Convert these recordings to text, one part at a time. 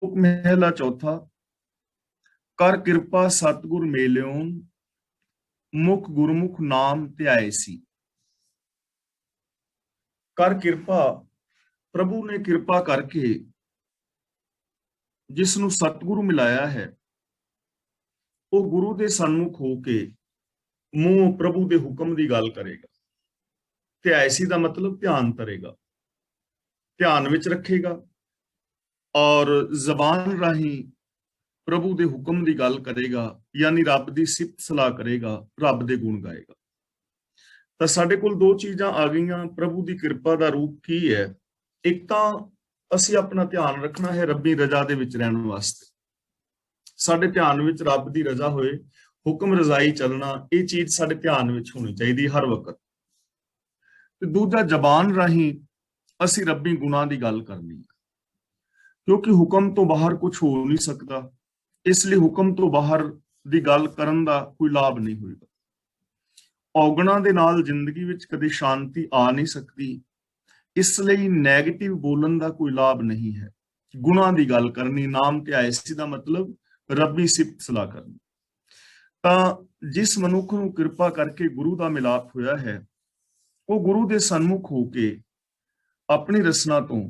ਮਹਿਲਾ ਚੌਥਾ। ਕਰ ਕਿਰਪਾ ਸਤਿਗੁਰ ਮੇਲਿਓ, ਮੁਖ ਗੁਰਮੁਖ ਨਾਮ ਧਿਆਏ ਸੀ। ਕਰ ਕਿਰਪਾ, ਪ੍ਰਭੂ ਨੇ ਕਿਰਪਾ ਕਰਕੇ ਜਿਸ ਨੂੰ ਸਤਿਗੁਰੂ ਮਿਲਾਇਆ ਹੈ, ਉਹ ਗੁਰੂ ਦੇ ਸਨਮੁਖ ਹੋ ਕੇ ਮੂੰਹ ਪ੍ਰਭੂ ਦੇ ਹੁਕਮ ਦੀ ਗੱਲ ਕਰੇਗਾ। ਧਿਆਏ ਸੀ ਦਾ ਮਤਲਬ ਧਿਆਨ ਕਰੇਗਾ, ਧਿਆਨ ਵਿੱਚ ਰੱਖੇਗਾ ਔਰ ਜ਼ਬਾਨ ਰਾਹੀਂ ਪ੍ਰਭੂ ਦੇ ਹੁਕਮ ਦੀ ਗੱਲ ਕਰੇਗਾ, ਯਾਨੀ ਰੱਬ ਦੀ ਸਿਫਤ ਸਲਾਹ ਕਰੇਗਾ, ਰੱਬ ਦੇ ਗੁਣ ਗਾਏਗਾ। ਤਾਂ ਸਾਡੇ ਕੋਲ ਦੋ ਚੀਜ਼ਾਂ ਆ ਗਈਆਂ। ਪ੍ਰਭੂ ਦੀ ਕਿਰਪਾ ਦਾ ਰੂਪ ਕੀ ਹੈ? ਇੱਕ ਤਾਂ ਅਸੀਂ ਆਪਣਾ ਧਿਆਨ ਰੱਖਣਾ ਹੈ ਰੱਬੀ ਰਜ਼ਾ ਦੇ ਵਿੱਚ ਰਹਿਣ ਵਾਸਤੇ। ਸਾਡੇ ਧਿਆਨ ਵਿੱਚ ਰੱਬ ਦੀ ਰਜ਼ਾ ਹੋਏ, ਹੁਕਮ ਰਜ਼ਾਈ ਚੱਲਣਾ, ਇਹ ਚੀਜ਼ ਸਾਡੇ ਧਿਆਨ ਵਿੱਚ ਹੋਣੀ ਚਾਹੀਦੀ ਹਰ ਵਕਤ। ਤੇ ਦੂਜਾ, ਜ਼ਬਾਨ ਰਾਹੀਂ ਅਸੀਂ ਰੱਬੀ ਗੁਣਾਂ ਦੀ ਗੱਲ ਕਰਨੀ ਹੈ, ਕਿਉਂਕਿ ਹੁਕਮ ਤੋਂ ਬਾਹਰ ਕੁਝ ਹੋ ਨਹੀਂ ਸਕਦਾ। ਇਸ ਲਈ ਹੁਕਮ ਤੋਂ ਬਾਹਰ ਦੀ ਗੱਲ ਕਰਨ ਦਾ ਕੋਈ ਲਾਭ ਨਹੀਂ ਹੋਏਗਾ। ਔਗਣਾਂ ਦੇ ਨਾਲ ਜ਼ਿੰਦਗੀ ਵਿੱਚ ਕਦੇ ਸ਼ਾਂਤੀ ਆ ਨਹੀਂ ਸਕਦੀ। ਇਸ ਲਈ ਨੈਗੇਟਿਵ ਬੋਲਣ ਦਾ ਕੋਈ ਲਾਭ ਨਹੀਂ ਹੈ। ਗੁਣਾਂ ਦੀ ਗੱਲ ਕਰਨੀ, ਨਾਮ ਧਿਆਏ ਸੀ ਦਾ ਮਤਲਬ ਰੱਬੀ ਸਿਫਤ ਸਲਾਹ ਕਰਨੀ। ਤਾਂ ਜਿਸ ਮਨੁੱਖ ਨੂੰ ਕਿਰਪਾ ਕਰਕੇ ਗੁਰੂ ਦਾ ਮਿਲਾਪ ਹੋਇਆ ਹੈ, ਉਹ ਗੁਰੂ ਦੇ ਸਨਮੁਖ ਹੋ ਕੇ ਆਪਣੀ ਰਸਨਾ ਤੋਂ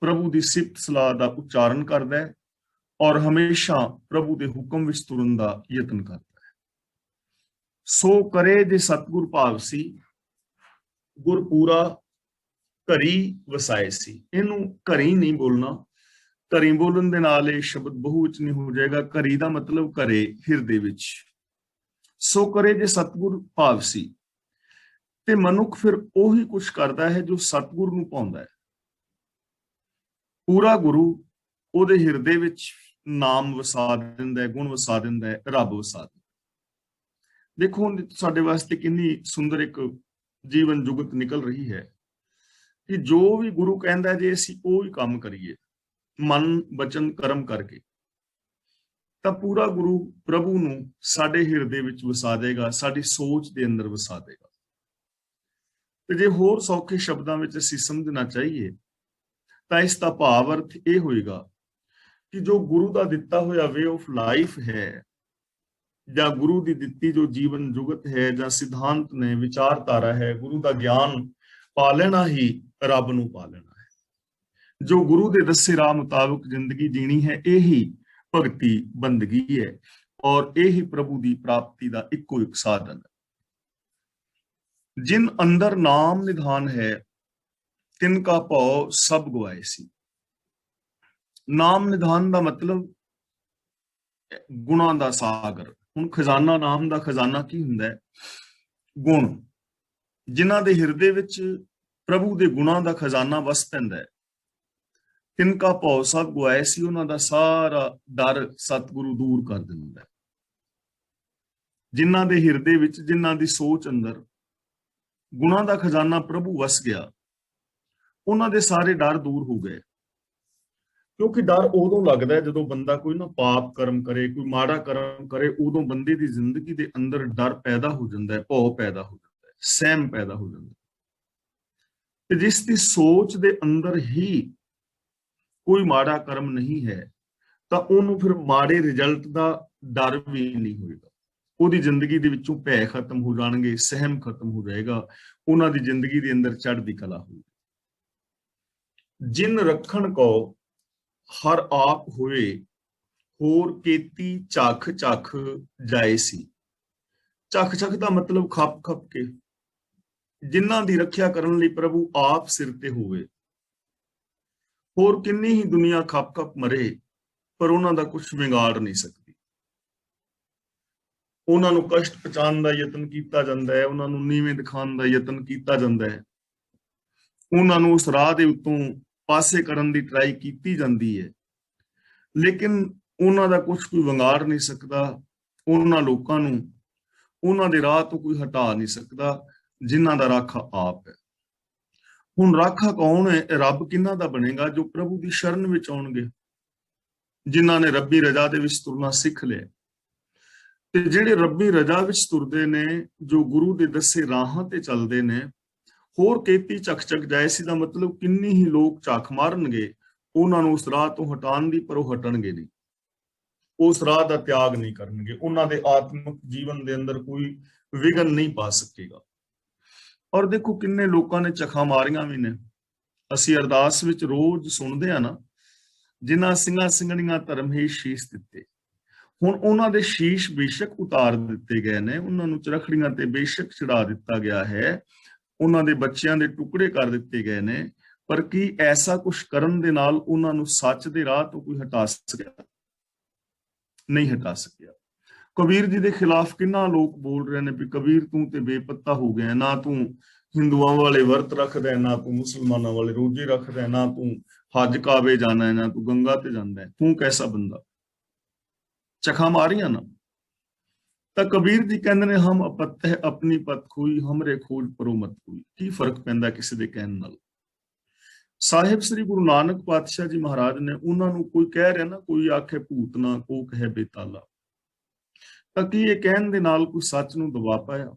ਪ੍ਰਭੂ ਦੀ ਸਿਫਤ ਸਲਾਹ ਦਾ ਉਚਾਰਨ ਕਰਦਾ ਹੈ ਔਰ ਹਮੇਸ਼ਾ ਪ੍ਰਭੂ ਦੇ ਹੁਕਮ ਵਿੱਚ ਤੁਰਨ ਦਾ ਯਤਨ ਕਰਦਾ ਹੈ। ਸੋ ਕਰੇ ਜੇ ਸਤਿਗੁਰ ਭਾਵ ਸੀ, ਗੁਰ ਪੂਰਾ ਘਰੀ ਵਸਾਏ ਸੀ। ਇਹਨੂੰ ਘਰੀ ਨਹੀਂ ਬੋਲਣਾ। ਘਰੀ ਬੋਲਣ ਦੇ ਨਾਲ ਇਹ ਸ਼ਬਦ ਬਹੁਵਚਨੀ ਹੋ ਜਾਏਗਾ। ਘਰੀ ਦਾ ਮਤਲਬ ਘਰੇ, ਹਿਰਦੇ ਵਿੱਚ। ਸੋ ਕਰੇ ਜੇ ਸਤਿਗੁਰ ਭਾਵ ਸੀ, ਤੇ ਮਨੁੱਖ ਫਿਰ ਉਹੀ ਕੁਛ ਕਰਦਾ ਹੈ ਜੋ ਸਤਿਗੁਰ ਨੂੰ ਪਾਉਂਦਾ ਹੈ। ਪੂਰਾ ਗੁਰੂ ਉਹਦੇ ਹਿਰਦੇ ਵਿੱਚ ਨਾਮ ਵਸਾ ਦਿੰਦਾ ਹੈ, ਗੁਣ ਵਸਾ ਦਿੰਦਾ ਹੈ, ਰੱਬ ਵਸਾ ਦਿੰਦਾ। ਦੇਖੋ ਹੁਣ ਸਾਡੇ ਵਾਸਤੇ ਕਿੰਨੀ ਸੁੰਦਰ ਇੱਕ ਜੀਵਨ ਜੁਗਤ ਨਿਕਲ ਰਹੀ ਹੈ ਕਿ ਜੋ ਵੀ ਗੁਰੂ ਕਹਿੰਦਾ ਜੇ ਅਸੀਂ ਉਹ ਹੀ ਕੰਮ ਕਰੀਏ, ਮਨ ਬਚਨ ਕਰਮ ਕਰਕੇ, ਤਾਂ ਪੂਰਾ ਗੁਰੂ ਪ੍ਰਭੂ ਨੂੰ ਸਾਡੇ ਹਿਰਦੇ ਵਿੱਚ ਵਸਾ ਦੇਗਾ, ਸਾਡੀ ਸੋਚ ਦੇ ਅੰਦਰ ਵਸਾ ਦੇਗਾ। ਤੇ ਜੇ ਹੋਰ ਸੌਖੇ ਸ਼ਬਦਾਂ ਵਿੱਚ ਅਸੀਂ ਸਮਝਣਾ ਚਾਹੀਏ ਤਾਂ ਇਸ ਦਾ ਭਾਵ ਅਰਥ ਇਹ ਹੋਏਗਾ ਕਿ ਜੋ ਗੁਰੂ ਦਾ ਦਿੱਤਾ ਹੋਇਆ ਵੇ ਆਫ ਲਾਈਫ ਹੈ, ਜਾਂ ਗੁਰੂ ਦੀ ਦਿੱਤੀ ਜੋ ਜੀਵਨ ਜੁਗਤ ਹੈ, ਜਾਂ ਸਿਧਾਂਤ ਨੇ, ਵਿਚਾਰਧਾਰਾ ਹੈ, ਗੁਰੂ ਦਾ ਗਿਆਨ ਪਾ ਲੈਣਾ ਹੀ ਰੱਬ ਨੂੰ ਪਾ ਲੈਣਾ ਹੈ। ਜੋ ਗੁਰੂ ਦੇ ਦੱਸੇ ਰਾਹ ਮੁਤਾਬਕ ਜ਼ਿੰਦਗੀ ਜੀਣੀ ਹੈ, ਇਹੀ ਭਗਤੀ ਬੰਦਗੀ ਹੈ ਔਰ ਇਹੀ ਪ੍ਰਭੂ ਦੀ ਪ੍ਰਾਪਤੀ ਦਾ ਇੱਕੋ ਇੱਕ ਸਾਧਨ ਹੈ। ਜਿਨ ਅੰਦਰ ਨਾਮ ਨਿਧਾਨ ਹੈ, ਤਿਨ ਕਾ ਭਉ ਸਭ ਗਵਾਏ ਸੀ। ਨਾਮ ਨਿਧਾਨ ਦਾ ਮਤਲਬ ਗੁਣਾਂ ਦਾ ਸਾਗਰ। ਹੁਣ ਖਜ਼ਾਨਾ, ਨਾਮ ਦਾ ਖਜ਼ਾਨਾ ਕੀ ਹੁੰਦਾ ਹੈ? ਗੁਣ। ਜਿਨ੍ਹਾਂ ਦੇ ਹਿਰਦੇ ਵਿੱਚ ਪ੍ਰਭੂ ਦੇ ਗੁਣਾਂ ਦਾ ਖਜ਼ਾਨਾ ਵਸ ਪੈਂਦਾ ਹੈ, ਤਿਨ ਕਾ ਭਉ ਸਭ ਗਵਾਏ ਸੀ, ਉਹਨਾਂ ਦਾ ਸਾਰਾ ਡਰ ਸਤਿਗੁਰੂ ਦੂਰ ਕਰ ਦਿੰਦਾ ਹੈ। ਜਿਨ੍ਹਾਂ ਦੇ ਹਿਰਦੇ ਵਿੱਚ, ਜਿਨ੍ਹਾਂ ਦੀ ਸੋਚ ਅੰਦਰ ਗੁਣਾਂ ਦਾ ਖਜ਼ਾਨਾ ਪ੍ਰਭੂ ਵਸ ਗਿਆ, ਉਹਨਾਂ ਦੇ ਸਾਰੇ ਡਰ ਦੂਰ ਹੋ ਗਏ। ਕਿਉਂਕਿ ਡਰ ਉਦੋਂ ਲੱਗਦਾ ਹੈ ਜਦੋਂ ਬੰਦਾ ਕੋਈ ਨਾ ਪਾਪ ਕਰਮ ਕਰੇ, ਕੋਈ ਮਾੜਾ ਕਰਮ ਕਰੇ, ਉਦੋਂ ਬੰਦੇ ਦੀ ਜ਼ਿੰਦਗੀ ਦੇ ਅੰਦਰ ਡਰ ਪੈਦਾ ਹੋ ਜਾਂਦਾ ਹੈ, ਭਉ ਪੈਦਾ ਹੋ ਜਾਂਦਾ ਹੈ, ਸਹਿਮ ਪੈਦਾ ਹੋ ਜਾਂਦਾ ਹੈ। ਤੇ ਜਿਸ ਦੀ ਸੋਚ ਦੇ ਅੰਦਰ ਹੀ ਕੋਈ ਮਾੜਾ ਕਰਮ ਨਹੀਂ ਹੈ, ਤਾਂ ਉਹਨੂੰ ਫਿਰ ਮਾੜੇ ਰਿਜ਼ਲਟ ਦਾ ਡਰ ਵੀ ਨਹੀਂ ਹੋਏਗਾ। ਉਹਦੀ ਜ਼ਿੰਦਗੀ ਦੇ ਵਿੱਚੋਂ ਭੈ ਖਤਮ ਹੋ ਜਾਣਗੇ, ਸਹਿਮ ਖਤਮ ਹੋ ਜਾਏਗਾ, ਉਹਨਾਂ ਦੀ ਜ਼ਿੰਦਗੀ ਦੇ ਅੰਦਰ ਚੜ੍ਹਦੀ ਕਲਾ ਹੋਏਗੀ। ਜਿਨ ਰੱਖਣ ਕੋ ਹਰ ਆਪ ਹੋਏ, ਹੋਰ ਕੀਤੀ ਝੱਖ ਝੱਖ ਜਾਏ ਸੀ। ਝੱਖ ਝੱਖ ਦਾ ਮਤਲਬ ਖੱਪ ਖੱਪ ਕੇ। ਜਿਨ੍ਹਾਂ ਦੀ ਰੱਖਿਆ ਕਰਨ ਲਈ ਪ੍ਰਭੂ ਆਪ ਸਿਰ ਤੇ ਹੋਵੇ। ਹੋਰ ਕਿੰਨੀ ਹੀ ਦੁਨੀਆ ਖੱਪ ਖੱਪ ਮਰੇ, ਪਰ ਉਹਨਾਂ ਦਾ ਕੁਝ ਵਿਗਾੜ ਨਹੀਂ ਸਕਦੀ। ਉਹਨਾਂ ਨੂੰ ਕਸ਼ਟ ਪਹੁੰਚਾਉਣ ਦਾ ਯਤਨ ਕੀਤਾ ਜਾਂਦਾ ਹੈ, ਉਹਨਾਂ ਨੂੰ ਨੀਵੇਂ ਦਿਖਾਉਣ ਦਾ ਯਤਨ ਕੀਤਾ ਜਾਂਦਾ ਹੈ, ਉਹਨਾਂ ਨੂੰ ਉਸ ਰਾਹ ਦੇ ਉੱਤੋਂ ਪਾਸੇ ਕਰਨ ਦੀ ਟਰਾਈ ਕੀਤੀ ਜਾਂਦੀ ਹੈ, ਲੇਕਿਨ ਉਹਨਾਂ ਦਾ ਕੁਝ ਕੋਈ ਵਿਗਾੜ ਨਹੀਂ ਸਕਦਾ। ਉਹਨਾਂ ਲੋਕਾਂ ਨੂੰ ਉਹਨਾਂ ਦੇ ਰਾਹ ਤੋਂ ਕੋਈ ਹਟਾ ਨਹੀਂ ਸਕਦਾ, ਜਿਨ੍ਹਾਂ ਦਾ ਰਾਖਾ ਆਪ ਹੈ। ਹੁਣ ਰਾਖਾ ਕੌਣ ਹੈ? ਰੱਬ ਕਿਹਨਾਂ ਦਾ ਬਣੇਗਾ? ਜੋ ਪ੍ਰਭੂ ਦੀ ਸ਼ਰਨ ਵਿੱਚ ਆਉਣਗੇ, ਜਿਨ੍ਹਾਂ ਨੇ ਰੱਬੀ ਰਜ਼ਾ ਦੇ ਵਿੱਚ ਤੁਰਨਾ ਸਿੱਖ ਲਿਆ। ਤੇ ਜਿਹੜੇ ਰੱਬੀ ਰਜ਼ਾ ਵਿੱਚ ਤੁਰਦੇ ਨੇ, ਜੋ ਗੁਰੂ ਦੇ ਦੱਸੇ ਰਾਹਾਂ ਤੇ ਚੱਲਦੇ ਨੇ, ਹੋਰ ਕੀਤੀ ਝੱਖ ਝੱਖ ਜਾਏ ਸੀ ਦਾ ਮਤਲਬ ਕਿੰਨੀ ਹੀ ਲੋਕ ਝਾਕ ਮਾਰਨਗੇ, ਉਹਨਾਂ ਨੂੰ ਉਸ ਰਾਹ ਤੋਂ ਹਟਾਉਣ ਦੀ, ਪਰ ਉਹ ਹਟਣਗੇ ਨਹੀਂ, ਉਸ ਰਾਹ ਦਾ ਤਿਆਗ ਨਹੀਂ ਕਰਨਗੇ। ਉਹਨਾਂ ਦੇ ਆਤਮਿਕ ਜੀਵਨ ਦੇ ਅੰਦਰ ਕੋਈ ਵਿਘਨ ਨਹੀਂ ਪਾ ਸਕੇਗਾ। ਔਰ ਦੇਖੋ ਕਿੰਨੇ ਲੋਕਾਂ ਨੇ ਚਖਾ ਮਾਰੀਆਂ ਵੀ ਨੇ। ਅਸੀਂ ਅਰਦਾਸ ਵਿੱਚ ਰੋਜ਼ ਸੁਣਦੇ ਆ ਨਾ, ਜਿਨ੍ਹਾਂ ਸਿੰਘਾਂ ਸਿੰਘਣੀਆਂ ਧਰਮ ਹੀ ਸ਼ੀਸ਼ ਦਿੱਤੇ। ਹੁਣ ਉਹਨਾਂ ਦੇ ਸ਼ੀਸ਼ ਬੇਸ਼ੱਕ ਉਤਾਰ ਦਿੱਤੇ ਗਏ ਨੇ, ਉਹਨਾਂ ਨੂੰ ਚਰਖੜੀਆਂ ਤੇ ਬੇਸ਼ੱਕ ਚੜਾ ਦਿੱਤਾ ਗਿਆ ਹੈ, ਉਹਨਾਂ ਦੇ ਬੱਚਿਆਂ ਦੇ ਟੁਕੜੇ ਕਰ ਦਿੱਤੇ ਗਏ ਨੇ, ਪਰ ਕੀ ਐਸਾ ਕੁਝ ਕਰਨ ਦੇ ਨਾਲ ਉਹਨਾਂ ਨੂੰ ਸੱਚ ਦੇ ਰਾਹ ਤੋਂ ਕੋਈ ਹਟਾ ਸਕਿਆ? ਨਹੀਂ ਹਟਾ ਸਕਿਆ। ਕਬੀਰ ਜੀ ਦੇ ਖਿਲਾਫ ਕਿੰਨਾ ਲੋਕ ਬੋਲ ਰਹੇ ਨੇ ਵੀ ਕਬੀਰ ਤੂੰ ਤੇ ਬੇਪੱਤਾ ਹੋ ਗਿਆ, ਨਾ ਤੂੰ ਹਿੰਦੂਆਂ ਵਾਲੇ ਵਰਤ ਰੱਖਦਾ, ਨਾ ਤੂੰ ਮੁਸਲਮਾਨਾਂ ਵਾਲੇ ਰੋਜ਼ੇ ਰੱਖਦਾ, ਨਾ ਤੂੰ ਹੱਜ ਕਾਬੇ ਜਾਣਾ ਹੈ, ਨਾ ਤੂੰ ਗੰਗਾ ਤੇ ਜਾਂਦਾ ਹੈ, ਤੂੰ ਕੈਸਾ ਬੰਦਾ? ਚਖਾ ਮਾਰੀਆਂ ਨਾ। ਤਾਂ ਕਬੀਰ ਜੀ ਕਹਿੰਦੇ ਨੇ ਹਮ ਅਪਤ ਹੈ ਆਪਣੀ ਪਤ ਖੋਈ, ਹਮਰੇ ਖੋਜ ਪਰੋ ਮਤ ਕੋਈ। ਕੀ ਫਰਕ ਪੈਂਦਾ ਕਿਸੇ ਦੇ ਕਹਿਣ ਨਾਲ? ਸਾਹਿਬ ਸ੍ਰੀ ਗੁਰੂ ਨਾਨਕ ਪਾਤਸ਼ਾਹ ਜੀ ਮਹਾਰਾਜ ਨੇ ਉਹਨਾਂ ਨੂੰ, ਕੋਈ ਕਹਿ ਰਿਹਾ ਨਾ, ਕੋਈ ਆਖੇ ਭੂਤ ਨਾ ਕੋ ਕਹੇ ਬੇਤਾਲਾ, ਤਾਂ ਕੀ ਇਹ ਕਹਿਣ ਦੇ ਨਾਲ ਕੋਈ ਸੱਚ ਨੂੰ ਦਬਾ ਪਾਇਆ?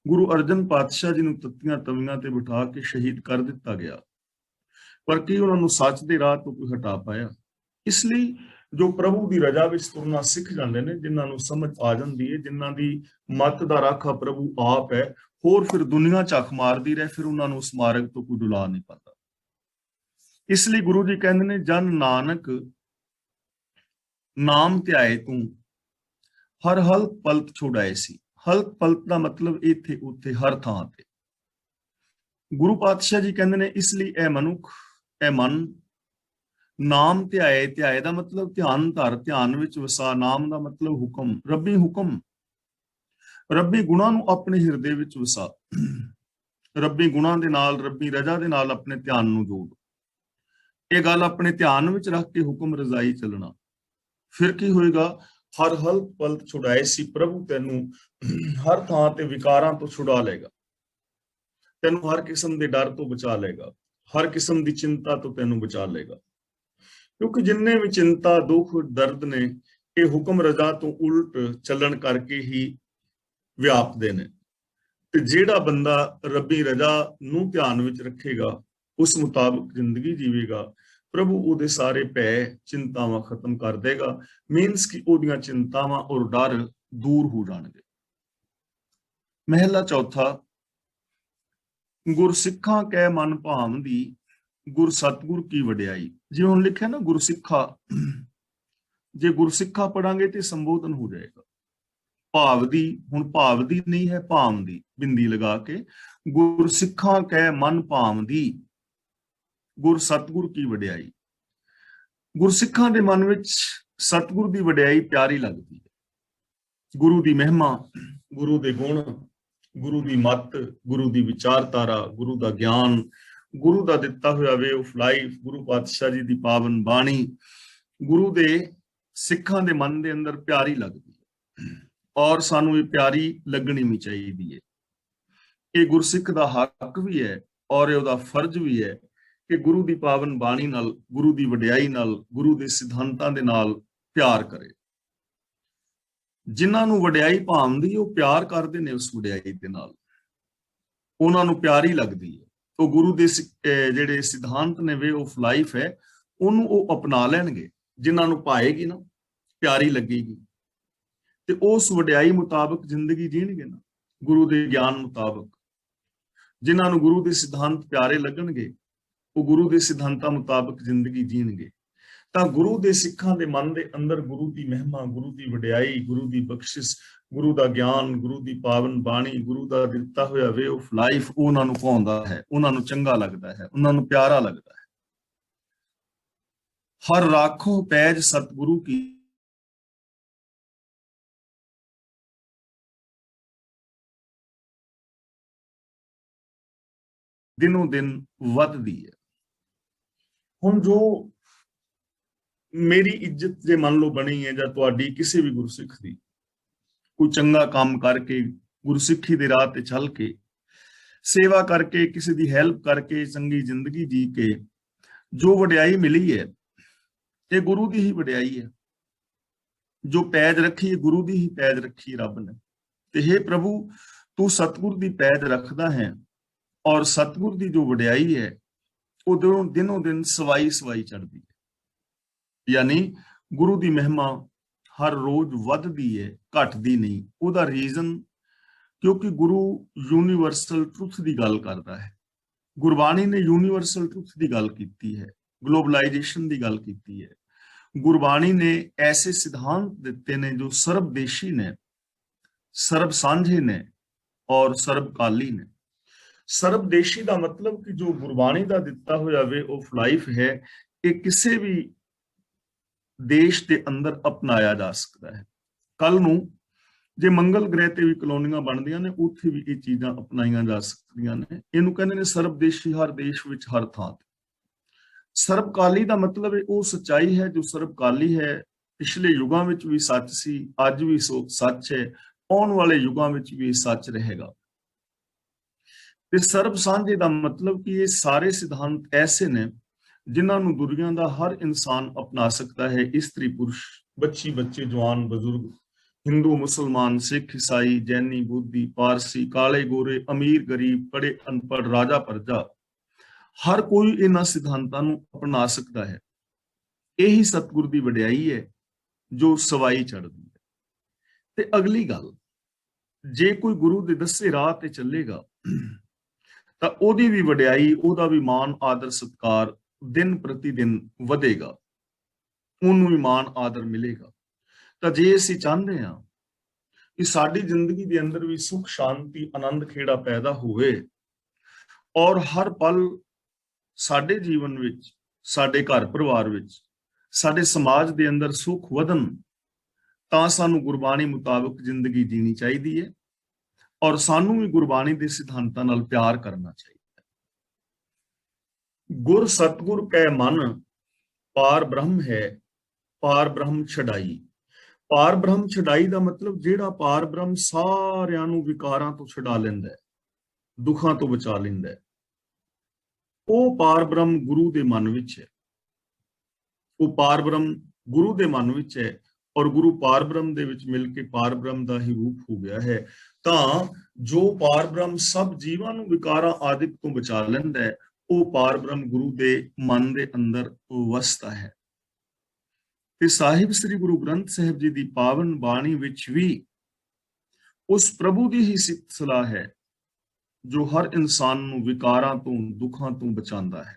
ਗੁਰੂ ਅਰਜਨ ਪਾਤਸ਼ਾਹ ਜੀ ਨੂੰ ਤੱਤੀਆਂ ਤਵੀਆਂ ਤੇ ਬਿਠਾ ਕੇ ਸ਼ਹੀਦ ਕਰ ਦਿੱਤਾ ਗਿਆ, ਪਰ ਕੀ ਉਹਨਾਂ ਨੂੰ ਸੱਚ ਦੇ ਰਾਹ ਤੋਂ ਕੋਈ ਹਟਾ ਪਾਇਆ? ਇਸ ਲਈ ਜੋ ਪ੍ਰਭੂ ਦੀ ਰਜ਼ਾ ਵਿੱਚ ਤੁਰਨਾ ਸਿੱਖ ਜਾਂਦੇ ਨੇ, ਜਿਨ੍ਹਾਂ ਨੂੰ ਸਮਝ ਆ ਜਾਂਦੀ ਹੈ, ਜਿਨ੍ਹਾਂ ਦੀ ਮੱਤ ਦਾ ਰਾਖਾ ਪ੍ਰਭੂ ਆਪ ਹੈ, ਹੋਰ ਫਿਰ ਦੁਨੀਆ ਝੱਕ ਮਾਰਦੀ ਰਹੇ, ਫਿਰ ਉਹਨਾਂ ਨੂੰ ਉਸ ਮਾਰਗ ਤੋਂ ਕੋਈ ਡੁਲਾ ਨਹੀਂ ਪਾਉਂਦਾ। ਇਸ ਲਈ ਗੁਰੂ ਜੀ ਕਹਿੰਦੇ ਨੇ ਜਨ ਨਾਨਕ ਨਾਮ ਧਿਆਏ ਤੂੰ, ਹਰ ਹਲਕ ਪਲਤ ਛੁਡਾਏ ਸੀ। ਹਲਕ ਪਲਤ ਦਾ ਮਤਲਬ ਇੱਥੇ ਉੱਥੇ ਹਰ ਥਾਂ ਤੇ। ਗੁਰੂ ਪਾਤਸ਼ਾਹ ਜੀ ਕਹਿੰਦੇ ਨੇ ਇਸ ਲਈ ਇਹ ਮਨੁੱਖ, ਇਹ ਮਨ ਨਾਮ ਧਿਆਏ, ਧਿਆਏ ਦਾ ਮਤਲਬ ਧਿਆਨ ਧਰ, ਧਿਆਨ ਵਿੱਚ ਵਸਾ। ਨਾਮ ਦਾ ਮਤਲਬ ਹੁਕਮ, ਰੱਬੀ ਹੁਕਮ, ਰੱਬੀ ਗੁਣਾਂ ਨੂੰ ਆਪਣੇ ਹਿਰਦੇ ਵਿੱਚ ਵਸਾ। ਰੱਬੀ ਗੁਣਾਂ ਦੇ ਨਾਲ, ਰੱਬੀ ਰਜ਼ਾ ਦੇ ਨਾਲ ਆਪਣੇ ਧਿਆਨ ਨੂੰ ਜੋੜ। ਇਹ ਗੱਲ ਆਪਣੇ ਧਿਆਨ ਵਿੱਚ ਰੱਖ ਕੇ ਹੁਕਮ ਰਜ਼ਾਈ ਚੱਲਣਾ। ਫਿਰ ਕੀ ਹੋਏਗਾ? ਹਰ ਹਲਕ ਪਲਤ ਛੁਡਾਏ ਸੀ। ਪ੍ਰਭੂ ਤੈਨੂੰ ਹਰ ਥਾਂ ਤੇ ਵਿਕਾਰਾਂ ਤੋਂ ਛੁਡਾ ਲਏਗਾ, ਤੈਨੂੰ ਹਰ ਕਿਸਮ ਦੇ ਡਰ ਤੋਂ ਬਚਾ ਲਏਗਾ, ਹਰ ਕਿਸਮ ਦੀ ਚਿੰਤਾ ਤੋਂ ਤੈਨੂੰ ਬਚਾ ਲਏਗਾ। ਕਿਉਂਕਿ ਜਿੰਨੇ ਵੀ ਚਿੰਤਾ, ਦੁੱਖ, ਦਰਦ ਨੇ, ਇਹ ਹੁਕਮ ਰਜ਼ਾ ਤੋਂ ਉਲਟ ਚੱਲਣ ਕਰਕੇ ਹੀ ਵਿਆਪਦੇ ਨੇ। ਤੇ ਜਿਹੜਾ ਬੰਦਾ ਰੱਬੀ ਰਜ਼ਾ ਨੂੰ ਧਿਆਨ ਵਿੱਚ ਰੱਖੇਗਾ, ਉਸ ਮੁਤਾਬਕ ਜ਼ਿੰਦਗੀ ਜੀਵੇਗਾ, ਪ੍ਰਭੂ ਉਹਦੇ ਸਾਰੇ ਭੈ, ਚਿੰਤਾਵਾਂ ਖਤਮ ਕਰ ਦੇਗਾ। ਮੀਨਸ ਕਿ ਉਹਦੀਆਂ ਚਿੰਤਾਵਾਂ ਔਰ ਡਰ ਦੂਰ ਹੋ ਜਾਣਗੇ। ਮਹਿਲਾ ਚੌਥਾ, ਗੁਰਸਿੱਖਾਂ ਕੈ ਮਨ ਭਾਵੰਦੀ, ਗੁਰ ਸਤਿਗੁਰ ਕੀ ਵਡਿਆਈ। ਜਿਵੇਂ ਹੁਣ ਲਿਖਿਆ ਨਾ ਗੁਰਸਿੱਖਾ, ਜੇ ਗੁਰਸਿੱਖਾ ਪੜਾਂਗੇ ਤੇ ਸੰਬੋਧਨ ਹੋ ਜਾਏਗਾ। ਭਾਵ ਦੀ, ਹੁਣ ਭਾਵ ਦੀ ਨਹੀਂ ਹੈ, ਭਾਵ ਦੀ ਬਿੰਦੀ ਲਗਾ ਕੇ, ਗੁਰਸਿੱਖਾਂ ਕੈ ਮਨ ਭਾਵੰਦੀ, ਗੁਰ ਸਤਿਗੁਰ ਕੀ ਵਡਿਆਈ। ਗੁਰਸਿੱਖਾਂ ਦੇ ਮਨ ਵਿੱਚ ਸਤਿਗੁਰ ਦੀ ਵਡਿਆਈ ਪਿਆਰੀ ਲੱਗਦੀ ਹੈ। ਗੁਰੂ ਦੀ ਮਹਿਮਾ, ਗੁਰੂ ਦੇ ਗੁਣ, ਗੁਰੂ ਦੀ ਮੱਤ, ਗੁਰੂ ਦੀ ਵਿਚਾਰਧਾਰਾ, ਗੁਰੂ ਦਾ ਗਿਆਨ, ਗੁਰੂ ਦਾ ਦਿੱਤਾ ਹੋਇਆ ਵੇ ਆਫ ਲਾਈਫ, ਗੁਰੂ ਪਾਤਸ਼ਾਹ ਜੀ ਦੀ ਪਾਵਨ ਬਾਣੀ, ਗੁਰੂ ਦੇ ਸਿੱਖਾਂ ਦੇ ਮਨ ਦੇ ਅੰਦਰ ਪਿਆਰੀ ਲੱਗਦੀ ਹੈ। ਔਰ ਸਾਨੂੰ ਇਹ ਪਿਆਰੀ ਲੱਗਣੀ ਵੀ ਚਾਹੀਦੀ ਹੈ। ਇਹ ਗੁਰਸਿੱਖ ਦਾ ਹੱਕ ਵੀ ਹੈ ਔਰ ਇਹ ਉਹਦਾ ਫਰਜ਼ ਵੀ ਹੈ ਕਿ ਗੁਰੂ ਦੀ ਪਾਵਨ ਬਾਣੀ ਨਾਲ, ਗੁਰੂ ਦੀ ਵਡਿਆਈ ਨਾਲ, ਗੁਰੂ ਦੇ ਸਿਧਾਂਤਾਂ ਦੇ ਨਾਲ ਪਿਆਰ ਕਰੇ। ਜਿਨ੍ਹਾਂ ਨੂੰ ਵਡਿਆਈ ਭਾਵੰਦੀ, ਉਹ ਪਿਆਰ ਕਰਦੇ ਨੇ ਉਸ ਵਡਿਆਈ ਦੇ ਨਾਲ, ਉਹਨਾਂ ਨੂੰ ਪਿਆਰੀ ਲੱਗਦੀ ਹੈ। ਉਹ ਗੁਰੂ ਦੇ ਜਿਹੜੇ ਸਿਧਾਂਤ ਨੇ, ਵੇ ਆਫ ਲਾਈਫ ਹੈ, ਉਹਨੂੰ ਉਹ ਅਪਣਾ ਲੈਣਗੇ। ਜਿਨ੍ਹਾਂ ਨੂੰ ਪਾਏਗੀ ਨਾ, ਪਿਆਰੀ ਲੱਗੇਗੀ, ਤੇ ਉਸ ਵਡਿਆਈ ਮੁਤਾਬਕ ਜ਼ਿੰਦਗੀ ਜੀਣਗੇ ਨਾ, ਗੁਰੂ ਦੇ ਗਿਆਨ ਮੁਤਾਬਕ। ਜਿਨ੍ਹਾਂ ਨੂੰ ਗੁਰੂ ਦੇ ਸਿਧਾਂਤ ਪਿਆਰੇ ਲੱਗਣਗੇ, ਉਹ ਗੁਰੂ ਦੇ ਸਿਧਾਂਤਾਂ ਮੁਤਾਬਕ ਜ਼ਿੰਦਗੀ ਜੀਣਗੇ। ਤਾਂ ਗੁਰੂ ਦੇ ਸਿੱਖਾਂ ਦੇ ਮਨ ਦੇ ਅੰਦਰ ਗੁਰੂ ਦੀ ਮਹਿਮਾ, ਗੁਰੂ ਦੀ ਵਡਿਆਈ, ਗੁਰੂ ਦੀ ਬਖਸ਼ਿਸ਼, ਗੁਰੂ ਦਾ ਗਿਆਨ, ਗੁਰੂ ਦੀ ਪਾਵਨ ਬਾਣੀ, ਗੁਰੂ ਦਾ ਦਿੱਤਾ ਹੋਇਆ ਵੇ ਆਫ ਲਾਈਫ, ਉਹਨਾਂ ਨੂੰ ਭਾਉਂਦਾ ਹੈ, ਉਹਨਾਂ ਨੂੰ ਚੰਗਾ ਲੱਗਦਾ ਹੈ, ਉਹਨਾਂ ਨੂੰ ਪਿਆਰਾ ਲੱਗਦਾ ਹੈ। ਹਰ ਰਾਖੋ ਪੈਜ ਸਤਿਗੁਰੂ ਕੀ, ਦਿਨੋਂ ਦਿਨ ਵੱਧਦੀ ਹੈ। ਹੁਣ ਜੋ ਮੇਰੀ ਇੱਜ਼ਤ ਜੇ ਮੰਨ ਲਓ ਬਣੀ ਹੈ, ਜਾਂ ਤੁਹਾਡੀ ਕਿਸੇ ਵੀ ਗੁਰਸਿੱਖ ਦੀ, ਕੋਈ ਚੰਗਾ ਕੰਮ ਕਰਕੇ, ਗੁਰਸਿੱਖੀ ਦੇ ਰਾਹ ਤੇ ਚੱਲ ਕੇ, ਸੇਵਾ ਕਰਕੇ, ਕਿਸੇ ਦੀ ਹੈਲਪ ਕਰਕੇ, ਚੰਗੀ ਜ਼ਿੰਦਗੀ ਜੀ ਕੇ ਜੋ ਵਡਿਆਈ ਮਿਲੀ ਹੈ, ਇਹ ਗੁਰੂ ਦੀ ਹੀ ਵਡਿਆਈ ਹੈ। ਜੋ ਪੈਜ ਰੱਖੀ ਹੈ, ਗੁਰੂ ਦੀ ਹੀ ਪੈਜ ਰੱਖੀ ਰੱਬ ਨੇ। ਤੇ ਹੇ ਪ੍ਰਭੂ, ਤੂੰ ਸਤਿਗੁਰ ਦੀ ਪੈਜ ਰੱਖਦਾ ਹੈ, ਔਰ ਸਤਿਗੁਰ ਦੀ ਜੋ ਵਡਿਆਈ ਹੈ, ਉਹ ਦਿਨੋਂ ਦਿਨ ਸਵਾਈ ਚੜ੍ਹਦੀ ਹੈ। ਯਾਨੀ ਗੁਰੂ ਦੀ ਮਹਿਮਾ ਹਰ ਰੋਜ਼ ਵੱਧਦੀ ਹੈ, ਘਟਦੀ ਨਹੀਂ। ਉਹਦਾ ਰੀਜ਼ਨ ਕਿਉਂਕਿ ਗੁਰੂ ਯੂਨੀਵਰਸਲ ਟਰੁਥ ਦੀ ਗੱਲ ਕਰਦਾ ਹੈ। ਗੁਰਬਾਣੀ ਨੇ ਯੂਨੀਵਰਸਲ ਟਰੁਥ ਦੀ ਗੱਲ ਕੀਤੀ ਹੈ, ਗਲੋਬਲਾਈਜੇਸ਼ਨ ਦੀ ਗੱਲ ਕੀਤੀ ਹੈ। ਗੁਰਬਾਣੀ ਨੇ ਐਸੇ ਸਿਧਾਂਤ ਦਿੱਤੇ ਨੇ ਜੋ ਸਰਬਦੇਸ਼ੀ ਨੇ, ਸਰਬ ਸਾਂਝੇ ਨੇ ਔਰ ਸਰਬਕਾਲੀ ਨੇ। ਸਰਬਦੇਸ਼ੀ ਦਾ ਮਤਲਬ ਕਿ ਜੋ ਗੁਰਬਾਣੀ ਦਾ ਦਿੱਤਾ ਹੋਇਆ ਵੇ ਆਫ ਲਾਈਫ ਹੈ, ਇਹ ਕਿਸੇ ਵੀ ਦੇਸ਼ ਦੇ ਅੰਦਰ ਅਪਣਾਇਆ ਜਾ ਸਕਦਾ ਹੈ। ਕੱਲ ਨੂੰ ਜੇ ਮੰਗਲ ਗ੍ਰਹਿ ਤੇ ਵੀ ਕਲੋਨੀਆਂ ਬਣਦੀਆਂ ਨੇ, ਉੱਥੇ ਵੀ ਇਹ ਚੀਜ਼ਾਂ ਅਪਣਾਈਆਂ ਜਾ ਸਕਦੀਆਂ ਨੇ। ਇਹਨੂੰ ਕਹਿੰਦੇ ਨੇ ਸਰਬਦੇਸ਼ੀ, ਹਰ ਦੇਸ਼ ਵਿੱਚ, ਹਰ ਥਾਂ ਤੇ। ਸਰਬਕਾਲੀ ਦਾ ਮਤਲਬ ਉਹ ਸੱਚਾਈ ਹੈ ਜੋ ਸਰਬਕਾਲੀ ਹੈ, ਪਿਛਲੇ ਯੁਗਾਂ ਵਿੱਚ ਵੀ ਸੱਚ ਸੀ, ਅੱਜ ਵੀ ਸੱਚ ਹੈ, ਆਉਣ ਵਾਲੇ ਯੁਗਾਂ ਵਿੱਚ ਵੀ ਸੱਚ ਰਹੇਗਾ। ਤੇ ਸਰਬ ਸਾਂਝੇ ਦਾ ਮਤਲਬ ਕਿ ਇਹ ਸਾਰੇ ਸਿਧਾਂਤ ਐਸੇ ਨੇ ਜਿਨ੍ਹਾਂ ਨੂੰ ਦੁਨੀਆ ਦਾ ਹਰ ਇਨਸਾਨ ਅਪਣਾ ਸਕਦਾ ਹੈ। ਇਸਤਰੀ ਪੁਰਸ਼, ਬੱਚੀ ਬੱਚੇ, ਜਵਾਨ ਬਜ਼ੁਰਗ, ਹਿੰਦੂ ਮੁਸਲਮਾਨ, ਸਿੱਖ ਈਸਾਈ, ਜੈਨੀ ਬੋਧੀ, ਪਾਰਸੀ, ਕਾਲੇ ਗੋਰੇ, ਅਮੀਰ ਗਰੀਬ, ਪੜ੍ਹੇ ਅਨਪੜ੍ਹ, ਰਾਜਾ ਪ੍ਰਜਾ, ਹਰ ਕੋਈ ਇਹਨਾਂ ਸਿਧਾਂਤਾਂ ਨੂੰ ਅਪਣਾ ਸਕਦਾ ਹੈ। ਇਹੀ ਸਤਿਗੁਰ ਦੀ ਵਡਿਆਈ ਹੈ ਜੋ ਸਵਾਈ ਚੜ੍ਹਦੀ ਹੈ। ਤੇ ਅਗਲੀ ਗੱਲ, ਜੇ ਕੋਈ ਗੁਰੂ ਦੇ ਦੱਸੇ ਰਾਹ ਤੇ ਚੱਲੇਗਾ ਤਾਂ ਉਹਦੀ ਵੀ ਵਡਿਆਈ, ਉਹਦਾ ਵੀ ਮਾਣ ਆਦਰ ਸਤਿਕਾਰ ਦਿਨ ਪ੍ਰਤੀ ਦਿਨ ਵਧੇਗਾ, ਉਹਨੂੰ ਵੀ ਮਾਣ ਆਦਰ ਮਿਲੇਗਾ। ਤਾਂ ਜੇ ਅਸੀਂ ਚਾਹੁੰਦੇ ਹਾਂ ਕਿ ਸਾਡੀ ਜ਼ਿੰਦਗੀ ਦੇ ਅੰਦਰ ਵੀ ਸੁਖ ਸ਼ਾਂਤੀ ਆਨੰਦ ਖੇੜਾ ਪੈਦਾ ਹੋਵੇ ਔਰ ਹਰ ਪਲ ਸਾਡੇ ਜੀਵਨ ਵਿੱਚ, ਸਾਡੇ ਘਰ ਪਰਿਵਾਰ ਵਿੱਚ, ਸਾਡੇ ਸਮਾਜ ਦੇ ਅੰਦਰ ਸੁਖ ਵਧਣ, ਤਾਂ ਸਾਨੂੰ ਗੁਰਬਾਣੀ ਮੁਤਾਬਕ ਜ਼ਿੰਦਗੀ ਜੀਣੀ ਚਾਹੀਦੀ ਹੈ ਔਰ ਸਾਨੂੰ ਵੀ ਗੁਰਬਾਣੀ ਦੇ ਸਿਧਾਂਤਾਂ ਨਾਲ ਪਿਆਰ ਕਰਨਾ ਚਾਹੀਦਾ ਹੈ। ਗੁਰ ਸਤਗੁਰ ਕੈ ਮਨ ਪਾਰ ਬ੍ਰਹਮ ਹੈ, ਪਾਰ ਬ੍ਰਹਮ ਛਡਾਈ। ਪਾਰ ਬ੍ਰਹਮ ਛਡਾਈ ਦਾ ਮਤਲਬ ਜਿਹੜਾ ਪਾਰ ਬ੍ਰਹਮ ਸਾਰਿਆਂ ਨੂੰ ਵਿਕਾਰਾਂ ਤੋਂ ਛਡਾ ਲੈਂਦਾ ਹੈ, ਦੁੱਖਾਂ ਤੋਂ ਬਚਾ ਲੈਂਦਾ ਹੈ, ਉਹ ਪਾਰ ਬ੍ਰਹਮ ਗੁਰੂ ਦੇ ਮਨ ਵਿੱਚ ਹੈ। ਉਹ ਪਾਰ ਬ੍ਰਹਮ ਗੁਰੂ ਦੇ ਮਨ ਵਿੱਚ ਹੈ ਔਰ ਗੁਰੂ ਪਾਰ ਬ੍ਰਹਮ ਦੇ ਵਿੱਚ ਮਿਲ ਕੇ ਪਾਰ ਬ੍ਰਹਮ ਦਾ ਹੀ ਰੂਪ ਹੋ ਗਿਆ ਹੈ। ਤਾਂ ਜੋ ਪਾਰ ਬ੍ਰਹਮ ਸਭ ਜੀਵਾਂ ਨੂੰ ਵਿਕਾਰਾਂ ਆਦਿਕ ਤੋਂ ਬਚਾ ਲੈਂਦਾ ਹੈ, ਉਹ ਪਾਰ ਬ੍ਰਹਮ ਗੁਰੂ ਦੇ ਮਨ ਦੇ ਅੰਦਰ ਵਸਦਾ ਹੈ। ਤੇ ਸਾਹਿਬ ਸ੍ਰੀ ਗੁਰੂ ਗ੍ਰੰਥ ਸਾਹਿਬ ਜੀ ਦੀ ਪਾਵਨ ਬਾਣੀ ਵਿੱਚ ਵੀ ਉਸ ਪ੍ਰਭੂ ਦੀ ਹੀ ਸਿਫਤ ਸਲਾਹ ਹੈ ਜੋ ਹਰ ਇਨਸਾਨ ਨੂੰ ਵਿਕਾਰਾਂ ਤੋਂ, ਦੁੱਖਾਂ ਤੋਂ ਬਚਾਉਂਦਾ ਹੈ।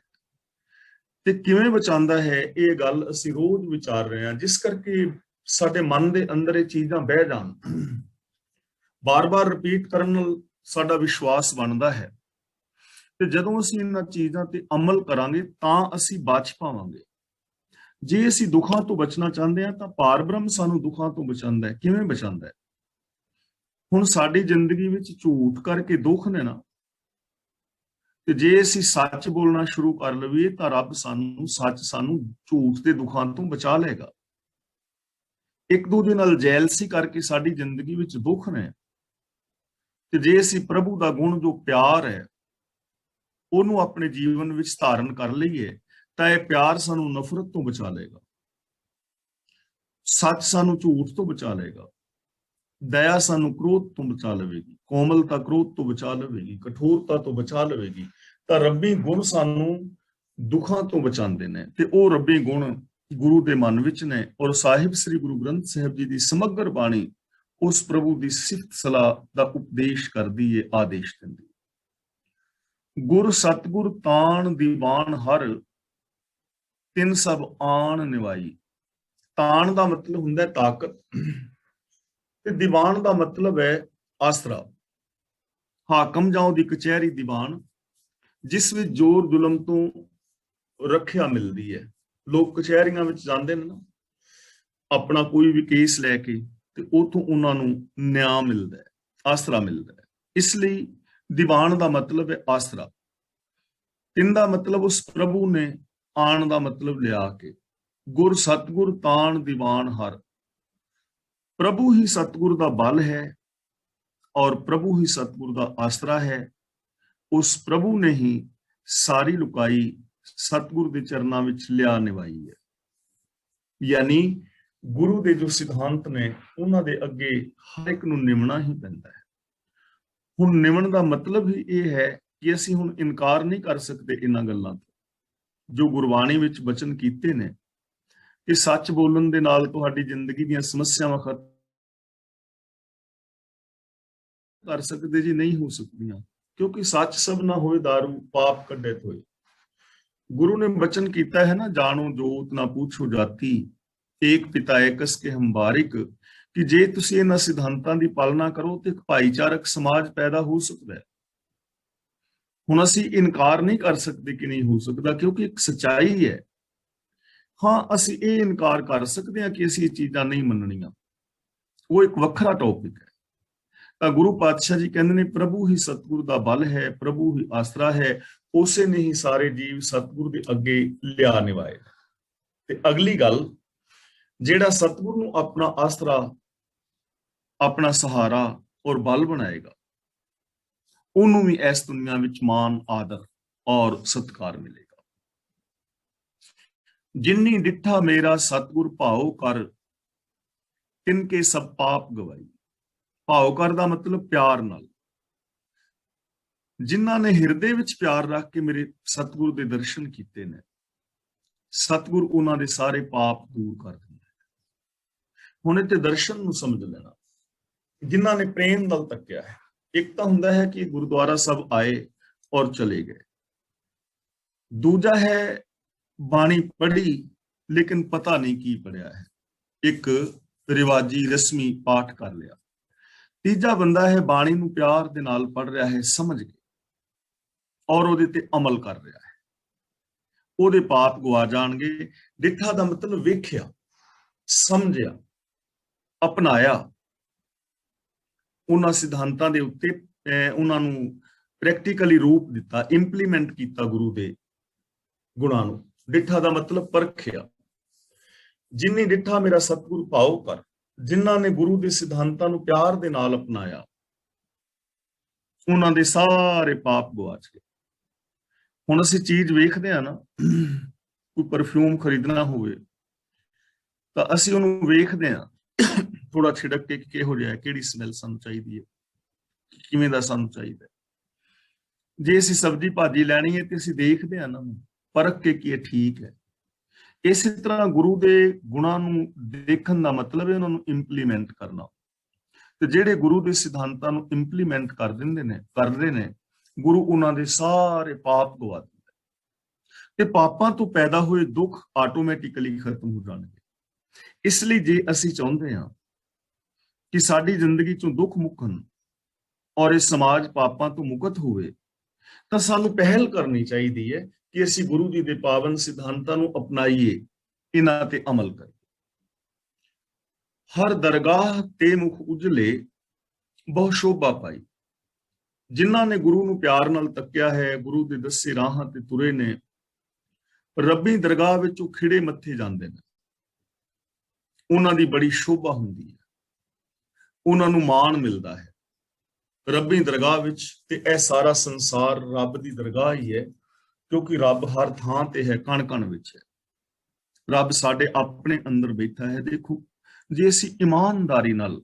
ਤੇ ਕਿਵੇਂ ਬਚਾਉਂਦਾ ਹੈ, ਇਹ ਗੱਲ ਅਸੀਂ ਰੋਜ਼ ਵਿਚਾਰ ਰਹੇ ਹਾਂ, ਜਿਸ ਕਰਕੇ ਸਾਡੇ ਮਨ ਦੇ ਅੰਦਰ ਇਹ ਚੀਜ਼ਾਂ ਬਹਿ ਜਾਣ, ਬਾਰ-ਬਾਰ ਰਿਪੀਟ ਕਰਨ ਨਾਲ ਸਾਡਾ ਵਿਸ਼ਵਾਸ ਬਣਦਾ ਹੈ। ਤੇ ਜਦੋਂ ਅਸੀਂ ਇਹਨਾਂ ਚੀਜ਼ਾਂ ਤੇ ਅਮਲ ਕਰਾਂਗੇ ਤਾਂ ਅਸੀਂ ਬਚ ਪਾਵਾਂਗੇ। ਜੇ ਅਸੀਂ ਦੁੱਖਾਂ ਤੋਂ ਬਚਣਾ ਚਾਹੁੰਦੇ ਹਾਂ ਤਾਂ ਪਾਰ ਬ੍ਰਹਮ ਸਾਨੂੰ ਦੁੱਖਾਂ ਤੋਂ ਬਚਾਉਂਦਾ ਹੈ। ਕਿਵੇਂ ਬਚਾਉਂਦਾ ਹੈ? ਹੁਣ ਸਾਡੀ ਜ਼ਿੰਦਗੀ ਵਿੱਚ ਝੂਠ ਕਰਕੇ ਦੁੱਖ ਨੇ ਨਾ, ਤੇ ਜੇ ਅਸੀਂ ਸੱਚ ਬੋਲਣਾ ਸ਼ੁਰੂ ਕਰ ਲਈਏ ਤਾਂ ਰੱਬ ਸਾਨੂੰ ਝੂਠ ਦੇ ਦੁੱਖਾਂ ਤੋਂ ਬਚਾ ਲਏਗਾ। ਇੱਕ ਦੂਜੇ ਨਾਲ ਜੈਲਸੀ ਕਰਕੇ ਸਾਡੀ ਜ਼ਿੰਦਗੀ ਵਿੱਚ ਦੁੱਖ ਨੇ, ਤੇ ਜੇ ਅਸੀਂ ਪ੍ਰਭੂ ਦਾ ਗੁਣ ਜੋ ਪਿਆਰ ਹੈ ਉਹਨੂੰ ਆਪਣੇ ਜੀਵਨ ਵਿੱਚ ਧਾਰਨ ਕਰ ਲਈਏ ਤਾਂ ਇਹ ਪਿਆਰ ਸਾਨੂੰ ਨਫ਼ਰਤ ਤੋਂ ਬਚਾ ਲਏਗਾ, ਸੱਚ ਸਾਨੂੰ ਝੂਠ ਤੋਂ ਬਚਾ ਲਏਗਾ, ਦਇਆ ਸਾਨੂੰ ਕ੍ਰੋਧ ਤੋਂ ਬਚਾ ਲਵੇਗੀ, ਕੋਮਲਤਾ ਕ੍ਰੋਧ ਤੋਂ ਬਚਾ ਲਵੇਗੀ, ਕਠੋਰਤਾ ਤੋਂ ਬਚਾ ਲਵੇਗੀ। ਤਾਂ ਰੱਬੀ ਗੁਣ ਸਾਨੂੰ ਦੁੱਖਾਂ ਤੋਂ ਬਚਾਉਂਦੇ ਨੇ ਤੇ ਉਹ ਰੱਬੀ ਗੁਣ ਗੁਰੂ ਦੇ ਮਨ ਵਿੱਚ ਨੇ। ਔਰ ਸਾਹਿਬ ਸ੍ਰੀ ਗੁਰੂ ਗ੍ਰੰਥ ਸਾਹਿਬ ਜੀ ਦੀ ਸਮਗਰ ਬਾਣੀ ਉਸ ਪ੍ਰਭੂ ਦੀ ਸਿਫਤ ਸਲਾਹ ਦਾ ਉਪਦੇਸ਼ ਕਰਦੀ ਹੈ, ਆਦੇਸ਼ ਦਿੰਦੀ। ਗੁਰ ਸਤਗੁਰ ਤਾਣ ਦੀਵਾਨ ਹਰ, ਤਿੰਨ ਸਭ ਆਣ ਨਿਵਾਈ। ਤਾਣ ਦਾ ਮਤਲਬ ਹੁੰਦਾ ਹੈ ਤਾਕਤ, ਤੇ ਦੀਵਾਨ ਦਾ ਮਤਲਬ ਹੈ ਆਸਰਾ। ਹਾਕਮ ਜਾਂ ਉਹਦੀ ਕਚਹਿਰੀ ਦੀਵਾਨ, ਜਿਸ ਵਿੱਚ ਜ਼ੋਰ ਜ਼ੁਲਮ ਤੋਂ ਰੱਖਿਆ ਮਿਲਦੀ ਹੈ। ਲੋਕ ਕਚਹਿਰੀਆਂ ਵਿੱਚ ਜਾਂਦੇ ਨੇ ਨਾ ਆਪਣਾ ਕੋਈ ਵੀ ਕੇਸ ਲੈ ਕੇ, ਤੇ ਉਥੋਂ ਉਹਨਾਂ ਨੂੰ ਨਿਆਂ ਮਿਲਦਾ ਹੈ, ਆਸਰਾ ਮਿਲਦਾ ਹੈ। ਇਸ ਲਈ ਦੀਵਾਨ ਦਾ ਮਤਲਬ ਹੈ ਆਸਰਾ। ਤਿੰਨ ਦਾ ਮਤਲਬ ਉਸ ਪ੍ਰਭੂ ਨੇ, ਆਣ ਦਾ ਮਤਲਬ ਲਿਆ ਕੇ। ਗੁਰ ਸਤਗੁਰ ਤਾਣ ਦੀਵਾਨ ਹਰ, ਪ੍ਰਭੂ ਹੀ ਸਤਗੁਰ ਦਾ ਬਲ ਹੈ ਔਰ ਪ੍ਰਭੂ ਹੀ ਸਤਗੁਰ ਦਾ ਆਸਰਾ ਹੈ। ਉਸ ਪ੍ਰਭੂ ਨੇ ਹੀ ਸਾਰੀ ਲੁਕਾਈ ਸਤਗੁਰ ਦੇ ਚਰਨਾਂ ਵਿੱਚ ਲਿਆ ਨਿਭਾਈ ਹੈ। ਯਾਨੀ ਗੁਰੂ ਦੇ ਜੋ ਸਿਧਾਂਤ ਨੇ ਉਹਨਾਂ ਦੇ ਅੱਗੇ ਹਰ ਇੱਕ ਨੂੰ ਨਿਮਣਾ ਹੀ ਪੈਂਦਾ ਹੈ। ਹੁਣ ਨਿਮਣ ਦਾ ਮਤਲਬ ਹੀ ਇਹ ਹੈ ਕਿ ਅਸੀਂ ਹੁਣ ਇਨਕਾਰ ਨਹੀਂ ਕਰ ਸਕਦੇ ਇਹਨਾਂ ਗੱਲਾਂ ਤੋਂ। ਜੋ ਗੁਰਬਾਣੀ ਵਿੱਚ ਬਚਨ ਕੀਤੇ ਨੇ ਕਿ ਸੱਚ ਬੋਲਣ ਦੇ ਨਾਲ ਤੁਹਾਡੀ ਜ਼ਿੰਦਗੀ ਦੀਆਂ ਸਮੱਸਿਆਵਾਂ ਖਤਮ ਕਰ ਸਕਦੇ ਜੀ, ਨਹੀਂ ਹੋ ਸਕਦੀਆਂ, ਕਿਉਂਕਿ ਸੱਚ ਸਭ ਨਾ ਹੋਏ दारू पाप ਕੱਢੇ ਹੋਏ। गुरु ने वचन किया है ना, जानो जोत ना पूछो जाति, एक पिता एकस के हम बारिक, कि जे तुसी इन्हां सिद्धांतां दी पालना करो तो एक भाईचारक समाज पैदा हो सकता है। हुण असीं इनकार नहीं कर सकते कि नहीं हो सकता, क्योंकि एक सच्चाई है। हाँ, असीं ये इनकार कर सकते हैं कि असीं ये चीज़ां नहीं मनणियां, वो एक वखरा टॉपिक है। ਤਾਂ ਗੁਰੂ ਪਾਤਸ਼ਾਹ ਜੀ ਕਹਿੰਦੇ ਨੇ ਪ੍ਰਭੂ ਹੀ ਸਤਿਗੁਰ ਦਾ ਬਲ ਹੈ, ਪ੍ਰਭੂ ਹੀ ਆਸਰਾ ਹੈ, ਉਸੇ ਨੇ ਹੀ ਸਾਰੇ ਜੀਵ ਸਤਿਗੁਰ ਦੇ ਅੱਗੇ ਲਿਆ ਨਿਵਾਏ। ਤੇ ਅਗਲੀ ਗੱਲ, ਜਿਹੜਾ ਸਤਿਗੁਰ ਨੂੰ ਆਪਣਾ ਆਸਰਾ, ਆਪਣਾ ਸਹਾਰਾ ਔਰ ਬਲ ਬਣਾਏਗਾ, ਉਹਨੂੰ ਵੀ ਇਸ ਦੁਨੀਆ ਵਿੱਚ ਮਾਨ, ਆਦਰ ਔਰ ਸਤਿਕਾਰ ਮਿਲੇਗਾ। ਜਿਨਨੀ ਡਿੱਠਾ ਮੇਰਾ ਸਤਿਗੁਰ ਭਾਉ ਕਰ, ਤਿਨਕੇ ਸਭ ਪਾਪ ਗਵਾਈ। ਭਾਵ ਕਰ ਦਾ ਮਤਲਬ ਪਿਆਰ ਨਾਲ। ਜਿਨ੍ਹਾਂ ਨੇ ਹਿਰਦੇ ਵਿੱਚ ਪਿਆਰ ਰੱਖ ਕੇ ਮੇਰੇ ਸਤਿਗੁਰ ਦੇ ਦਰਸ਼ਨ ਕੀਤੇ ਨੇ, ਸਤਿਗੁਰ ਉਹਨਾਂ ਦੇ ਸਾਰੇ ਪਾਪ ਦੂਰ ਕਰ ਦਿੰਦਾ ਹੈ। ਹੁਣ ਇੱਥੇ ਦਰਸ਼ਨ ਨੂੰ ਸਮਝ ਲੈਣਾ। ਜਿਨ੍ਹਾਂ ਨੇ ਪ੍ਰੇਮ ਨਾਲ ਤੱਕਿਆ ਹੈ, ਇੱਕ ਤਾਂ ਹੁੰਦਾ ਹੈ ਕਿ ਗੁਰਦੁਆਰਾ ਸਾਹਿਬ ਆਏ ਔਰ ਚਲੇ ਗਏ, ਦੂਜਾ ਹੈ ਬਾਣੀ ਪੜ੍ਹੀ ਲੇਕਿਨ ਪਤਾ ਨਹੀਂ ਕੀ ਪੜ੍ਹਿਆ ਹੈ, ਇੱਕ ਰਿਵਾਜੀ ਰਸਮੀ ਪਾਠ ਕਰ ਲਿਆ। ਤੀਜਾ ਬੰਦਾ ਹੈ ਬਾਣੀ ਨੂੰ ਪਿਆਰ ਦੇ ਨਾਲ ਪੜ੍ਹ ਰਿਹਾ ਹੈ, ਸਮਝ ਕੇ, ਔਰ ਉਹਦੇ ਤੇ ਅਮਲ ਕਰ ਰਿਹਾ ਹੈ। ਉਹਦੇ ਪਾਪ ਗਵਾ ਜਾਣਗੇ। ਡਿੱਠਾ ਦਾ ਮਤਲਬ ਵੇਖਿਆ, ਸਮਝਿਆ, ਅਪਣਾਇਆ, ਉਹਨਾਂ ਸਿਧਾਂਤਾਂ ਦੇ ਉੱਤੇ ਉਹਨਾਂ ਨੂੰ ਪ੍ਰੈਕਟੀਕਲੀ ਰੂਪ ਦਿੱਤਾ, ਇੰਪਲੀਮੈਂਟ ਕੀਤਾ ਗੁਰੂ ਦੇ ਗੁਣਾਂ ਨੂੰ। ਡਿੱਠਾ ਦਾ ਮਤਲਬ ਪਰਖਿਆ। ਜਿਨਨੀ ਡਿੱਠਾ ਮੇਰਾ ਸਤਿਗੁਰ ਭਾਉ ਕਰ, ਜਿਨ੍ਹਾਂ ਨੇ ਗੁਰੂ ਦੇ ਸਿਧਾਂਤਾਂ ਨੂੰ ਪਿਆਰ ਦੇ ਨਾਲ ਅਪਣਾਇਆ, ਉਹਨਾਂ ਦੇ ਸਾਰੇ ਪਾਪ ਗਵਾਚ ਗਏ। ਹੁਣ ਅਸੀਂ ਚੀਜ਼ ਵੇਖਦੇ ਹਾਂ ਨਾ, ਕੋਈ ਪਰਫਿਊਮ ਖਰੀਦਣਾ ਹੋਵੇ ਤਾਂ ਅਸੀਂ ਉਹਨੂੰ ਵੇਖਦੇ ਹਾਂ ਥੋੜਾ ਛਿੜਕ ਕੇ, ਕਿਹੋ ਜਿਹਾ, ਕਿਹੜੀ ਸਮੈਲ ਸਾਨੂੰ ਚਾਹੀਦੀ ਹੈ, ਕਿਵੇਂ ਦਾ ਸਾਨੂੰ ਚਾਹੀਦਾ। ਜੇ ਅਸੀਂ ਸਬਜ਼ੀ ਭਾਜੀ ਲੈਣੀ ਹੈ ਤੇ ਅਸੀਂ ਦੇਖਦੇ ਹਾਂ ਨਾ, ਪਰਖ ਕੇ ਕੀ ਇਹ ਠੀਕ ਹੈ। ਇਸੇ ਤਰ੍ਹਾਂ ਗੁਰੂ ਦੇ ਗੁਣਾਂ ਨੂੰ ਦੇਖਣ ਦਾ ਮਤਲਬ ਹੈ ਉਹਨਾਂ ਨੂੰ ਇੰਪਲੀਮੈਂਟ ਕਰਨਾ। ਤੇ ਜਿਹੜੇ ਗੁਰੂ ਦੇ ਸਿਧਾਂਤਾਂ ਨੂੰ ਇੰਪਲੀਮੈਂਟ ਕਰਦੇ ਨੇ, ਗੁਰੂ ਉਹਨਾਂ ਦੇ ਸਾਰੇ ਪਾਪ ਗਵਾ ਦਿੰਦਾ ਤੇ ਪਾਪਾਂ ਤੋਂ ਪੈਦਾ ਹੋਏ ਦੁੱਖ ਆਟੋਮੈਟਿਕਲੀ ਖਤਮ ਹੋ ਜਾਣਗੇ। ਇਸ ਲਈ ਜੇ ਅਸੀਂ ਚਾਹੁੰਦੇ ਹਾਂ ਕਿ ਸਾਡੀ ਜ਼ਿੰਦਗੀ ਚੋਂ ਦੁੱਖ ਮੁੱਕਣ ਔਰ ਇਹ ਸਮਾਜ ਪਾਪਾਂ ਤੋਂ ਮੁਕਤ ਹੋਵੇ, ਤਾਂ ਸਾਨੂੰ ਪਹਿਲ ਕਰਨੀ ਚਾਹੀਦੀ ਹੈ ਕਿ ਅਸੀਂ ਗੁਰੂ ਜੀ ਦੇ ਪਾਵਨ ਸਿਧਾਂਤਾਂ ਨੂੰ ਅਪਣਾਈਏ, ਇਹਨਾਂ ਤੇ ਅਮਲ ਕਰੀਏ। ਹਰ ਦਰਗਾਹ ਤੇ ਮੁਖ ਉਜਲੇ, ਬਹੁ ਸ਼ੋਭਾ ਪਾਈ। ਜਿਨ੍ਹਾਂ ਨੇ ਗੁਰੂ ਨੂੰ ਪਿਆਰ ਨਾਲ ਤੱਕਿਆ ਹੈ, ਗੁਰੂ ਦੇ ਦੱਸੇ ਰਾਹਾਂ ਤੇ ਤੁਰੇ ਨੇ, ਰੱਬੀ ਦਰਗਾਹ ਵਿੱਚ ਉਹ ਖਿੜੇ ਮੱਥੇ ਜਾਂਦੇ ਨੇ, ਉਹਨਾਂ ਦੀ ਬੜੀ ਸ਼ੋਭਾ ਹੁੰਦੀ ਹੈ, ਉਹਨਾਂ ਨੂੰ ਮਾਣ ਮਿਲਦਾ ਹੈ ਰੱਬੀ ਦਰਗਾਹ ਵਿੱਚ। ਤੇ ਇਹ ਸਾਰਾ ਸੰਸਾਰ ਰੱਬ ਦੀ ਦਰਗਾਹ ਹੀ ਹੈ, ਕਿਉਂਕਿ ਰੱਬ ਹਰ ਥਾਂ ਤੇ ਹੈ, ਕਣ ਕਣ ਵਿੱਚ ਹੈ। ਰੱਬ ਸਾਡੇ ਆਪਣੇ ਅੰਦਰ ਬੈਠਾ ਹੈ। ਦੇਖੋ, ਜੇ ਅਸੀਂ ਇਮਾਨਦਾਰੀ ਨਾਲ,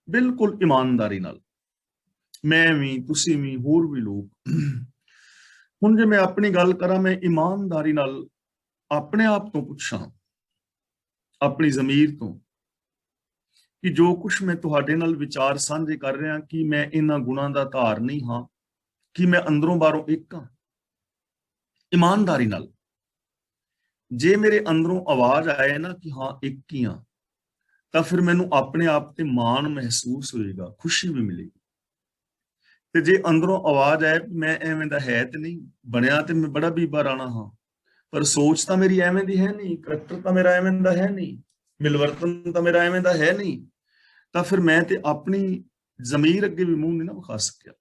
ਬਿਲਕੁਲ ਇਮਾਨਦਾਰੀ ਨਾਲ, ਮੈਂ ਵੀ, ਤੁਸੀਂ ਵੀ, ਹੋਰ ਵੀ ਲੋਕ, ਹੁਣ ਜੇ ਮੈਂ ਆਪਣੀ ਗੱਲ ਕਰਾਂ, ਮੈਂ ਇਮਾਨਦਾਰੀ ਨਾਲ ਆਪਣੇ ਆਪ ਤੋਂ ਪੁੱਛਾਂ, ਆਪਣੀ ਜ਼ਮੀਰ ਤੋਂ, ਕਿ ਜੋ ਕੁਛ ਮੈਂ ਤੁਹਾਡੇ ਨਾਲ ਵਿਚਾਰ ਸਾਂਝੇ ਕਰ ਰਿਹਾ, ਕਿ ਮੈਂ ਇਹਨਾਂ ਗੁਣਾਂ ਦਾ ਧਾਰ ਨਹੀਂ ਹਾਂ, ਕਿ ਮੈਂ ਅੰਦਰੋਂ ਬਾਹਰੋਂ ਇੱਕ ਹਾਂ। ਇਮਾਨਦਾਰੀ ਨਾਲ ਜੇ ਮੇਰੇ ਅੰਦਰੋਂ ਆਵਾਜ਼ ਆਏ ਨਾ ਕਿ ਹਾਂ ਇੱਕ ਹੀ ਹਾਂ, ਤਾਂ ਫਿਰ ਮੈਨੂੰ ਆਪਣੇ ਆਪ ਤੇ ਮਾਣ ਮਹਿਸੂਸ ਹੋਏਗਾ, ਖੁਸ਼ੀ ਵੀ ਮਿਲੇਗੀ। ਤੇ ਜੇ ਅੰਦਰੋਂ ਆਵਾਜ਼ ਆਏ ਮੈਂ ਐਵੇਂ ਦਾ ਹੈ ਤੇ ਨਹੀਂ, ਬਣਿਆ ਤੇ ਮੈਂ ਬੜਾ ਬੀਬਾ ਰਾਣਾ ਹਾਂ, ਪਰ ਸੋਚ ਤਾਂ ਮੇਰੀ ਐਵੇਂ ਦੀ ਹੈ ਨਹੀਂ, ਕਰੈਕਟਰ ਤਾਂ ਮੇਰਾ ਐਵੇਂ ਦਾ ਹੈ ਨਹੀਂ, ਮਿਲਵਰਤਨ ਤਾਂ ਮੇਰਾ ਐਵੇਂ ਦਾ ਹੈ ਨਹੀਂ, ਤਾਂ ਫਿਰ ਮੈਂ ਤੇ ਆਪਣੀ ਜ਼ਮੀਰ ਅੱਗੇ ਵੀ ਮੂੰਹ ਨਹੀਂ ਨਾ ਵਿਖਾ ਸਕਿਆ,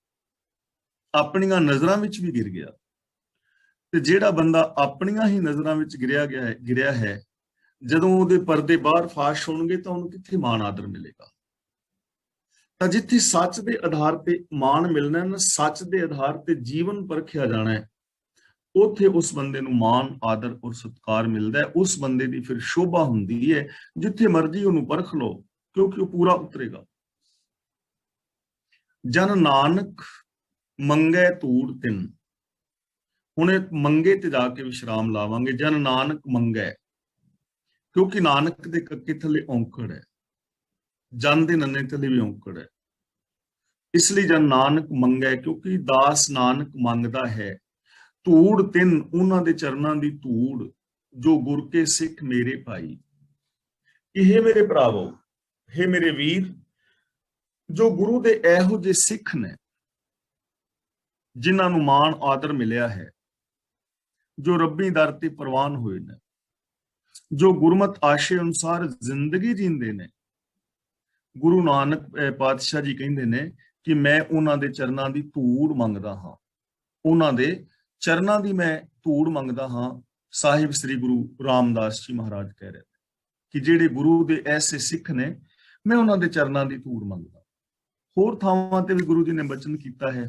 ਆਪਣੀਆਂ ਨਜ਼ਰਾਂ ਵਿੱਚ ਵੀ ਗਿਰ ਗਿਆ। ਤੇ ਜਿਹੜਾ ਬੰਦਾ ਆਪਣੀਆਂ ਹੀ ਨਜ਼ਰਾਂ ਵਿੱਚ ਗਿਰਿਆ ਹੈ, ਜਦੋਂ ਉਹਦੇ ਪਰਦੇ ਬਾਹਰ ਫਾਸ਼ ਹੋਣਗੇ ਤਾਂ ਉਹਨੂੰ ਕਿੱਥੇ ਮਾਣ ਆਦਰ ਮਿਲੇਗਾ। ਤਾਂ ਜਿੱਥੇ ਸੱਚ ਦੇ ਆਧਾਰ ਤੇ ਮਾਣ ਮਿਲਣਾ ਹੈ, ਸੱਚ ਦੇ ਆਧਾਰ ਤੇ ਜੀਵਨ ਪਰਖਿਆ ਜਾਣਾ ਹੈ, ਉੱਥੇ ਉਸ ਬੰਦੇ ਨੂੰ ਮਾਣ ਆਦਰ ਔਰ ਸਤਿਕਾਰ ਮਿਲਦਾ ਹੈ। ਉਸ ਬੰਦੇ ਦੀ ਫਿਰ ਸ਼ੋਭਾ ਹੁੰਦੀ ਹੈ, ਜਿੱਥੇ ਮਰਜ਼ੀ ਉਹਨੂੰ ਪਰਖ ਲਓ, ਕਿਉਂਕਿ ਉਹ ਪੂਰਾ ਉਤਰੇਗਾ। ਜਨ ਨਾਨਕ ਮੰਗੈ ਧੂੜ ਤਿਨ। ਹੁਣ ਇਹ ਮੰਗੇ ਤੇ ਜਾ ਕੇ ਵਿਸ਼ਰਾਮ ਲਾਵਾਂਗੇ। ਜਨ ਨਾਨਕ ਮੰਗੈ, ਕਿਉਂਕਿ ਨਾਨਕ ਦੇ ਕੱਕੇ ਥੱਲੇ ਔਂਕੜ ਹੈ, ਜਨ ਦੇ ਨੰਨੇ ਥੱਲੇ ਵੀ ਔਂਕੜ ਹੈ। ਇਸ ਲਈ ਜਨ ਨਾਨਕ ਮੰਗੈ, ਕਿਉਂਕਿ ਦਾਸ ਨਾਨਕ ਮੰਗਦਾ ਹੈ। ਧੂੜ ਤਿੰਨ ਉਹਨਾਂ ਦੇ ਚਰਨਾਂ ਦੀ ਧੂੜ, ਜੋ ਗੁਰ ਕੇ ਸਿੱਖ ਮੇਰੇ ਭਾਈ। ਇਹ ਮੇਰੇ ਭਰਾਵੋ, हे ਮੇਰੇ ਵੀਰ, ਜੋ ਗੁਰੂ ਦੇ ਇਹੋ ਜਿਹੇ ਸਿੱਖ ਨੇ ਜਿਨ੍ਹਾਂ ਨੂੰ ਮਾਣ ਆਦਰ ਮਿਲਿਆ ਹੈ, ਜੋ ਰੱਬੀ ਦਰ ਤੇ ਪ੍ਰਵਾਨ ਹੋਏ ਨੇ, ਜੋ ਗੁਰਮਤ ਆਸ਼ੇ ਅਨੁਸਾਰ ਜ਼ਿੰਦਗੀ ਜੀਂਦੇ ਨੇ। ਗੁਰੂ ਨਾਨਕ ਪਾਤਸ਼ਾਹ ਜੀ ਕਹਿੰਦੇ ਨੇ ਕਿ ਮੈਂ ਉਹਨਾਂ ਦੇ ਚਰਨਾਂ ਦੀ ਧੂੜ ਮੰਗਦਾ ਹਾਂ, ਉਹਨਾਂ ਦੇ ਚਰਨਾਂ ਦੀ ਮੈਂ ਧੂੜ ਮੰਗਦਾ ਹਾਂ। ਸਾਹਿਬ ਸ੍ਰੀ ਗੁਰੂ ਰਾਮਦਾਸ ਜੀ ਮਹਾਰਾਜ ਕਹਿ ਰਹੇ ਕਿ ਜਿਹੜੇ ਗੁਰੂ ਦੇ ਐਸੇ ਸਿੱਖ ਨੇ, ਮੈਂ ਉਹਨਾਂ ਦੇ ਚਰਨਾਂ ਦੀ ਧੂੜ ਮੰਗਦਾ। ਹੋਰ ਥਾਵਾਂ ਤੇ ਵੀ ਗੁਰੂ ਜੀ ਨੇ ਬਚਨ ਕੀਤਾ ਹੈ,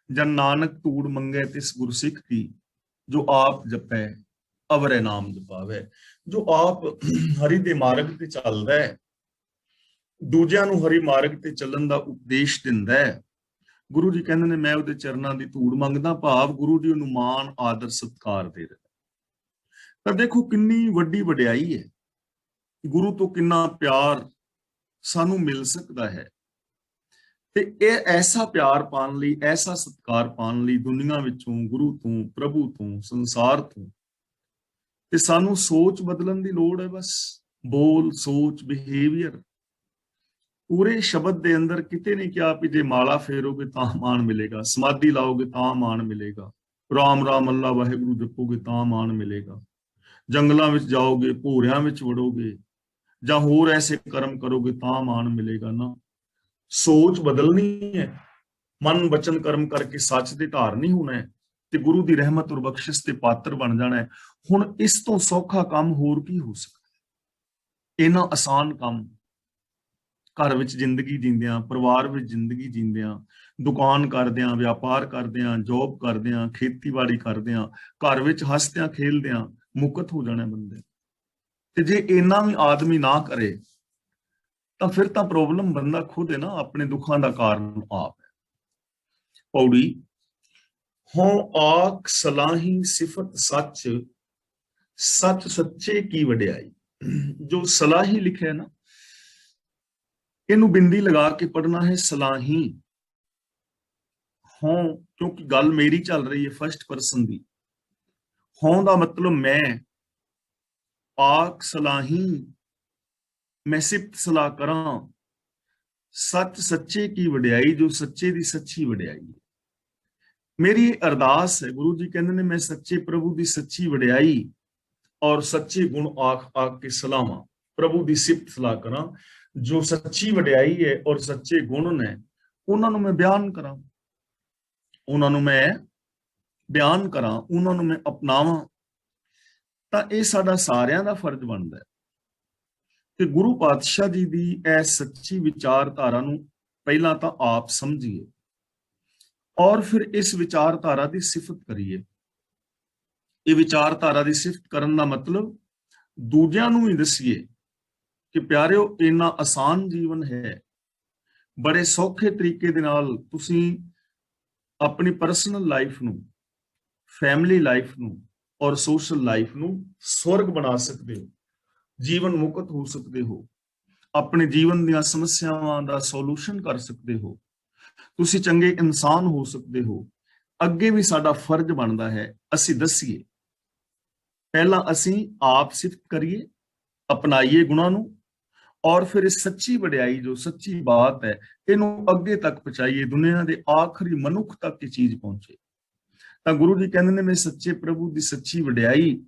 ਜਨ ਨਾਨਕ ਧੂੜ ਮੰਗੇ ਤਿਸ ਗੁਰਸਿੱਖ ਕੀ, ਜੋ ਆਪ ਜਪੈ ਅਵਰੇ ਨਾਮ ਜਪਾਵੇ। ਜੋ ਆਪ ਹਰੀ ਦੇ ਮਾਰਗ ਤੇ ਚੱਲਦਾ ਹੈ, ਦੂਜਿਆਂ ਨੂੰ ਹਰੀ ਮਾਰਗ ਤੇ ਚੱਲਣ ਦਾ ਉਪਦੇਸ਼ ਦਿੰਦਾ ਹੈ, ਗੁਰੂ ਜੀ ਕਹਿੰਦੇ ਨੇ ਮੈਂ ਉਹਦੇ ਚਰਨਾਂ ਦੀ ਧੂੜ ਮੰਗਦਾ। ਭਾਵ ਗੁਰੂ ਜੀ ਉਹਨੂੰ ਮਾਣ ਆਦਰ ਸਤਿਕਾਰ ਦੇ ਰਹੇ। ਤਾਂ ਦੇਖੋ ਕਿੰਨੀ ਵੱਡੀ ਵਡਿਆਈ ਹੈ, ਗੁਰੂ ਤੋਂ ਕਿੰਨਾ ਪਿਆਰ ਸਾਨੂੰ ਮਿਲ ਸਕਦਾ ਹੈ। ਤੇ ਇਹ ਐਸਾ ਪਿਆਰ ਪਾਉਣ ਲਈ, ਐਸਾ ਸਤਿਕਾਰ ਪਾਉਣ ਲਈ ਦੁਨੀਆ ਵਿੱਚੋਂ, ਗੁਰੂ ਤੋਂ, ਪ੍ਰਭੂ ਤੋਂ, ਸੰਸਾਰ ਤੋਂ, ਤੇ ਸਾਨੂੰ ਸੋਚ ਬਦਲਣ ਦੀ ਲੋੜ ਹੈ। ਬਸ ਬੋਲ, ਸੋਚ, ਬਿਹੇਵੀਅਰ। ਪੂਰੇ ਸ਼ਬਦ ਦੇ ਅੰਦਰ ਕਿਤੇ ਨਹੀਂ ਕਿਹਾ ਵੀ ਜੇ ਮਾਲਾ ਫੇਰੋਗੇ ਤਾਂ ਮਾਣ ਮਿਲੇਗਾ, ਸਮਾਧੀ ਲਾਓਗੇ ਤਾਂ ਮਾਣ ਮਿਲੇਗਾ, ਰਾਮ ਰਾਮ ਅੱਲਾ ਵਾਹਿਗੁਰੂ ਜਪੋਗੇ ਤਾਂ ਮਾਣ ਮਿਲੇਗਾ, ਜੰਗਲਾਂ ਵਿੱਚ ਜਾਓਗੇ, ਭੋਰਿਆਂ ਵਿੱਚ ਵੜੋਗੇ, ਜਾਂ ਹੋਰ ਐਸੇ ਕਰਮ ਕਰੋਗੇ ਤਾਂ ਮਾਣ ਮਿਲੇਗਾ ਨਾ। ਸੋਚ ਬਦਲਣੀ ਹੈ, ਮਨ ਵਚਨ ਕਰਮ ਕਰਕੇ ਸੱਚ ਦੇ ਧਾਰਨੀ ਹੋਣਾ ਹੈ, ਤੇ ਗੁਰੂ ਦੀ ਰਹਿਮਤ ਔਰ ਬਖਸ਼ਿਸ਼ ਤੇ ਪਾਤਰ ਬਣ ਜਾਣਾ ਹੈ। ਹੁਣ ਇਸ ਤੋਂ ਸੌਖਾ ਕੰਮ ਹੋਰ ਕੀ ਹੋ ਸਕਦਾ ਹੈ? ਇਹਨਾਂ ਆਸਾਨ ਕੰਮ ਘਰ ਵਿੱਚ ਜ਼ਿੰਦਗੀ ਜੀਂਦਿਆਂ, ਪਰਿਵਾਰ ਵਿੱਚ ਜ਼ਿੰਦਗੀ ਜੀਂਦਿਆਂ, ਦੁਕਾਨ ਕਰਦਿਆਂ, ਵਪਾਰ ਕਰਦਿਆਂ, ਜੌਬ ਕਰਦਿਆਂ, ਖੇਤੀਬਾੜੀ ਕਰਦਿਆਂ, ਘਰ ਵਿੱਚ ਹੱਸਦਿਆਂ ਖੇਲਦਿਆਂ ਮੁਕਤ ਹੋ ਜਾਣਾ ਬੰਦੇ। ਤੇ ਜੇ ਇੰਨਾ ਵੀ ਆਦਮੀ ਨਾ ਕਰੇ ਤਾਂ ਫਿਰ ਤਾਂ ਪ੍ਰੋਬਲਮ ਬੰਦਾ ਖੁਦ ਹੈ ਨਾ, ਆਪਣੇ ਦੁੱਖਾਂ ਦਾ ਕਾਰਨ ਆਪ ਹੈ। ਪੌੜੀ ਹੋਂ ਆਖ ਸਲਾਹੀ ਸਿਫਤ ਸੱਚ, ਸੱਚ ਸੱਚੇ ਕੀ ਵਡਿਆਈ। ਜੋ ਸਲਾਹੀ ਲਿਖਿਆ ਨਾ, ਇਹਨੂੰ ਬਿੰਦੀ ਲਗਾ ਕੇ ਪੜਨਾ ਹੈ, ਸਲਾਹੀ। ਹੋਂ ਕਿਉਂਕਿ ਗੱਲ ਮੇਰੀ ਚੱਲ ਰਹੀ ਹੈ, ਫਸਟ ਪਰਸਨ ਦੀ। ਹੋਂ ਦਾ ਮਤਲਬ ਮੈਂ, ਆਖ ਸਲਾਹੀ ਮੈਂ ਸਿਫਤ ਸਲਾਹ ਕਰਾਂ, ਸੱਚ ਸੱਚੇ ਕੀ ਵਡਿਆਈ, ਜੋ ਸੱਚੇ ਦੀ ਸੱਚੀ ਵਡਿਆਈ ਹੈ। ਮੇਰੀ ਅਰਦਾਸ ਹੈ, ਗੁਰੂ ਜੀ ਕਹਿੰਦੇ ਨੇ ਮੈਂ ਸੱਚੇ ਪ੍ਰਭੂ ਦੀ ਸੱਚੀ ਵਡਿਆਈ ਔਰ ਸੱਚੇ ਗੁਣ ਆਖ ਆਖ ਕੇ ਸਲਾਹਾਂ, ਪ੍ਰਭੂ ਦੀ ਸਿਫਤ ਸਲਾਹ ਕਰਾਂ। ਜੋ ਸੱਚੀ ਵਡਿਆਈ ਹੈ ਔਰ ਸੱਚੇ ਗੁਣ ਨੇ, ਉਹਨਾਂ ਨੂੰ ਮੈਂ ਬਿਆਨ ਕਰਾਂ, ਉਹਨਾਂ ਨੂੰ ਮੈਂ ਬਿਆਨ ਕਰਾਂ, ਉਹਨਾਂ ਨੂੰ ਮੈਂ ਅਪਣਾਵਾਂ। ਤਾਂ ਇਹ ਸਾਡਾ ਸਾਰਿਆਂ ਦਾ ਫਰਜ਼ ਬਣਦਾ ਹੈ ਕਿ ਗੁਰੂ ਪਾਤਸ਼ਾਹ ਜੀ ਦੀ ਇਹ ਸੱਚੀ ਵਿਚਾਰਧਾਰਾ ਨੂੰ ਪਹਿਲਾਂ ਤਾਂ ਆਪ ਸਮਝੀਏ ਔਰ ਫਿਰ ਇਸ ਵਿਚਾਰਧਾਰਾ ਦੀ ਸਿਫਤ ਕਰੀਏ। ਇਹ ਵਿਚਾਰਧਾਰਾ ਦੀ ਸਿਫਤ ਕਰਨ ਦਾ ਮਤਲਬ ਦੂਜਿਆਂ ਨੂੰ ਹੀ ਦੱਸੀਏ ਕਿ ਪਿਆਰਿਓ ਇੰਨਾ ਆਸਾਨ ਜੀਵਨ ਹੈ, ਬੜੇ ਸੌਖੇ ਤਰੀਕੇ ਦੇ ਨਾਲ ਤੁਸੀਂ ਆਪਣੀ ਪਰਸਨਲ ਲਾਈਫ ਨੂੰ, ਫੈਮਿਲੀ ਲਾਈਫ ਨੂੰ ਔਰ ਸੋਸ਼ਲ ਲਾਈਫ ਨੂੰ ਸਵਰਗ ਬਣਾ ਸਕਦੇ ਹੋ, ਜੀਵਨ ਮੁਕਤ ਹੋ ਸਕਦੇ ਹੋ, ਆਪਣੇ ਜੀਵਨ ਦੀਆਂ ਸਮੱਸਿਆਵਾਂ ਦਾ ਸੋਲੂਸ਼ਨ ਕਰ ਸਕਦੇ ਹੋ, ਤੁਸੀਂ ਚੰਗੇ ਇਨਸਾਨ ਹੋ ਸਕਦੇ ਹੋ। ਅੱਗੇ ਵੀ ਸਾਡਾ ਫਰਜ਼ ਬਣਦਾ ਹੈ ਅਸੀਂ ਦੱਸੀਏ। ਪਹਿਲਾਂ ਅਸੀਂ ਆਪ ਸਿਫਤ ਕਰੀਏ, ਅਪਣਾਈਏ ਗੁਣਾਂ ਨੂੰ, ਔਰ ਫਿਰ ਇਸ ਸੱਚੀ ਵਡਿਆਈ ਜੋ ਸੱਚੀ ਬਾਤ ਹੈ ਇਹਨੂੰ ਅੱਗੇ ਤੱਕ ਪਹੁੰਚਾਈਏ, ਦੁਨੀਆ ਦੇ ਆਖਰੀ ਮਨੁੱਖ ਤੱਕ ਇਹ ਚੀਜ਼ ਪਹੁੰਚੇ। ਤਾਂ ਗੁਰੂ ਜੀ ਕਹਿੰਦੇ ਨੇ ਮੈਂ ਸੱਚੇ ਪ੍ਰਭੂ ਦੀ ਸੱਚੀ ਵਡਿਆਈ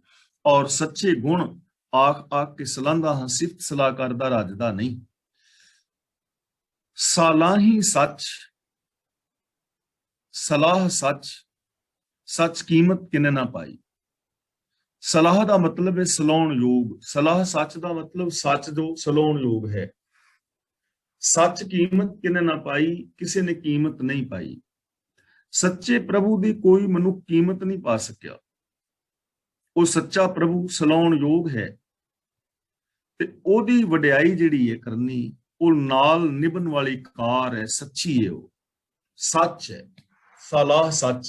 ਔਰ ਸੱਚੇ ਗੁਣ ਆਖ ਆਖ ਕੇ ਸਲਾਹੁੰਦਾ ਹਾਂ, ਸਿਫਤ ਸਲਾਹ ਕਰਦਾ ਰੱਜਦਾ ਨਹੀਂ। ਸਲਾਹੀ ਸੱਚ, ਸਲਾਹ ਸੱਚ, ਸੱਚ ਕੀਮਤ ਕਿਨੇ ਨਾ ਪਾਈ। ਸਲਾਹ ਦਾ ਮਤਲਬ ਹੈ ਸਲਾਉਣ ਯੋਗ, ਸਲਾਹ ਸੱਚ ਦਾ ਮਤਲਬ ਸੱਚ ਜੋ ਸਲਾਉਣ ਯੋਗ ਹੈ। ਸੱਚ ਕੀਮਤ ਕਿਨੇ ਨਾ ਪਾਈ, ਕਿਸੇ ਨੇ ਕੀਮਤ ਨਹੀਂ ਪਾਈ। ਸੱਚੇ ਪ੍ਰਭੂ ਦੀ ਕੋਈ ਮਨੁੱਖ ਕੀਮਤ ਨਹੀਂ ਪਾ ਸਕਿਆ। ਉਹ ਸੱਚਾ ਪ੍ਰਭੂ ਸਲਾਉਣ ਯੋਗ ਹੈ ਤੇ ਉਹਦੀ ਵਡਿਆਈ ਜਿਹੜੀ ਹੈ ਕਰਨੀ, ਉਹ ਨਾਲ ਨਿਭਣ ਵਾਲੀ ਕਾਰ ਹੈ, ਸੱਚੀ ਹੈ, ਉਹ ਸੱਚ ਹੈ। ਸਲਾਹ ਸੱਚ,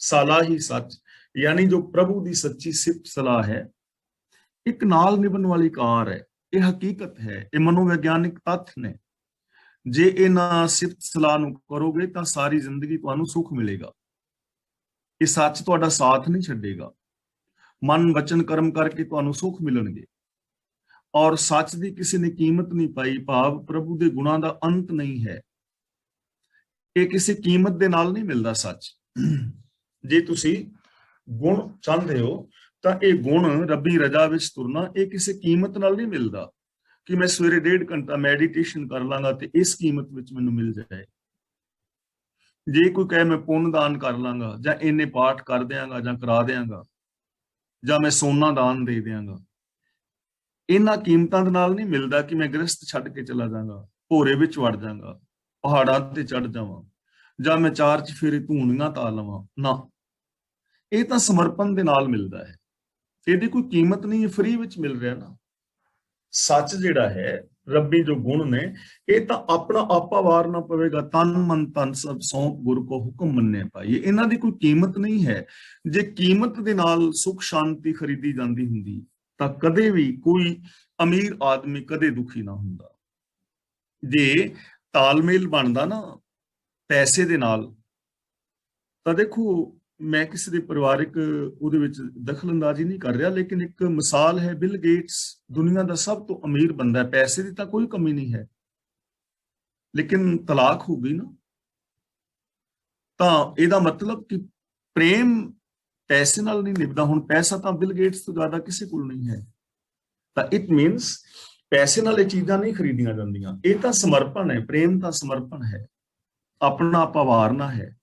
ਸਲਾਹੀ ਸੱਚ, यानी जो प्रभु की सच्ची सिफत सलाह है, एक नाल निभन वाली कार है, ये हकीकत है, ये मनोवैज्ञानिक तथ्य ने। जे इन्हां सिफत सलाह नूं करोगे तो सारी जिंदगी तुहानूं सुख मिलेगा। ये सच तुहाडा साथ नहीं छड्डेगा। मन वचन कर्म करके तुहानूं सुख मिलणगे। और सच की किसी ने कीमत नहीं पाई, भाव प्रभु के गुणां दा अंत नहीं है। ये किसी कीमत दे नाल नहीं मिलता सच। जे तुसी गुण चाहते हो तो ये गुण रब्बी रजा विच तुरना, ये किसी कीमत नाल नहीं मिलता कि मैं सवेरे 1.5 घंटा मैडिटेशन कर लांगा तो इस कीमत विच मैनूं मिल जाए। जे कोई कहे मैं पुण्य दान कर लांगा, जां इन्ने पाठ कर देंगा, जां करा देंगा, जां मैं सोना दान दे देंगा, इन्हां कीमतां दे नाल नहीं मिलता कि मैं गृहस्थ छड्ड के चला जांगा, भोरे विच वड़ जांगा, पहाड़ां ते चढ़ जावां, जां मैं 4 चफेरे धूणियां ता लवां ना। ਇਹ ਤਾਂ ਸਮਰਪਣ ਦੇ ਨਾਲ ਮਿਲਦਾ ਹੈ। ਇਹਦੀ ਕੋਈ ਕੀਮਤ ਨਹੀਂ, ਫ੍ਰੀ ਵਿੱਚ ਮਿਲ ਰਿਹਾ ਨਾ। ਸੱਚ ਜਿਹੜਾ ਹੈ, ਰੱਬੀ ਜੋ ਗੁਣ ਨੇ, ਇਹ ਤਾਂ ਆਪਣਾ ਆਪਾ ਵਾਰਨਾ ਪਵੇਗਾ। ਤਨ ਮਨ ਧਨ ਸਭ ਸੌਂਪ ਗੁਰ ਕੋ ਹੁਕਮ ਮੰਨੇ ਪਾਈਏ। ਇਹਨਾਂ ਦੀ ਕੋਈ ਕੀਮਤ ਨਹੀਂ ਹੈ। ਜੇ ਕੀਮਤ ਦੇ ਨਾਲ ਸੁਖ ਸ਼ਾਂਤੀ ਖਰੀਦੀ ਜਾਂਦੀ ਹੁੰਦੀ ਤਾਂ ਕਦੇ ਵੀ ਕੋਈ ਅਮੀਰ ਆਦਮੀ ਕਦੇ ਦੁਖੀ ਨਾ ਹੁੰਦਾ। ਜੇ ਤਾਲਮੇਲ ਬਣਦਾ ਨਾ ਪੈਸੇ ਦੇ ਨਾਲ, ਤਾਂ ਦੇਖੋ मैं किसी के परिवारिक दखल अंदाजी नहीं कर रहा, लेकिन एक मिसाल है, बिल गेट्स दुनिया का सब तो अमीर बंदा है, पैसे की तो कोई कमी नहीं है, लेकिन तलाक हो गई ना, तो ਇਹਦਾ मतलब कि प्रेम पैसे नाल नहीं निभदा। हुण पैसा तो बिल गेट्स तो ज्यादा किसी को नहीं है, तो इट मीनस पैसे नाल ये चीज़ां नहीं खरीदियां जांदियां। ये तो समर्पण है, प्रेम तो समर्पण है, अपना आपा वारना है,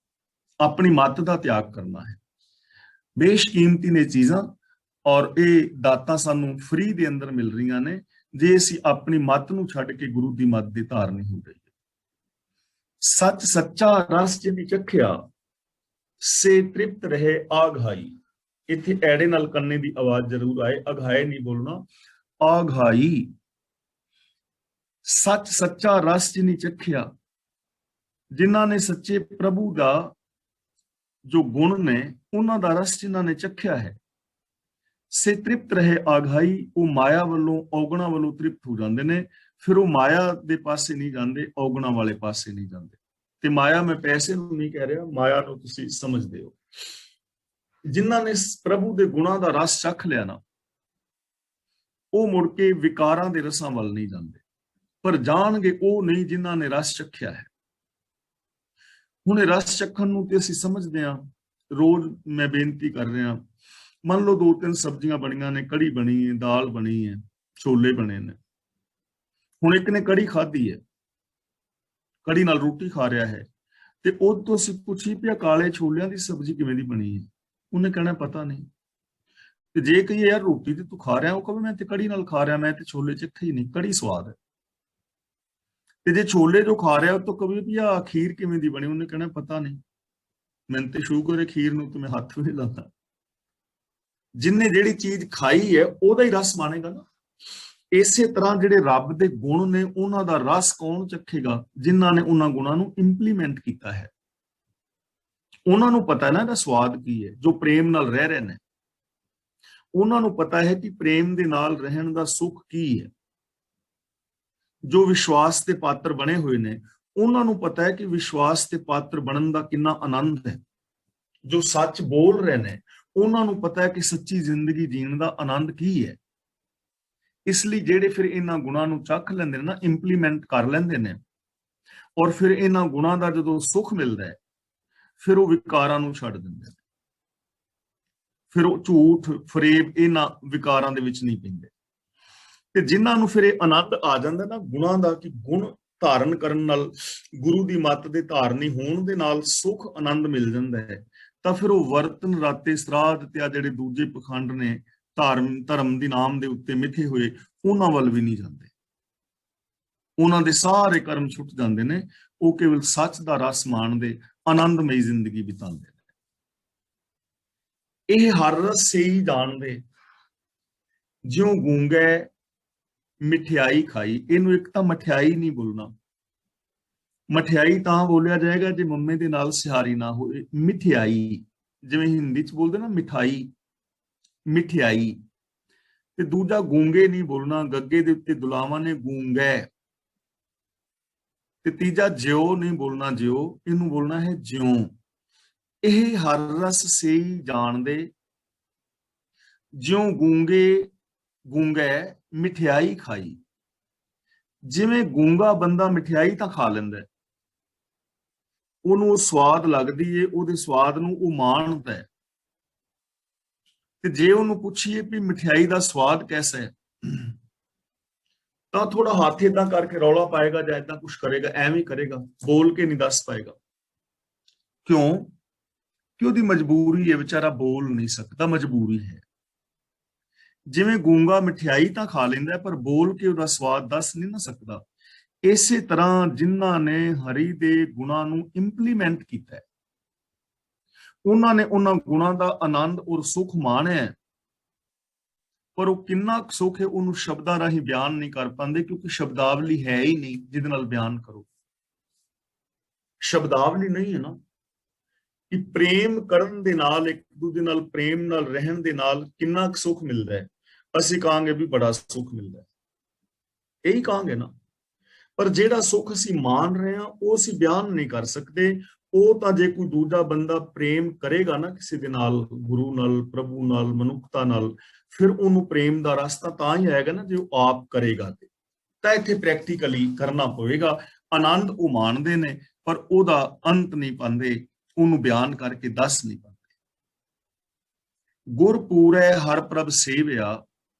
अपनी मत का त्याग करना है। बेशकीमती ने चीज़ां और ये दातां सानू फ्री दे अंदर मिल रही ने, जे असीं अपनी मत नूं छड्ड के गुरु की मत की धारनी हो रही है। सच सच्चा रस जिनी चखिया से तृप्त रहे आघाई। इत्थे ऐड़े नाल कन्ने की आवाज जरूर आए, अघाए नहीं बोलना, आघाई। सच सच्चा रस जिनी चखिया, जिन्हां ने सच्चे प्रभु का जो गुण ने, उन्हां दा रस जिन्हां ने चखिया है, से तृप्त रहे आघाई। वो माया वालों औगणा वालों तृप्त हो जाते ने, फिर वो माया दे पासे नहीं जाते, औगणा वाले पासे नहीं जाते। ते माया मैं पैसे नूं नहीं कह रहा, माया नूं तुसीं समझदे हो। जिन्हां ने प्रभु दे गुणां दा रस चख लिया ना, वो मुड़ के विकारां दे रसां वल नहीं जाते, पर जाणगे वो नहीं जिन्हां ने रस चखिया है। हुणे रस चखण नूं ते असीं समझदे हां, रोज मैं बेनती कर रहा, मान लो 2-3 सब्जियां बणीਆਂ ने, कड़ी बनी है, दाल बनी है, छोले बने ने। हुण एक ने कड़ी खाधी है, कड़ी नाल रोटी खा रहा है, ते उह तों असीं पुछी पिया काले छोलियां दी सब्जी किवें दी बनी है, उन्हें कहना पता नहीं। ते जे कहिए यार रोटी ते तू खा रहा, वो कहे मैं ते कड़ी नाल खा रहा, मैं ते छोले चखे ही नहीं, कड़ी स्वाद है। ते जे छोले जो खा रहा तो कभी भी आ खीर किवें दी बनी, उन्हें कहना पता नहीं, मैंने ते शुगर है खीर नूं, तो मैं हथ भी नहीं लाता। जिन्हें जिहड़ी चीज खाई है ओहदा ही रस मानेगा ना। इसे तरह जिहड़े रब दे गुण ने, उन्हां दा रस कौन चखेगा? जिन्हां ने उन्हां गुणां नूं इंप्लीमेंट कीता है। उन्हां नूं पता है ना इहदा स्वाद की है, जो प्रेम नाल रह रहे ने। उन्हां नूं पता है कि प्रेम दे नाल रहण दा सुख की है। जो विश्वास के पात्र बने हुए ने, उन्होंने पता है कि विश्वास के पात्र बनने का कितना आनंद है। जो सच बोल रहे ने, उन्होंने पता है कि सच्ची जिंदगी जीने का आनंद की है। इसलिए जेडे फिर इन्हां गुणां नूं चख लैंदे ना, इंप्लीमेंट कर लैंदे ने, और फिर इन्हां गुणां दा जदों सुख मिलदा है, फिर वो विकारां नूं छड्ड दिंदे ने, फिर वो झूठ फरेब इन्हां विकारां दे विच नहीं पैंदे। ਤੇ ਜਿਨ੍ਹਾਂ ਨੂੰ ਫਿਰ ਇਹ ਆਨੰਦ ਆ ਜਾਂਦਾ ਨਾ ਗੁਣਾਂ ਦਾ, ਕਿ ਗੁਣ ਧਾਰਨ ਕਰਨ ਨਾਲ, ਗੁਰੂ ਦੀ ਮੱਤ ਦੇ ਧਾਰਨੀ ਹੋਣ ਦੇ ਨਾਲ ਸੁਖ ਆਨੰਦ ਮਿਲ ਜਾਂਦਾ ਹੈ, ਤਾਂ ਫਿਰ ਉਹ ਵਰਤਨ ਰਾਤੇ ਸਰਾਧ ਤੇ ਆ ਜਿਹੜੇ ਦੂਜੇ ਪਖੰਡ ਨੇ ਧਰਮ ਦੀ ਨਾਮ ਦੇ ਉੱਤੇ ਮਿੱਥੇ ਹੋਏ, ਉਹਨਾਂ ਵੱਲ ਵੀ ਨਹੀਂ ਜਾਂਦੇ। ਉਹਨਾਂ ਦੇ ਸਾਰੇ ਕਰਮ ਛੁੱਟ ਜਾਂਦੇ ਨੇ, ਉਹ ਕੇਵਲ ਸੱਚ ਦਾ ਰਸ ਮਾਣਦੇ, ਆਨੰਦਮਈ ਜ਼ਿੰਦਗੀ ਬਿਤਾਉਂਦੇ ਨੇ। ਇਹ ਹਰ ਰਸ ਸਹੀ ਜਾਣਦੇ, ਜਿਉਂ ਗੂੰਗੇ मिठियाई खाई। इनू एक तो मठियाई नहीं बोलना, मठियाई तां बोलिया जाएगा जे मम्मे दे नाल सिहारी ना होए। मिठियाई ਜਿਵੇਂ ਹਿੰਦੀ ਚ ਬੋਲਦੇ ਨਾ ਮਿਠਾਈ, ਮਿਠਿਆਈ। ਤੇ ਦੂਜਾ ਗੂੰਗੇ ਨਹੀਂ ਬੋਲਣਾ, ਗੱਗੇ ਦੇ ਉੱਤੇ ਦੁਲਾਵਾਂ ਨੇ ਗੂੰਗੈ। ਤੇ ਤੀਜਾ ਜਿਉ ਨਹੀਂ ਬੋਲਣਾ, ਜਿਉ, ਇਹਨੂੰ ਬੋਲਣਾ ਹੈ ਜਿਉ। ਇਹ ਹਰ ਰਸ ਸੇਈ ਜਾਣਦੇ, ਜਿਉ ਗੂੰਗੇ ਗੂੰਗੈ ਮਿਠਿਆਈ ਖਾਈ। ਜਿਵੇਂ ਗੂੰਗਾ ਬੰਦਾ ਮਠਿਆਈ ਤਾਂ ਖਾ ਲੈਂਦਾ, ਉਹਨੂੰ ਉਹ ਸਵਾਦ ਲੱਗਦੀ ਏ, ਉਹਦੇ ਸਵਾਦ ਨੂੰ ਉਹ ਮਾਣਦਾ ਹੈ। ਤੇ ਜੇ ਉਹਨੂੰ ਪੁੱਛੀਏ ਵੀ ਮਠਿਆਈ ਦਾ ਸਵਾਦ ਕੈਸਾ ਹੈ, ਤਾਂ ਥੋੜਾ ਹੱਥ ਏਦਾਂ ਕਰਕੇ ਰੌਲਾ ਪਾਏਗਾ ਜਾਂ ਏਦਾਂ ਕੁਝ ਕਰੇਗਾ, ਐਵੇਂ ਕਰੇਗਾ, ਬੋਲ ਕੇ ਨਹੀਂ ਦੱਸ ਪਾਏਗਾ। ਕਿਉਂ? ਕਿ ਉਹਦੀ ਮਜਬੂਰੀ ਹੈ, ਵਿਚਾਰਾ ਬੋਲ ਨਹੀਂ ਸਕਦਾ, ਮਜਬੂਰੀ ਹੈ। ਜਿਵੇਂ ਗੂੰਗਾ ਮਠਿਆਈ ਤਾਂ ਖਾ ਲੈਂਦਾ ਪਰ ਬੋਲ ਕੇ ਉਹਦਾ ਸਵਾਦ ਦੱਸ ਨਹੀਂ ਨਾ ਸਕਦਾ। ਇਸੇ ਤਰ੍ਹਾਂ ਜਿਨ੍ਹਾਂ ਨੇ ਹਰੀ ਦੇ ਗੁਣਾਂ ਨੂੰ ਇੰਪਲੀਮੈਂਟ ਕੀਤਾ, ਉਹਨਾਂ ਨੇ ਉਹਨਾਂ ਗੁਣਾਂ ਦਾ ਆਨੰਦ ਔਰ ਸੁੱਖ ਮਾਣਿਆ, ਪਰ ਉਹ ਕਿੰਨਾ ਸੁੱਖ ਹੈ ਉਹਨੂੰ ਸ਼ਬਦਾਂ ਰਾਹੀਂ ਬਿਆਨ ਨਹੀਂ ਕਰ ਪਾਉਂਦੇ, ਕਿਉਂਕਿ ਸ਼ਬਦਾਵਲੀ ਹੈ ਹੀ ਨਹੀਂ ਜਿਹਦੇ ਨਾਲ ਬਿਆਨ ਕਰੋ। ਸ਼ਬਦਾਵਲੀ ਨਹੀਂ ਹੈ ਨਾ ਕਿ ਪ੍ਰੇਮ ਕਰਨ ਦੇ ਨਾਲ, ਇੱਕ ਦੂਜੇ ਨਾਲ ਪ੍ਰੇਮ ਨਾਲ ਰਹਿਣ ਦੇ ਨਾਲ ਕਿੰਨਾ ਸੁੱਖ ਮਿਲਦਾ ਹੈ। ਅਸੀਂ ਕਹਾਂਗੇ ਵੀ ਬੜਾ ਸੁੱਖ ਮਿਲਦਾ ਹੈ, ਇਹੀ ਕਹਾਂਗੇ ਨਾ। ਪਰ ਜਿਹੜਾ ਸੁੱਖ ਅਸੀਂ ਮਾਣ ਰਹੇ ਹਾਂ ਉਹ ਅਸੀਂ ਬਿਆਨ ਨਹੀਂ ਕਰ ਸਕਦੇ। ਉਹ ਤਾਂ ਜੇ ਕੋਈ ਦੂਜਾ ਬੰਦਾ ਪ੍ਰੇਮ ਕਰੇਗਾ ਨਾ ਕਿਸੇ ਦੇ ਨਾਲ, ਗੁਰੂ ਨਾਲ, ਪ੍ਰਭੂ ਨਾਲ, ਮਨੁੱਖਤਾ ਨਾਲ, ਫਿਰ ਉਹਨੂੰ ਪ੍ਰੇਮ ਦਾ ਰਸਤਾ ਤਾਂ ਹੀ ਆਏਗਾ ਨਾ ਜੇ ਉਹ ਆਪ ਕਰੇਗਾ। ਤਾਂ ਇੱਥੇ ਪ੍ਰੈਕਟੀਕਲੀ ਕਰਨਾ ਪਵੇਗਾ। ਆਨੰਦ ਉਹ ਮਾਣਦੇ ਨੇ ਪਰ ਉਹਦਾ ਅੰਤ ਨਹੀਂ ਪਾਉਂਦੇ, ਉਹਨੂੰ ਬਿਆਨ ਕਰਕੇ ਦੱਸ ਨਹੀਂ ਪਾਉਂਦੇ। ਗੁਰ ਪੂਰੈ ਹਰ ਪ੍ਰਭ ਸੇਵਿਆ,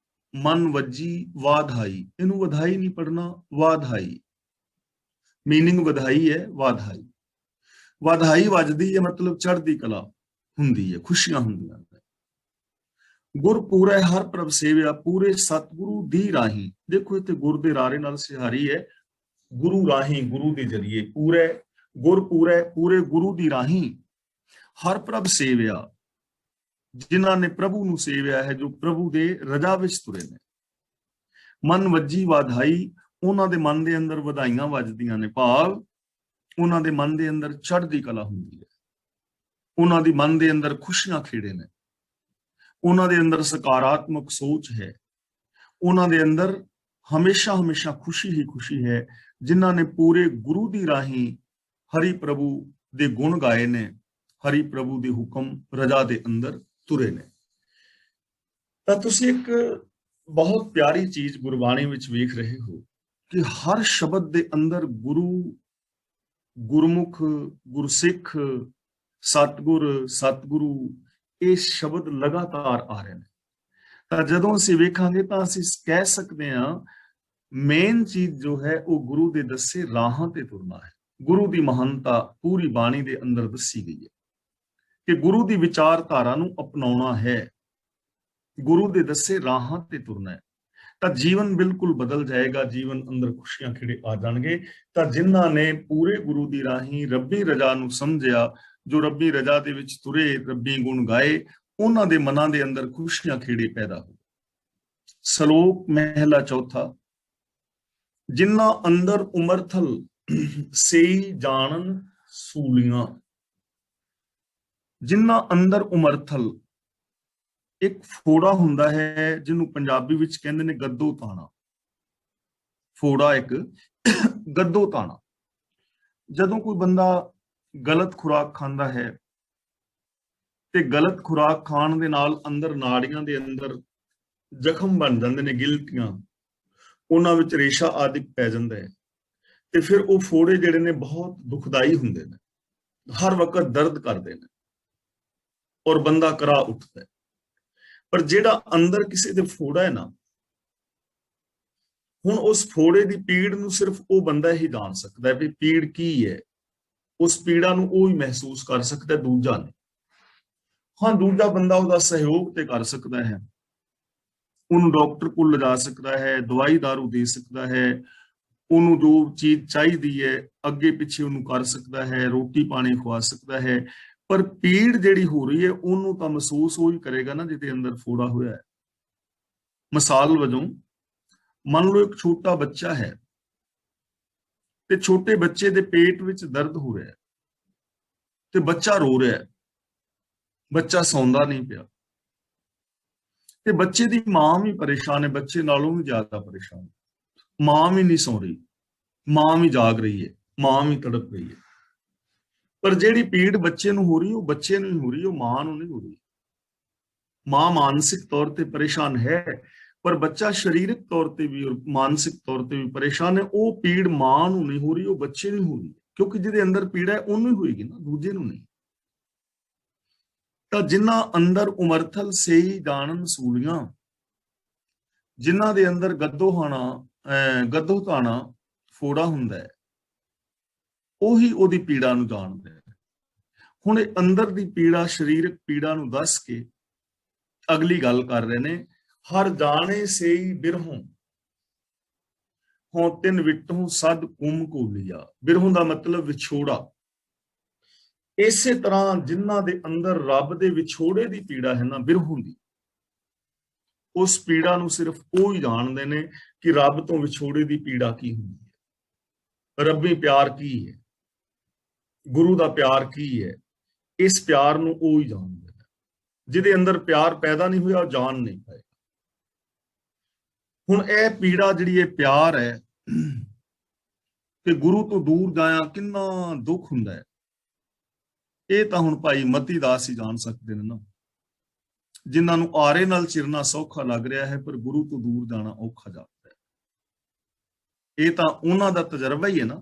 ਮਨ ਵੱਜੀ ਵਾਧਾਈ। ਇਹਨੂੰ ਵਧਾਈ ਨਹੀਂ ਪੜਨਾ, ਵਾਧਾਈ। ਮੀਨਿੰਗ ਵਧਾਈ ਹੈ, ਵਾਧਾਈ। ਵਾਧਾਈ ਵੱਜਦੀ ਹੈ ਮਤਲਬ ਚੜ੍ਹਦੀ ਕਲਾ ਹੁੰਦੀ ਹੈ, ਖੁਸ਼ੀਆਂ ਹੁੰਦੀਆਂ ਨੇ। ਗੁਰ ਪੂਰੈ ਹਰ ਪ੍ਰਭ ਸੇਵਿਆ, ਪੂਰੇ ਸਤਿਗੁਰੂ ਦੀ ਰਾਹੀਂ। ਦੇਖੋ ਇੱਥੇ ਗੁਰ ਦੇ ਰਾਰੇ ਨਾਲ ਸਿਹਾਰੀ ਹੈ, ਗੁਰੂ ਰਾਹੀਂ, ਗੁਰੂ ਦੇ ਜਰੀਏ। ਪੂਰੇ ਗੁਰ ਪੂਰੈ, ਪੂਰੇ ਗੁਰੂ ਦੀ ਰਾਹੀਂ। ਹਰ ਪ੍ਰਭ ਸੇਵਿਆ, ਜਿਨ੍ਹਾਂ ਨੇ ਪ੍ਰਭੂ ਨੂੰ ਸੇਵਿਆ ਹੈ, ਜੋ ਪ੍ਰਭੂ ਦੇ ਰਜਾ ਵਿੱਚ ਤੁਰੇ ਨੇ। ਮਨ ਵੱਜੀ ਵਾਧਾਈ, ਉਹਨਾਂ ਦੇ ਮਨ ਦੇ ਅੰਦਰ ਵਧਾਈਆਂ ਵੱਜਦੀਆਂ ਨੇ, ਭਾਵ ਉਹਨਾਂ ਦੇ ਮਨ ਦੇ ਅੰਦਰ ਚੜ੍ਹਦੀ ਕਲਾ ਹੁੰਦੀ ਹੈ, ਉਹਨਾਂ ਦੀ ਮਨ ਦੇ ਅੰਦਰ ਖੁਸ਼ੀਆਂ ਖੇੜੇ ਨੇ, ਉਹਨਾਂ ਦੇ ਅੰਦਰ ਸਕਾਰਾਤਮਕ ਸੋਚ ਹੈ, ਉਹਨਾਂ ਦੇ ਅੰਦਰ ਹਮੇਸ਼ਾ ਹਮੇਸ਼ਾ ਖੁਸ਼ੀ ਹੀ ਖੁਸ਼ੀ ਹੈ। ਜਿਨ੍ਹਾਂ ਨੇ ਪੂਰੇ ਗੁਰੂ ਦੀ ਰਾਹੀਂ ਹਰੀ ਪ੍ਰਭੂ ਦੇ ਗੁਣ ਗਾਏ ਨੇ, ਹਰੀ ਪ੍ਰਭੂ ਦੇ ਹੁਕਮ ਰਜਾ ਦੇ ਅੰਦਰ ਤੁਰੇ ਨੇ। ਤਾਂ ਤੁਸੀਂ ਇੱਕ ਬਹੁਤ ਪਿਆਰੀ ਚੀਜ਼ ਗੁਰਬਾਣੀ ਵਿੱਚ ਵੇਖ ਰਹੇ ਹੋ ਕਿ ਹਰ ਸ਼ਬਦ ਦੇ ਅੰਦਰ ਗੁਰੂ, ਗੁਰਮੁਖ, ਗੁਰਸਿੱਖ, ਸਤਿਗੁਰ, ਸਤਿਗੁਰੂ, ਇਹ ਸ਼ਬਦ ਲਗਾਤਾਰ ਆ ਰਹੇ ਨੇ। ਤਾਂ ਜਦੋਂ ਅਸੀਂ ਵੇਖਾਂਗੇ ਤਾਂ ਅਸੀਂ ਕਹਿ ਸਕਦੇ ਹਾਂ ਮੇਨ ਚੀਜ਼ ਜੋ ਹੈ ਉਹ ਗੁਰੂ ਦੇ ਦੱਸੇ ਰਾਹਾਂ ਤੇ ਤੁਰਨਾ ਹੈ। ਗੁਰੂ ਦੀ ਮਹਾਨਤਾ ਪੂਰੀ ਬਾਣੀ ਦੇ ਅੰਦਰ ਦੱਸੀ ਗਈ ਹੈ ਕਿ ਗੁਰੂ ਦੀ ਵਿਚਾਰਧਾਰਾ ਨੂੰ ਅਪਣਾਉਣਾ ਹੈ, ਗੁਰੂ ਦੇ ਦੱਸੇ ਰਾਹਾਂ ਤੇ ਤੁਰਨਾ ਹੈ, ਤਾਂ ਜੀਵਨ ਬਿਲਕੁਲ ਬਦਲ ਜਾਏਗਾ, ਜੀਵਨ ਅੰਦਰ ਖੁਸ਼ੀਆਂ ਖਿੜੇ ਆ ਜਾਣਗੇ। ਤਾਂ ਜਿਨ੍ਹਾਂ ਨੇ ਪੂਰੇ ਗੁਰੂ ਦੀ ਰਾਹੀਂ ਰੱਬੀ ਰਜਾ ਨੂੰ ਸਮਝਿਆ, ਜੋ ਰੱਬੀ ਰਜਾ ਦੇ ਵਿੱਚ ਤੁਰੇ, ਰੱਬੀ ਗੁਣ ਗਾਏ, ਉਹਨਾਂ ਦੇ ਮਨਾਂ ਦੇ ਅੰਦਰ ਖੁਸ਼ੀਆਂ ਖੇੜੇ ਪੈਦਾ ਹੋ। ਸ਼ਲੋਕ ਮਹਿਲਾ ਚੌਥਾ। ਜਿਨ੍ਹਾਂ ਅੰਦਰ ਉਮਰਥਲ ਸੇਈ ਜਾਣਨ ਸੂਲੀਆਂ। ਜਿਨ੍ਹਾਂ ਅੰਦਰ ਉਮਰਥਲ, ਇੱਕ ਫੋੜਾ ਹੁੰਦਾ ਹੈ ਜਿਹਨੂੰ ਪੰਜਾਬੀ ਵਿੱਚ ਕਹਿੰਦੇ ਨੇ ਗੱਦੋ ਤਾਣਾ। ਫੋੜਾ ਇੱਕ ਗੱਦੋ ਤਾਣਾ। ਜਦੋਂ ਕੋਈ ਬੰਦਾ ਗਲਤ ਖੁਰਾਕ ਖਾਂਦਾ ਹੈ ਤੇ ਗਲਤ ਖੁਰਾਕ ਖਾਣ ਦੇ ਨਾਲ ਅੰਦਰ ਨਾੜੀਆਂ ਦੇ ਅੰਦਰ ਜ਼ਖਮ ਬਣ ਜਾਂਦੇ ਨੇ, ਗਿਲਟੀਆਂ, ਉਹਨਾਂ ਵਿੱਚ ਰੇਸ਼ਾ ਆਦਿ ਪੈ ਜਾਂਦਾ ਹੈ, ਤੇ ਫਿਰ ਉਹ ਫੋੜੇ ਜਿਹੜੇ ਨੇ ਬਹੁਤ ਦੁਖਦਾਈ ਹੁੰਦੇ ਨੇ, ਹਰ ਵਕਤ ਦਰਦ ਕਰਦੇ ਨੇ ਔਰ ਬੰਦਾ ਕਰਾ ਉੱਠਦਾ ਹੈ। ਪਰ ਜਿਹੜਾ ਅੰਦਰ ਕਿਸੇ ਦੇ ਫੋੜਾ ਹੈ ਨਾ, ਹੁਣ ਉਸ ਫੋੜੇ ਦੀ ਪੀੜ ਨੂੰ ਸਿਰਫ ਉਹ ਬੰਦਾ ਹੀ ਜਾਣ ਸਕਦਾ ਹੈ ਵੀ ਪੀੜ ਕੀ ਹੈ। ਉਸ ਪੀੜਾ ਨੂੰ ਉਹ ਹੀ ਮਹਿਸੂਸ ਕਰ ਸਕਦਾ, ਦੂਜਾ ਨਹੀਂ। ਹਾਂ, ਦੂਜਾ ਬੰਦਾ ਉਹਦਾ ਸਹਿਯੋਗ ਤੇ ਕਰ ਸਕਦਾ ਹੈ, ਉਹਨੂੰ ਡਾਕਟਰ ਕੋਲ ਲਿਜਾ ਸਕਦਾ ਹੈ, ਦਵਾਈ ਦਾਰੂ ਦੇ ਸਕਦਾ ਹੈ, ਉਹਨੂੰ ਜੋ ਚੀਜ਼ ਚਾਹੀਦੀ ਹੈ ਅੱਗੇ ਪਿੱਛੇ ਉਹਨੂੰ ਕਰ ਸਕਦਾ ਹੈ, ਰੋਟੀ ਪਾਣੀ ਖਵਾ ਸਕਦਾ ਹੈ। ਪਰ ਪੀੜ ਜਿਹੜੀ ਹੋ ਰਹੀ ਹੈ ਉਹਨੂੰ ਤਾਂ ਮਹਿਸੂਸ ਉਹ ਹੀ ਕਰੇਗਾ ਨਾ ਜਿਹਦੇ ਅੰਦਰ ਫੋੜਾ ਹੋਇਆ ਹੈ। ਮਿਸਾਲ ਵਜੋਂ ਮੰਨ ਲਓ ਇੱਕ ਛੋਟਾ ਬੱਚਾ ਹੈ ਤੇ ਛੋਟੇ ਬੱਚੇ ਦੇ ਪੇਟ ਵਿੱਚ ਦਰਦ ਹੋ ਰਿਹਾ ਹੈ ਤੇ ਬੱਚਾ ਰੋ ਰਿਹਾ ਹੈ, ਬੱਚਾ ਸੌਂਦਾ ਨਹੀਂ ਪਿਆ ਤੇ ਬੱਚੇ ਦੀ ਮਾਂ ਵੀ ਪਰੇਸ਼ਾਨ ਹੈ, ਬੱਚੇ ਨਾਲੋਂ ਵੀ ਜ਼ਿਆਦਾ ਪਰੇਸ਼ਾਨ। ਮਾਂ ਵੀ ਨਹੀਂ ਸੌ ਰਹੀ, ਮਾਂ ਵੀ ਜਾਗ ਰਹੀ ਹੈ, ਮਾਂ ਵੀ ਤੜਪ ਰਹੀ ਹੈ। ਪਰ ਜਿਹੜੀ ਪੀੜ ਬੱਚੇ ਨੂੰ ਹੋ ਰਹੀ ਉਹ ਬੱਚੇ ਨੂੰ ਹੀ ਹੋ ਰਹੀ, ਉਹ ਮਾਂ ਨੂੰ ਨਹੀਂ ਹੋ ਰਹੀ। ਮਾਂ ਮਾਨਸਿਕ ਤੌਰ ਤੇ ਪਰੇਸ਼ਾਨ ਹੈ, ਪਰ ਬੱਚਾ ਸਰੀਰਕ ਤੌਰ ਤੇ ਵੀ ਔਰ ਮਾਨਸਿਕ ਤੌਰ ਤੇ ਵੀ ਪਰੇਸ਼ਾਨ ਹੈ। ਉਹ ਪੀੜ ਮਾਂ ਨੂੰ ਨਹੀਂ ਹੋ ਰਹੀ, ਉਹ ਬੱਚੇ ਨੂੰ ਹੋ ਰਹੀ ਹੈ, ਕਿਉਂਕਿ ਜਿਹਦੇ ਅੰਦਰ ਪੀੜ ਹੈ ਉਹਨੂੰ ਹੀ ਹੋਏਗੀ ਨਾ, ਦੂਜੇ ਨੂੰ ਨਹੀਂ। ਤਾਂ ਜਿਨ੍ਹਾਂ ਅੰਦਰ ਉਮਰਥਲ ਸੇਈ ਜਾਣਨ ਸੂਲੀਆਂ, ਜਿਨ੍ਹਾਂ ਦੇ ਅੰਦਰ ਗੱਦੋ ਤਾਣਾ ਫੋੜਾ ਹੁੰਦਾ ਹੈ, ਉਹੀ ਉਹਦੀ ਪੀੜਾ ਨੂੰ ਜਾਣਦੇ ਹੈ। ਹੁਣ ਇਹ ਅੰਦਰ ਦੀ ਪੀੜਾ, ਸਰੀਰਕ ਪੀੜਾ ਨੂੰ ਦੱਸ ਕੇ ਅਗਲੀ ਗੱਲ ਕਰ ਰਹੇ ਨੇ, ਹਰ ਜਾਣੇ ਸੇਈ ਬਿਰਹੋਂ ਹੋਂ ਤਿੰਨ ਵਿਟੋਂ ਸਦ ਕੁਮ ਕੋਲੀਆ। ਬਿਰਹੋਂ ਦਾ ਮਤਲਬ ਵਿਛੋੜਾ। ਇਸੇ ਤਰ੍ਹਾਂ ਜਿਨ੍ਹਾਂ ਦੇ ਅੰਦਰ ਰੱਬ ਦੇ ਵਿਛੋੜੇ ਦੀ ਪੀੜਾ ਹੈ ਨਾ, ਬਿਰਹੋਂ ਦੀ, ਉਸ ਪੀੜਾ ਨੂੰ ਸਿਰਫ ਉਹ ਹੀ ਜਾਣਦੇ ਨੇ ਕਿ ਰੱਬ ਤੋਂ ਵਿਛੋੜੇ ਦੀ ਪੀੜਾ ਕੀ ਹੁੰਦੀ ਹੈ, ਰੱਬੀ ਪਿਆਰ ਕੀ ਹੈ, ਗੁਰੂ ਦਾ ਪਿਆਰ ਕੀ ਹੈ। ਇਸ ਪਿਆਰ ਨੂੰ ਉਹ ਹੀ ਜਾਣਦੇ ਨੇ। ਜਿਹਦੇ ਅੰਦਰ ਪਿਆਰ ਪੈਦਾ ਨਹੀਂ ਹੋਇਆ ਉਹ ਜਾਣ ਨਹੀਂ ਪਾਏਗਾ। ਹੁਣ ਇਹ ਪੀੜਾ ਜਿਹੜੀ ਇਹ ਪਿਆਰ ਹੈ, ਤੇ ਗੁਰੂ ਤੋਂ ਦੂਰ ਜਾਇਆ ਕਿੰਨਾ ਦੁੱਖ ਹੁੰਦਾ ਹੈ, ਇਹ ਤਾਂ ਹੁਣ ਭਾਈ ਮਤੀ ਦਾਸ ਹੀ ਜਾਣ ਸਕਦੇ ਨੇ ਨਾ, ਜਿਨ੍ਹਾਂ ਨੂੰ ਆਰੇ ਨਾਲ ਚਿਰਨਾ ਸੌਖਾ ਲੱਗ ਰਿਹਾ ਹੈ ਪਰ ਗੁਰੂ ਤੋਂ ਦੂਰ ਜਾਣਾ ਔਖਾ ਜਾਂਦਾ ਹੈ। ਇਹ ਤਾਂ ਉਹਨਾਂ ਦਾ ਤਜਰਬਾ ਹੀ ਹੈ ਨਾ।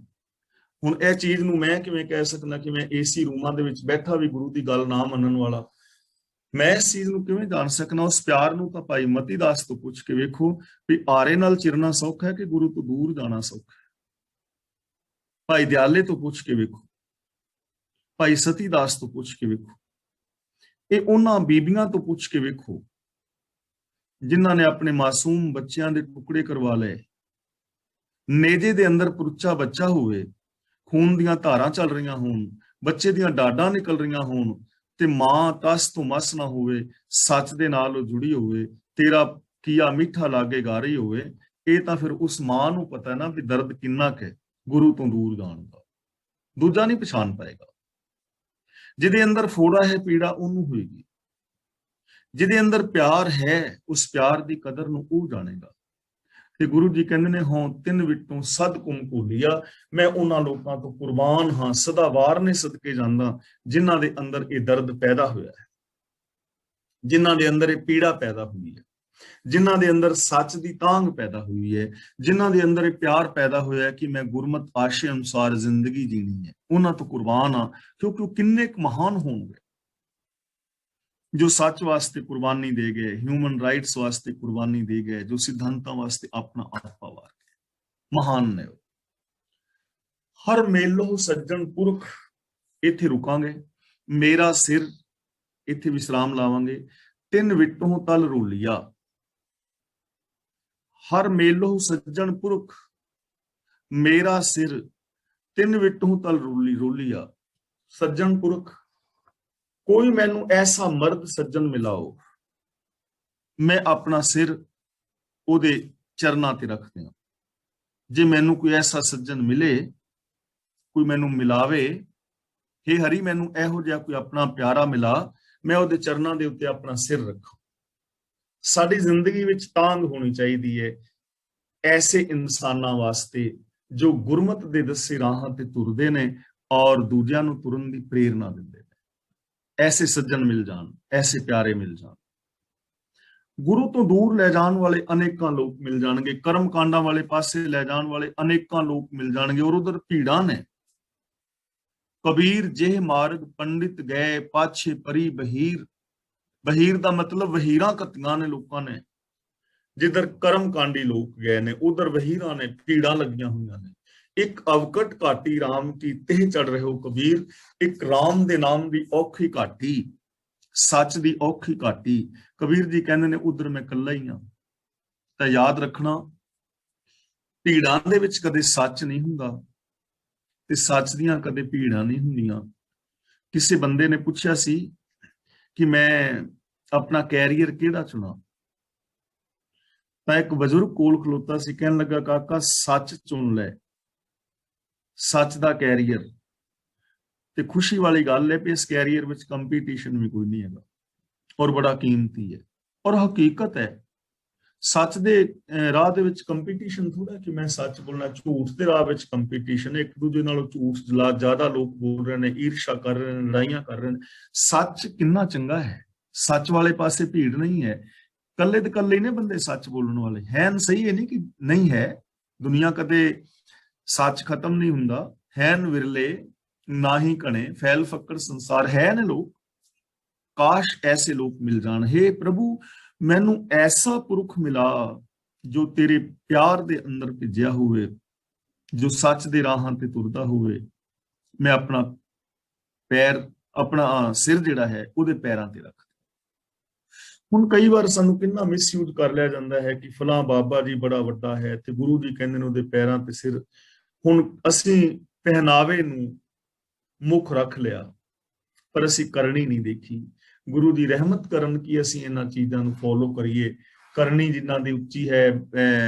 ਹੁਣ ਇਹ ਚੀਜ਼ ਨੂੰ ਮੈਂ ਕਿਵੇਂ ਕਹਿ ਸਕਦਾ ਕਿ ਮੈਂ ਏਸੀ ਰੂਮਾਂ ਦੇ ਵਿੱਚ ਬੈਠਾ ਵੀ ਗੁਰੂ ਦੀ ਗੱਲ ਨਾ ਮੰਨਣ ਵਾਲਾ, ਮੈਂ ਇਸ ਚੀਜ਼ ਨੂੰ ਕਿਵੇਂ ਜਾਣ ਸਕਣਾ? ਉਸ ਪਿਆਰ ਨੂੰ ਤਾਂ ਭਾਈ ਮਤੀ ਦਾਸ ਤੋਂ ਪੁੱਛ ਕੇ ਵੇਖੋ ਵੀ ਆਰੇ ਨਾਲ ਚਿਰਨਾ ਸੌਖਾ ਹੈ ਕਿ ਗੁਰੂ ਤੋਂ ਦੂਰ ਜਾਣਾ ਸੌਖਾ ਹੈ। ਭਾਈ ਦਿਆਲੇ ਤੋਂ ਪੁੱਛ ਕੇ ਵੇਖੋ, ਭਾਈ ਸਤੀ ਦਾਸ ਤੋਂ ਪੁੱਛ ਕੇ ਵੇਖੋ, ਇਹ ਉਹਨਾਂ ਬੀਬੀਆਂ ਤੋਂ ਪੁੱਛ ਕੇ ਵੇਖੋ ਜਿਨ੍ਹਾਂ ਨੇ ਆਪਣੇ ਮਾਸੂਮ ਬੱਚਿਆਂ ਦੇ ਟੁਕੜੇ ਕਰਵਾ ਲਏ। ਨੇਜੇ ਦੇ ਅੰਦਰ ਪੁਰਚਾ ਬੱਚਾ ਹੋਵੇ, ਖੂਨ ਦੀਆਂ ਧਾਰਾਂ ਚੱਲ ਰਹੀਆਂ ਹੋਣ, ਬੱਚੇ ਦੀਆਂ ਡਾਡਾਂ ਨਿਕਲ ਰਹੀਆਂ ਹੋਣ, ਤੇ ਮਾਂ ਤਸ ਤੋਂ ਮਸ ਨਾ ਹੋਵੇ, ਸੱਚ ਦੇ ਨਾਲ ਉਹ ਜੁੜੀ ਹੋਵੇ, ਤੇਰਾ ਕੀਆ ਮਿੱਠਾ ਲਾਗੇ ਗਾ ਰਹੀ ਹੋਵੇ। ਇਹ ਤਾਂ ਫਿਰ ਉਸ ਮਾਂ ਨੂੰ ਪਤਾ ਨਾ ਵੀ ਦਰਦ ਕਿੰਨਾ ਕੁ ਹੈ ਗੁਰੂ ਤੋਂ ਦੂਰ ਜਾਣ ਦਾ। ਦੂਜਾ ਨਹੀਂ ਪਛਾਣ ਪਾਏਗਾ। ਜਿਹਦੇ ਅੰਦਰ ਫੋੜਾ ਹੈ, ਪੀੜਾ ਉਹਨੂੰ ਹੋਏਗੀ। ਜਿਹਦੇ ਅੰਦਰ ਪਿਆਰ ਹੈ, ਉਸ ਪਿਆਰ ਦੀ ਕਦਰ ਨੂੰ ਉਹ ਜਾਣੇਗਾ। ਤੇ ਗੁਰੂ ਜੀ ਕਹਿੰਦੇ ਨੇ, ਹੋਂ ਤਿੰਨ ਵਿਟੋਂ ਸਦ ਕੁਮ ਭੁੱਲਿਆ। ਮੈਂ ਉਹਨਾਂ ਲੋਕਾਂ ਤੋਂ ਕੁਰਬਾਨ ਹਾਂ, ਸਦਾ ਵਾਰ ਨੇ ਸਦਕੇ ਜਾਂਦਾ ਜਿਨ੍ਹਾਂ ਦੇ ਅੰਦਰ ਇਹ ਦਰਦ ਪੈਦਾ ਹੋਇਆ ਹੈ, ਜਿਨ੍ਹਾਂ ਦੇ ਅੰਦਰ ਇਹ ਪੀੜਾ ਪੈਦਾ ਹੋਈ ਹੈ, ਜਿਨ੍ਹਾਂ ਦੇ ਅੰਦਰ ਸੱਚ ਦੀ ਤਾਂਘ ਪੈਦਾ ਹੋਈ ਹੈ, ਜਿਨ੍ਹਾਂ ਦੇ ਅੰਦਰ ਇਹ ਪਿਆਰ ਪੈਦਾ ਹੋਇਆ ਕਿ ਮੈਂ ਗੁਰਮਤ ਆਸ਼ੇ ਅਨੁਸਾਰ ਜ਼ਿੰਦਗੀ ਜੀਣੀ ਹੈ। ਉਹਨਾਂ ਤੋਂ ਕੁਰਬਾਨ ਆ, ਕਿਉਂਕਿ ਉਹ ਕਿੰਨੇ ਕੁ ਮਹਾਨ ਹੋਣਗੇ ਜੋ ਸੱਚ ਵਾਸਤੇ ਕੁਰਬਾਨੀ ਦੇ ਗਏ, ਹਿਊਮਨ ਰਾਈਟਸ ਵਾਸਤੇ ਕੁਰਬਾਨੀ ਦੇ ਗਏ, ਜੋ ਸਿਧਾਂਤਾਂ ਵਾਸਤੇ ਆਪਣਾ ਆਪਾ ਵਾਰ ਗਏ। ਮਹਾਨ ਨੇ ਉਹ। ਹਰ ਮੇਲੋ ਸੱਜਣ ਪੁਰਖ, ਇੱਥੇ ਰੁਕਾਂਗੇ। ਮੇਰਾ ਸਿਰ, ਇੱਥੇ ਵਿਸਰਾਮ ਲਾਵਾਂਗੇ। ਤਿੰਨ ਵਿਟੋਂ ਤਲ ਰੋਲੀਆ। ਹਰ ਮੇਲੋ ਸੱਜਣ ਪੁਰਖ, ਮੇਰਾ ਸਿਰ ਤਿੰਨ ਵਿਟੋਂ ਤਲ ਰੋਲੀਆ। ਸੱਜਣ ਪੁਰਖ, ਕੋਈ ਮੈਨੂੰ ਐਸਾ ਮਰਦ ਸੱਜਣ ਮਿਲਾਓ, ਮੈਂ ਆਪਣਾ ਸਿਰ ਉਹਦੇ ਚਰਨਾਂ ਤੇ ਰੱਖ ਦਿਆਂ। ਜੇ ਮੈਨੂੰ ਕੋਈ ਐਸਾ ਸੱਜਣ ਮਿਲੇ, ਕੋਈ ਮੈਨੂੰ ਮਿਲਾਵੇ, ਹੇ ਹਰੀ ਮੈਨੂੰ ਇਹੋ ਜਿਹਾ ਕੋਈ ਆਪਣਾ ਪਿਆਰਾ ਮਿਲਾ, ਮੈਂ ਉਹਦੇ ਚਰਨਾਂ ਦੇ ਉੱਤੇ ਆਪਣਾ ਸਿਰ ਰੱਖਾਂ। ਸਾਡੀ ਜ਼ਿੰਦਗੀ ਵਿੱਚ ਤਾਂਘ ਹੋਣੀ ਚਾਹੀਦੀ ਹੈ ਐਸੇ ਇਨਸਾਨਾਂ ਵਾਸਤੇ ਜੋ ਗੁਰਮਤ ਦੇ ਦੱਸੇ ਰਾਹਾਂ ਤੇ ਤੁਰਦੇ ਨੇ ਔਰ ਦੂਜਿਆਂ ਨੂੰ ਤੁਰਨ ਦੀ ਪ੍ਰੇਰਨਾ ਦਿੰਦੇ ਨੇ। ਐਸੇ ਸੱਜਣ ਮਿਲ ਜਾਣ, ਐਸੇ ਪਿਆਰੇ ਮਿਲ ਜਾਣ। ਗੁਰੂ ਤੋਂ ਦੂਰ ਲੈ ਜਾਣ ਵਾਲੇ ਅਨੇਕਾਂ ਲੋਕ ਮਿਲ ਜਾਣਗੇ, ਕਰਮ ਕਾਂਡਾਂ ਵਾਲੇ ਪਾਸੇ ਲੈ ਜਾਣ ਵਾਲੇ ਅਨੇਕਾਂ ਲੋਕ ਮਿਲ ਜਾਣਗੇ, ਔਰ ਉਧਰ ਭੀੜਾਂ ਨੇ। ਕਬੀਰ ਜਿਹੇ ਮਾਰਗ ਪੰਡਿਤ ਗਏ, ਪਾਛੇ ਪਰੀ ਬਹੀਰ। ਬਹੀਰ ਦਾ ਮਤਲਬ ਵਹੀਰਾਂ ਕੱਤੀਆਂ ਨੇ ਲੋਕਾਂ ਨੇ। ਜਿੱਧਰ ਕਰਮ ਕਾਂਡੀ ਲੋਕ ਗਏ ਨੇ ਉਧਰ ਵਹੀਰਾਂ ਨੇ, ਭੀੜਾਂ ਲੱਗੀਆਂ ਹੋਈਆਂ ਨੇ। ਇੱਕ ਅਵਕਟ ਘਾਟੀ ਰਾਮ ਕੀ ਤਹਿ ਚੜ ਰਹੇ ਹੋ ਕਬੀਰ। ਇੱਕ ਰਾਮ ਦੇ ਨਾਮ ਦੀ ਔਖੀ ਘਾਟੀ, ਸੱਚ ਦੀ ਔਖੀ ਘਾਟੀ। ਕਬੀਰ ਜੀ ਕਹਿੰਦੇ ਨੇ ਉਧਰ ਮੈਂ ਇਕੱਲਾ ਹੀ ਹਾਂ। ਤਾਂ ਯਾਦ ਰੱਖਣਾ, ਭੀੜਾਂ ਦੇ ਵਿੱਚ ਕਦੇ ਸੱਚ ਨਹੀਂ ਹੁੰਦਾ ਤੇ ਸੱਚ ਦੀਆਂ ਕਦੇ ਭੀੜਾਂ ਨਹੀਂ ਹੁੰਦੀਆਂ। ਕਿਸੇ ਬੰਦੇ ਨੇ ਪੁੱਛਿਆ ਸੀ ਕਿ ਮੈਂ ਆਪਣਾ ਕੈਰੀਅਰ ਕਿਹੜਾ ਚੁਣਾ, ਤਾਂ ਇੱਕ ਬਜ਼ੁਰਗ ਕੋਲ ਖਲੋਤਾ ਸੀ, ਕਹਿਣ ਲੱਗਾ, ਕਾਕਾ ਸੱਚ ਚੁਣ ਲੈ, ਸੱਚ ਦਾ ਕੈਰੀਅਰ। ਤੇ ਖੁਸ਼ੀ ਵਾਲੀ ਗੱਲ ਹੈ ਕਿ ਇਸ ਕੈਰੀਅਰ ਵਿੱਚ ਕੰਪੀਟੀਸ਼ਨ ਵੀ ਕੋਈ ਨਹੀਂ ਹੈਗਾ ਔਰ ਬੜਾ ਕੀਮਤੀ ਹੈ ਔਰ ਹਕੀਕਤ ਹੈ। ਸੱਚ ਦੇ ਰਾਹ ਦੇ ਵਿੱਚ ਕੰਪੀਟੀਸ਼ਨ ਥੋੜਾ ਕਿ ਮੈਂ ਸੱਚ ਬੋਲਣਾ, ਝੂਠ ਦੇ ਰਾਹ ਵਿੱਚ ਕੰਪੀਟੀਸ਼ਨ, ਇੱਕ ਦੂਜੇ ਨਾਲੋਂ ਝੂਠ ਜ਼ਿਆਦਾ ਲੋਕ ਬੋਲ ਰਹੇ ਨੇ, ਈਰਸ਼ਾ ਕਰ ਰਹੇ ਨੇ, ਲੜਾਈਆਂ ਕਰ ਰਹੇ ਨੇ। ਸੱਚ ਕਿੰਨਾ ਚੰਗਾ ਹੈ, ਸੱਚ ਵਾਲੇ ਪਾਸੇ ਭੀੜ ਨਹੀਂ ਹੈ। ਕੱਲੇ ਤੇ ਕੱਲੇ ਨੇ ਬੰਦੇ ਸੱਚ ਬੋਲਣ ਵਾਲੇ ਹੈਨ, ਸਹੀ ਹੈ ਨਹੀਂ ਕਿ ਨਹੀਂ ਹੈ, ਦੁਨੀਆ ਕਦੇ ਸੱਚ ਖਤਮ ਨਹੀਂ ਹੁੰਦਾ, ਹੈਨ ਵਿਰਲੇ ਨਾ ਹੀ ਘਣੇ, ਫੈਲ ਫੱਕੜ ਸੰਸਾਰ ਹੈ ਨੇ ਲੋਕ, ਕਾਸ਼ ਐਸੇ ਲੋਕ ਮਿਲ ਜਾਣ। हे ਪ੍ਰਭੂ ਮੈਨੂੰ ਐਸਾ ਪੁਰਖ ਮਿਲਾ ਜੋ ਤੇਰੇ ਪਿਆਰ ਦੇ ਅੰਦਰ ਭਿੱਜਿਆ ਹੋਵੇ, ਜੋ ਸੱਚ ਦੇ ਰਾਹਾਂ ਤੇ ਤੁਰਦਾ ਹੋਵੇ। ਮੈਂ ਆਪਣਾ ਪੈਰ, ਆਪਣਾ ਸਿਰ ਜਿਹੜਾ ਹੈ ਉਹਦੇ ਪੈਰਾਂ ਤੇ ਰੱਖ। ਹੁਣ ਕਈ ਵਾਰ ਸਾਨੂੰ ਕਿੰਨਾ ਮਿਸਯੂਜ਼ ਕਰ ਲਿਆ ਜਾਂਦਾ ਹੈ ਕਿ ਫਲਾਂ ਬਾਬਾ ਜੀ ਬੜਾ ਵੱਡਾ ਹੈ ਤੇ ਗੁਰੂ ਜੀ ਕਹਿੰਦੇ ਨੇ ਉਹਦੇ ਪੈਰਾਂ ਤੇ ਸਿਰ। ਹੁਣ ਅਸੀਂ ਪਹਿਨਾਵੇ ਨੂੰ ਮੁੱਖ ਰੱਖ ਲਿਆ ਪਰ ਅਸੀਂ ਕਰਨੀ ਨਹੀਂ ਦੇਖੀ। ਗੁਰੂ ਦੀ ਰਹਿਮਤ ਕਰਨ ਕੀ ਅਸੀਂ ਇਹਨਾਂ ਚੀਜ਼ਾਂ ਨੂੰ ਫੋਲੋ ਕਰੀਏ। ਕਰਨੀ ਜਿਨ੍ਹਾਂ ਦੀ ਉੱਚੀ ਹੈ,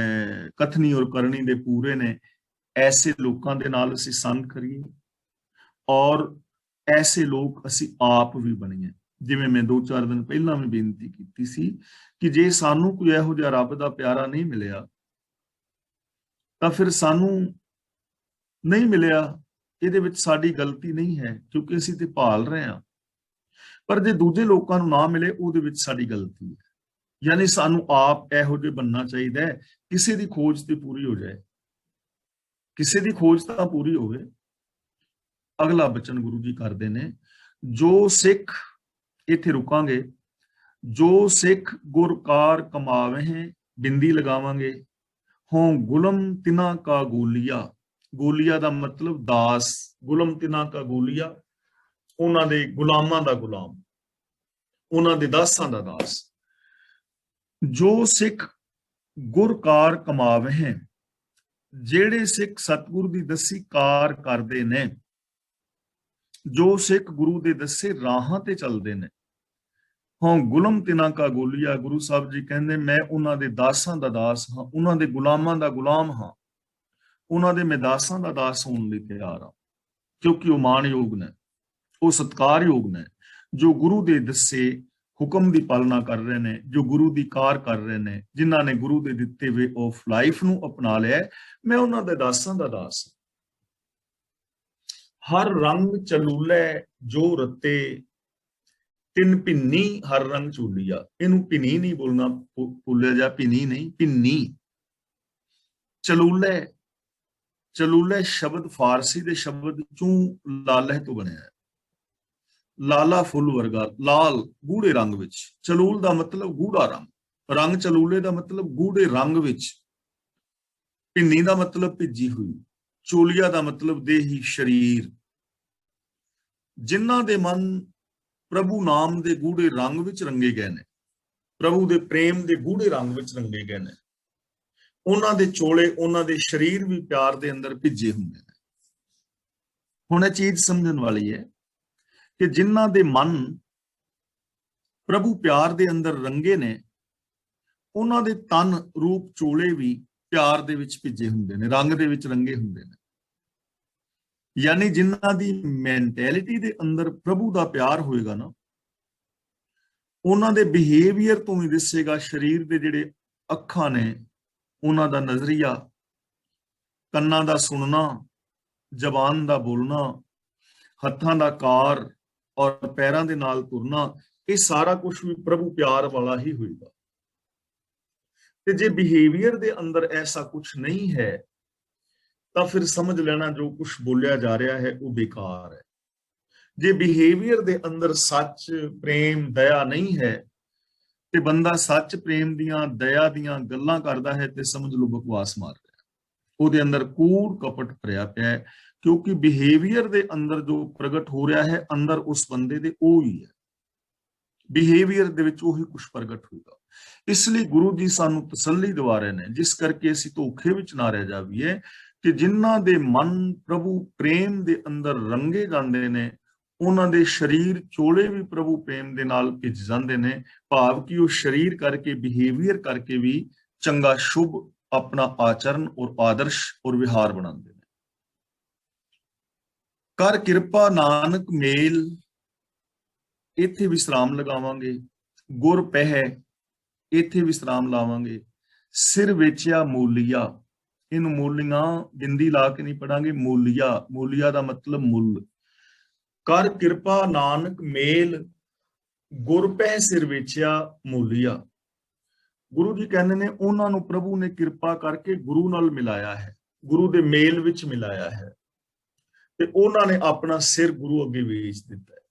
ਕਥਨੀ ਔਰ ਕਰਨੀ ਦੇ ਪੂਰੇ ਨੇ, ਐਸੇ ਲੋਕਾਂ ਦੇ ਨਾਲ ਅਸੀਂ ਸੰਗ ਕਰੀਏ ਔਰ ਐਸੇ ਲੋਕ ਅਸੀਂ ਆਪ ਵੀ ਬਣੀਏ। ਜਿਵੇਂ ਮੈਂ 2-4 ਦਿਨ ਪਹਿਲਾਂ ਵੀ ਬੇਨਤੀ ਕੀਤੀ ਸੀ ਕਿ ਜੇ ਸਾਨੂੰ ਕੋਈ ਇਹੋ ਜਿਹਾ ਰੱਬ ਦਾ ਪਿਆਰਾ ਨਹੀਂ ਮਿਲਿਆ ਤਾਂ ਫਿਰ ਸਾਨੂੰ ਨਹੀਂ ਮਿਲਿਆ, ਇਹਦੇ ਵਿੱਚ ਸਾਡੀ ਗਲਤੀ ਨਹੀਂ ਹੈ ਕਿਉਂਕਿ ਅਸੀਂ ਤੇ ਭਾਲ ਰਹੇ ਹਾਂ। ਪਰ ਜੇ ਦੂਜੇ ਲੋਕਾਂ ਨੂੰ ਨਾ ਮਿਲੇ ਉਹਦੇ ਵਿੱਚ ਸਾਡੀ ਗਲਤੀ ਹੈ। ਯਾਨੀ ਸਾਨੂੰ ਆਪ ਇਹੋ ਜਿਹੇ ਬਣਨਾ ਚਾਹੀਦਾ ਹੈ। ਕਿਸੇ ਦੀ ਖੋਜ ਤੇ ਪੂਰੀ ਹੋ ਜਾਏ, ਕਿਸੇ ਦੀ ਖੋਜ ਤਾਂ ਪੂਰੀ ਹੋਵੇ। ਅਗਲਾ ਬਚਨ ਗੁਰੂ ਜੀ ਕਰਦੇ ਨੇ, ਜੋ ਸਿੱਖ, ਇੱਥੇ ਰੁਕਾਂਗੇ, ਜੋ ਸਿੱਖ ਗੁਰਕਾਰ ਕਮਾਵੇ ਬਿੰਦੀ ਲਗਾਵਾਂਗੇ, ਹੋਂ ਗੁਲਮ ਤਿਨਾ ਕਾ ਗੋਲੀਆ। ਗੋਲੀਆ ਦਾ ਮਤਲਬ ਦਾਸ, ਗੁਲਮ ਤਿਨਾ ਕਾ ਗੋਲੀਆ, ਉਹਨਾਂ ਦੇ ਗੁਲਾਮਾਂ ਦਾ ਗੁਲਾਮ, ਉਹਨਾਂ ਦੇ ਦਾਸਾਂ ਦਾ ਦਾਸ। ਜੋ ਸਿੱਖ ਗੁਰਕਾਰ ਕਮਾਵੇ, ਜਿਹੜੇ ਸਿੱਖ ਸਤਿਗੁਰੂ ਦੀ ਦੱਸੀ ਕਾਰ ਕਰਦੇ ਨੇ, ਜੋ ਸਿੱਖ ਗੁਰੂ ਦੇ ਦੱਸੇ ਰਾਹਾਂ ਤੇ ਚੱਲਦੇ ਨੇ, ਹਾਂ ਗੁਲਮ ਤਿਨਾ ਕਾ ਗੋਲੀਆ। ਗੁਰੂ ਸਾਹਿਬ ਜੀ ਕਹਿੰਦੇ ਮੈਂ ਉਹਨਾਂ ਦੇ ਦਾਸਾਂ ਦਾ ਦਾਸ ਹਾਂ, ਉਹਨਾਂ ਦੇ ਗੁਲਾਮਾਂ ਦਾ ਗੁਲਾਮ ਹਾਂ, ਉਹਨਾਂ ਦੇ ਮੈਂ ਦਾਸਾਂ ਦਾ ਦਾਸ ਹੋਣ ਲਈ ਤਿਆਰ ਹਾਂ, ਕਿਉਂਕਿ ਉਹ ਮਾਣਯੋਗ ਨੇ, ਉਹ ਸਤਿਕਾਰਯੋਗ ਨੇ, ਜੋ ਗੁਰੂ ਦੇ ਦੱਸੇ ਹੁਕਮ ਦੀ ਪਾਲਣਾ ਕਰ ਰਹੇ ਨੇ, ਜੋ ਗੁਰੂ ਦੀ ਕਾਰ ਕਰ ਰਹੇ ਨੇ, ਜਿਨ੍ਹਾਂ ਨੇ ਗੁਰੂ ਦੇ ਦਿੱਤੇ ਵੇ ਆਫ ਲਾਈਫ ਨੂੰ ਅਪਣਾ ਲਿਆ। ਮੈਂ ਉਹਨਾਂ ਦੇ ਦਾਸਾਂ ਦਾ ਦਾਸ। ਹਰ ਰੰਗ ਚਲੂਲੇ ਜੋ ਰਤੇ, ਤਿੰਨ ਭਿੰਨੀ ਹਰ ਰੰਗ ਚੂਲੀਆ। ਇਹਨੂੰ ਭਿੰਨੀ ਨਹੀਂ ਬੋਲਣਾ ਭੁੱਲਿਆ ਜਾ, ਭਿੰਨੀ ਨਹੀਂ, ਭਿੰਨੀ। ਚਲੂਲੇ, ਚਲੂਲੇ ਸ਼ਬਦ ਫਾਰਸੀ ਦੇ ਸ਼ਬਦ ਚੋਂ ਲਾਲਹ ਤੋਂ ਬਣਿਆ ਹੈ। ਲਾਲਾ ਫੁੱਲ ਵਰਗਾ, ਲਾਲ ਗੂੜੇ ਰੰਗ ਵਿੱਚ। ਚਲੂਲ ਦਾ ਮਤਲਬ ਗੂੜਾ ਰੰਗ, ਰੰਗ ਚਲੂਲੇ ਦਾ ਮਤਲਬ ਗੂੜੇ ਰੰਗ ਵਿੱਚ। ਭਿੰਨੀ ਦਾ ਮਤਲਬ ਭਿੱਜੀ ਹੋਈ, ਚੋਲੀਆ ਦਾ ਮਤਲਬ ਦੇਹੀ ਸਰੀਰ। ਜਿਨ੍ਹਾਂ ਦੇ ਮਨ ਪ੍ਰਭੂ ਨਾਮ ਦੇ ਗੂੜੇ ਰੰਗ ਵਿੱਚ ਰੰਗੇ ਗਏ ਨੇ, ਪ੍ਰਭੂ ਦੇ ਪ੍ਰੇਮ ਦੇ ਗੂੜੇ ਰੰਗ ਵਿੱਚ ਰੰਗੇ ਗਏ ਨੇ, ਉਹਨਾਂ ਦੇ ਚੋਲੇ, ਉਹਨਾਂ ਦੇ ਸਰੀਰ ਵੀ ਪਿਆਰ ਦੇ ਅੰਦਰ ਭਿੱਜੇ ਹੁੰਦੇ ਨੇ। ਹੁਣ ਇਹ ਚੀਜ਼ ਸਮਝਣ ਵਾਲੀ ਹੈ ਕਿ ਜਿਨ੍ਹਾਂ ਦੇ ਮਨ ਪ੍ਰਭੂ ਪਿਆਰ ਦੇ ਅੰਦਰ ਰੰਗੇ ਨੇ, ਉਹਨਾਂ ਦੇ ਤਨ ਰੂਪ ਚੋਲੇ ਵੀ ਪਿਆਰ ਦੇ ਵਿੱਚ ਭਿੱਜੇ ਹੁੰਦੇ ਨੇ, ਰੰਗ ਦੇ ਵਿੱਚ ਰੰਗੇ ਹੁੰਦੇ ਨੇ। ਯਾਨੀ ਜਿਨ੍ਹਾਂ ਦੀ ਮੈਂਟੈਲਿਟੀ ਦੇ ਅੰਦਰ ਪ੍ਰਭੂ ਦਾ ਪਿਆਰ ਹੋਏਗਾ ਨਾ, ਉਹਨਾਂ ਦੇ ਬਿਹੇਵੀਅਰ ਤੋਂ ਵੀ ਦਿਸੇਗਾ। ਸਰੀਰ ਦੇ ਜਿਹੜੇ ਅੱਖਾਂ ਨੇ ਉਹਨਾਂ ਦਾ ਨਜ਼ਰੀਆ, ਕੰਨਾਂ ਦਾ ਸੁਣਨਾ, ਜ਼ਬਾਨ ਦਾ ਬੋਲਣਾ, ਹੱਥਾਂ ਦਾ ਕਾਰ ਔਰ ਪੈਰਾਂ ਦੇ ਨਾਲ ਤੁਰਨਾ, ਇਹ ਸਾਰਾ ਕੁਝ ਵੀ ਪ੍ਰਭੂ ਪਿਆਰ ਵਾਲਾ ਹੀ ਹੋਏਗਾ। ਤੇ ਜੇ ਬਿਹੇਵੀਅਰ ਦੇ ਅੰਦਰ ਐਸਾ ਕੁਝ ਨਹੀਂ ਹੈ ਤਾਂ ਫਿਰ ਸਮਝ ਲੈਣਾ ਜੋ ਕੁਝ ਬੋਲਿਆ ਜਾ ਰਿਹਾ ਹੈ ਉਹ ਬੇਕਾਰ ਹੈ। ਜੇ ਬਿਹੇਵੀਅਰ ਦੇ ਅੰਦਰ ਸੱਚ, ਪ੍ਰੇਮ, ਦਇਆ ਨਹੀਂ ਹੈ ਤੇ ਬੰਦਾ ਸੱਚ, ਪ੍ਰੇਮ ਦੀਆਂ, ਦਇਆ ਦੀਆਂ ਗੱਲਾਂ ਕਰਦਾ ਹੈ ਤੇ ਸਮਝ ਲਓ ਬਕਵਾਸ ਮਾਰ ਰਿਹਾ, ਉਹਦੇ ਅੰਦਰ ਕੂੜ ਕਪਟ ਭਰਿਆ ਪਿਆ ਹੈ। ਕਿਉਂਕਿ ਬਿਹੇਵੀਅਰ ਦੇ ਅੰਦਰ ਜੋ ਪ੍ਰਗਟ ਹੋ ਰਿਹਾ ਹੈ ਅੰਦਰ ਉਸ ਬੰਦੇ ਦੇ ਉਹ ਹੀ ਹੈ, ਬਿਹੇਵੀਅਰ ਦੇ ਵਿੱਚ ਉਹੀ ਕੁਝ ਪ੍ਰਗਟ ਹੋਏਗਾ। ਇਸ ਲਈ ਗੁਰੂ ਜੀ ਸਾਨੂੰ ਤਸੱਲੀ ਦਿਵਾ ਰਹੇ ਨੇ, ਜਿਸ ਕਰਕੇ ਅਸੀਂ ਧੋਖੇ ਵਿੱਚ ਨਾ ਰਹਿ ਜਾਈਏ, ਕਿ ਜਿਨ੍ਹਾਂ ਦੇ ਮਨ ਪ੍ਰਭੂ ਪ੍ਰੇਮ ਦੇ ਅੰਦਰ ਰੰਗੇ ਜਾਂਦੇ ਨੇ, ਉਹਨਾਂ ਦੇ ਸਰੀਰ ਚੋਲੇ ਵੀ ਪ੍ਰਭੂ ਪ੍ਰੇਮ ਦੇ ਨਾਲ ਭਿੱਜ ਜਾਂਦੇ ਨੇ। ਭਾਵ ਕਿ ਉਹ ਸਰੀਰ ਕਰਕੇ, ਬਿਹੇਵੀਅਰ ਕਰਕੇ ਵੀ ਚੰਗਾ ਸ਼ੁਭ ਆਪਣਾ ਆਚਰਨ ਔਰ ਆਦਰਸ਼ ਔਰ ਵਿਹਾਰ ਬਣਾਉਂਦੇ ਨੇ। ਕਰ ਕਿਰਪਾ ਨਾਨਕ ਮੇਲ, ਇੱਥੇ ਵਿਸਰਾਮ ਲਗਾਵਾਂਗੇ। ਗੁਰ ਪਹਿ, ਇੱਥੇ ਵਿਸਰਾਮ ਲਾਵਾਂਗੇ। ਸਿਰ ਵੇਚਿਆ ਮੂਲੀਆ, ਇਹਨੂੰ ਮੂਲੀਆਂ ਬਿੰਦੀ ਲਾ ਕੇ ਨਹੀਂ ਪੜਾਂਗੇ, ਮੂਲੀਆ, ਮੂਲੀਆ ਦਾ ਮਤਲਬ ਮੁੱਲ। ਕਰ ਕਿਰਪਾ ਨਾਨਕ ਮੇਲ, ਗੁਰ ਪਹਿ ਸਿਰ ਵੇਚਿਆ ਮੂਲੀਆ। ਗੁਰੂ ਜੀ ਕਹਿੰਦੇ ਨੇ ਉਹਨਾਂ ਨੂੰ ਪ੍ਰਭੂ ਨੇ ਕਿਰਪਾ ਕਰਕੇ ਗੁਰੂ ਨਾਲ ਮਿਲਾਇਆ ਹੈ, ਗੁਰੂ ਦੇ ਮੇਲ ਵਿੱਚ ਮਿਲਾਇਆ ਹੈ, ਤੇ ਉਹਨਾਂ ਨੇ ਆਪਣਾ ਸਿਰ ਗੁਰੂ ਅੱਗੇ ਵੇਚ ਦਿੱਤਾ ਹੈ।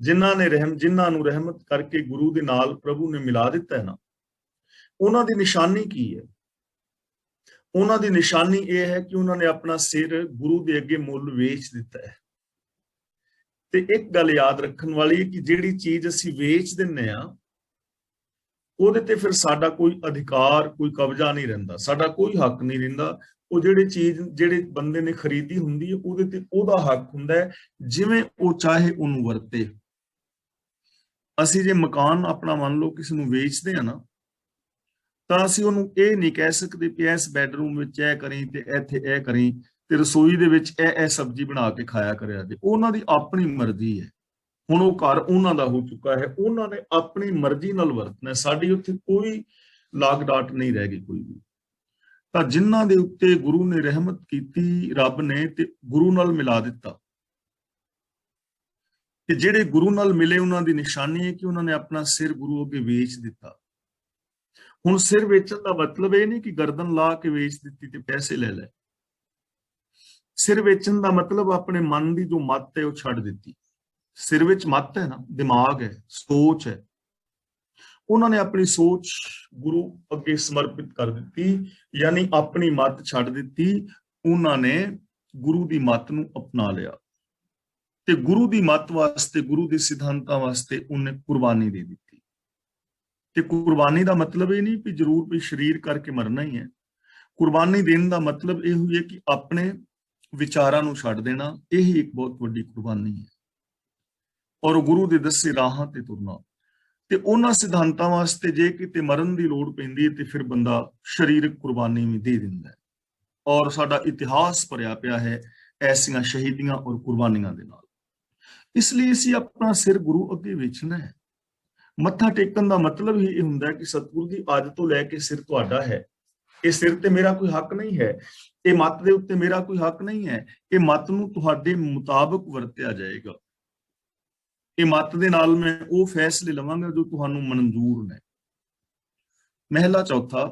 ਜਿਨ੍ਹਾਂ ਨੂੰ ਰਹਿਮਤ ਕਰਕੇ ਗੁਰੂ ਦੇ ਨਾਲ ਪ੍ਰਭੂ ਨੇ ਮਿਲਾ ਦਿੱਤਾ ਹੈ ਨਾ, ਉਹਨਾਂ ਦੀ ਨਿਸ਼ਾਨੀ ਕੀ ਹੈ? ਉਹਨਾਂ ਦੀ ਨਿਸ਼ਾਨੀ ਇਹ ਹੈ ਕਿ ਉਹਨਾਂ ਨੇ ਆਪਣਾ ਸਿਰ ਗੁਰੂ ਦੇ ਅੱਗੇ ਮੁੱਲ ਵੇਚ ਦਿੱਤਾ ਹੈ। ਤੇ ਇੱਕ ਗੱਲ ਯਾਦ ਰੱਖਣ ਵਾਲੀ ਹੈ ਕਿ ਜਿਹੜੀ ਚੀਜ਼ ਅਸੀਂ ਵੇਚ ਦਿੰਨੇ ਆ, ਉਹਦੇ ਤੇ ਫਿਰ ਸਾਡਾ ਕੋਈ ਅਧਿਕਾਰ, ਕੋਈ ਕਬਜ਼ਾ ਨਹੀਂ ਰਹਿੰਦਾ, ਸਾਡਾ ਕੋਈ ਹੱਕ ਨਹੀਂ ਰਹਿੰਦਾ। ਉਹ ਜਿਹੜੇ ਬੰਦੇ ਨੇ ਖਰੀਦੀ ਹੁੰਦੀ ਹੈ, ਉਹਦੇ ਤੇ ਉਹਦਾ ਹੱਕ ਹੁੰਦਾ ਹੈ, ਜਿਵੇਂ ਉਹ ਚਾਹੇ ਉਹਨੂੰ ਵਰਤੇ। ਅਸੀਂ ਜੇ ਮਕਾਨ ਆਪਣਾ ਮੰਨ ਲਓ ਕਿਸੇ ਨੂੰ ਵੇਚਦੇ ਆ ਨਾ, ਤਾਂ ਅਸੀਂ ਉਹਨੂੰ ਇਹ ਨਹੀਂ ਕਹਿ ਸਕਦੇ ਕਿ ਇਸ ਬੈਡਰੂਮ ਵਿੱਚ ਇਹ ਕਰੀ ਤੇ ਇੱਥੇ ਇਹ ਕਰੀ ਤੇ ਰਸੋਈ ਦੇ ਵਿੱਚ ਇਹ ਸਬਜ਼ੀ ਬਣਾ ਕੇ ਖਾਇਆ ਕਰਿਆ ਜੇ। ਉਹਨਾਂ ਦੀ ਆਪਣੀ ਮਰਜ਼ੀ ਹੈ। ਹੁਣ ਉਹ ਘਰ ਉਹਨਾਂ ਦਾ ਹੋ ਚੁੱਕਾ ਹੈ, ਉਹਨਾਂ ਨੇ ਆਪਣੀ ਮਰਜ਼ੀ ਨਾਲ ਵਰਤਣਾ, ਸਾਡੀ ਉੱਥੇ ਕੋਈ ਲਾਗ ਡਾਟ ਨਹੀਂ ਰਹਿ ਗਈ ਕੋਈ ਵੀ। ਤਾਂ ਜਿਨ੍ਹਾਂ ਦੇ ਉੱਤੇ ਗੁਰੂ ਨੇ ਰਹਿਮਤ ਕੀਤੀ, ਰੱਬ ਨੇ, ਤੇ ਗੁਰੂ ਨਾਲ ਮਿਲਾ ਦਿੱਤਾ, ਕਿ ਜਿਹੜੇ ਗੁਰੂ ਨਾਲ ਮਿਲੇ ਉਹਨਾਂ ਦੀ ਨਿਸ਼ਾਨੀ ਹੈ ਕਿ ਉਹਨਾਂ ਨੇ ਆਪਣਾ ਸਿਰ ਗੁਰੂ ਅੱਗੇ ਵੇਚ ਦਿੱਤਾ। ਹੁਣ ਸਿਰ ਵੇਚਣ ਦਾ ਮਤਲਬ ਇਹ ਨਹੀਂ ਕਿ ਗਰਦਨ ਲਾ ਕੇ ਵੇਚ ਦਿੱਤੀ ਤੇ ਪੈਸੇ ਲੈ ਲਏ। ਸਿਰ ਵੇਚਣ ਦਾ ਮਤਲਬ ਆਪਣੇ ਮਨ ਦੀ ਜੋ ਮੱਤ ਹੈ ਉਹ ਛੱਡ ਦਿੱਤੀ। ਸਿਰ ਵਿੱਚ ਮੱਤ ਹੈ ਨਾ, ਦਿਮਾਗ ਹੈ, ਸੋਚ ਹੈ, ਉਹਨਾਂ ਨੇ ਆਪਣੀ ਸੋਚ ਗੁਰੂ ਅੱਗੇ ਸਮਰਪਿਤ ਕਰ ਦਿੱਤੀ, ਯਾਨੀ ਆਪਣੀ ਮੱਤ ਛੱਡ ਦਿੱਤੀ। ਉਹਨਾਂ ਨੇ ਗੁਰੂ ਦੀ ਮੱਤ ਨੂੰ ਅਪਣਾ ਲਿਆ ਤੇ ਗੁਰੂ ਦੀ ਮੱਤ ਵਾਸਤੇ, ਗੁਰੂ ਦੇ ਸਿਧਾਂਤਾਂ ਵਾਸਤੇ ਉਹਨੇ ਕੁਰਬਾਨੀ ਦੇ ਦਿੱਤੀ। ਤੇ ਕੁਰਬਾਨੀ ਦਾ ਮਤਲਬ ਇਹ ਨਹੀਂ ਕਿ ਜ਼ਰੂਰ ਵੀ ਸਰੀਰ ਕਰਕੇ ਮਰਨਾ ਹੀ ਹੈ। ਕੁਰਬਾਨੀ ਦੇਣ ਦਾ ਮਤਲਬ ਇਹ ਹੋਈ ਹੈ ਕਿ ਆਪਣੇ ਵਿਚਾਰਾਂ ਨੂੰ ਛੱਡ ਦੇਣਾ, ਇਹ ਇੱਕ ਬਹੁਤ ਵੱਡੀ ਕੁਰਬਾਨੀ ਹੈ। ਔਰ ਗੁਰੂ ਦੇ ਦੱਸੇ ਰਾਹਾਂ ਤੇ ਤੁਰਨਾ, ਤੇ ਉਹਨਾਂ ਸਿਧਾਂਤਾਂ ਵਾਸਤੇ ਜੇ ਕਿਤੇ ਮਰਨ ਦੀ ਲੋੜ ਪੈਂਦੀ ਹੈ ਤੇ ਫਿਰ ਬੰਦਾ ਸਰੀਰਕ ਕੁਰਬਾਨੀ ਵੀ ਦੇ ਦਿੰਦਾ ਹੈ। ਔਰ ਸਾਡਾ ਇਤਿਹਾਸ ਭਰਿਆ ਪਿਆ ਹੈ ਐਸੀਆਂ ਸ਼ਹੀਦੀਆਂ ਔਰ ਕੁਰਬਾਨੀਆਂ ਦੇ ਨਾਲ। ਇਸ ਲਈ ਅਸੀਂ ਆਪਣਾ ਸਿਰ ਗੁਰੂ ਅੱਗੇ ਵੇਚਣਾ ਹੈ। ਮੱਥਾ ਟੇਕਣ ਦਾ ਮਤਲਬ ਹੀ ਇਹ ਹੁੰਦਾ ਹੈ ਕਿ ਸਤਿਗੁਰੂ ਦੀ ਅੱਜ ਤੋਂ ਲੈ ਕੇ ਸਿਰ ਤੁਹਾਡਾ ਹੈ। ਇਹ ਸਿਰ ਤੇ ਮੇਰਾ ਕੋਈ ਹੱਕ ਨਹੀਂ ਹੈ, ਇਹ ਮੱਤ ਦੇ ਉੱਤੇ ਮੇਰਾ ਕੋਈ ਹੱਕ ਨਹੀਂ ਹੈ। ਇਹ ਮੱਤ ਨੂੰ ਤੁਹਾਡੇ ਮੁਤਾਬਕ ਵਰਤਿਆ ਜਾਏਗਾ। ਇਹ ਮੱਤ ਦੇ ਨਾਲ ਮੈਂ ਉਹ ਫੈਸਲੇ ਲਵਾਂਗਾ ਜੋ ਤੁਹਾਨੂੰ ਮਨਜ਼ੂਰ ਨੇ। ਮਹਿਲਾ ਚੌਥਾ,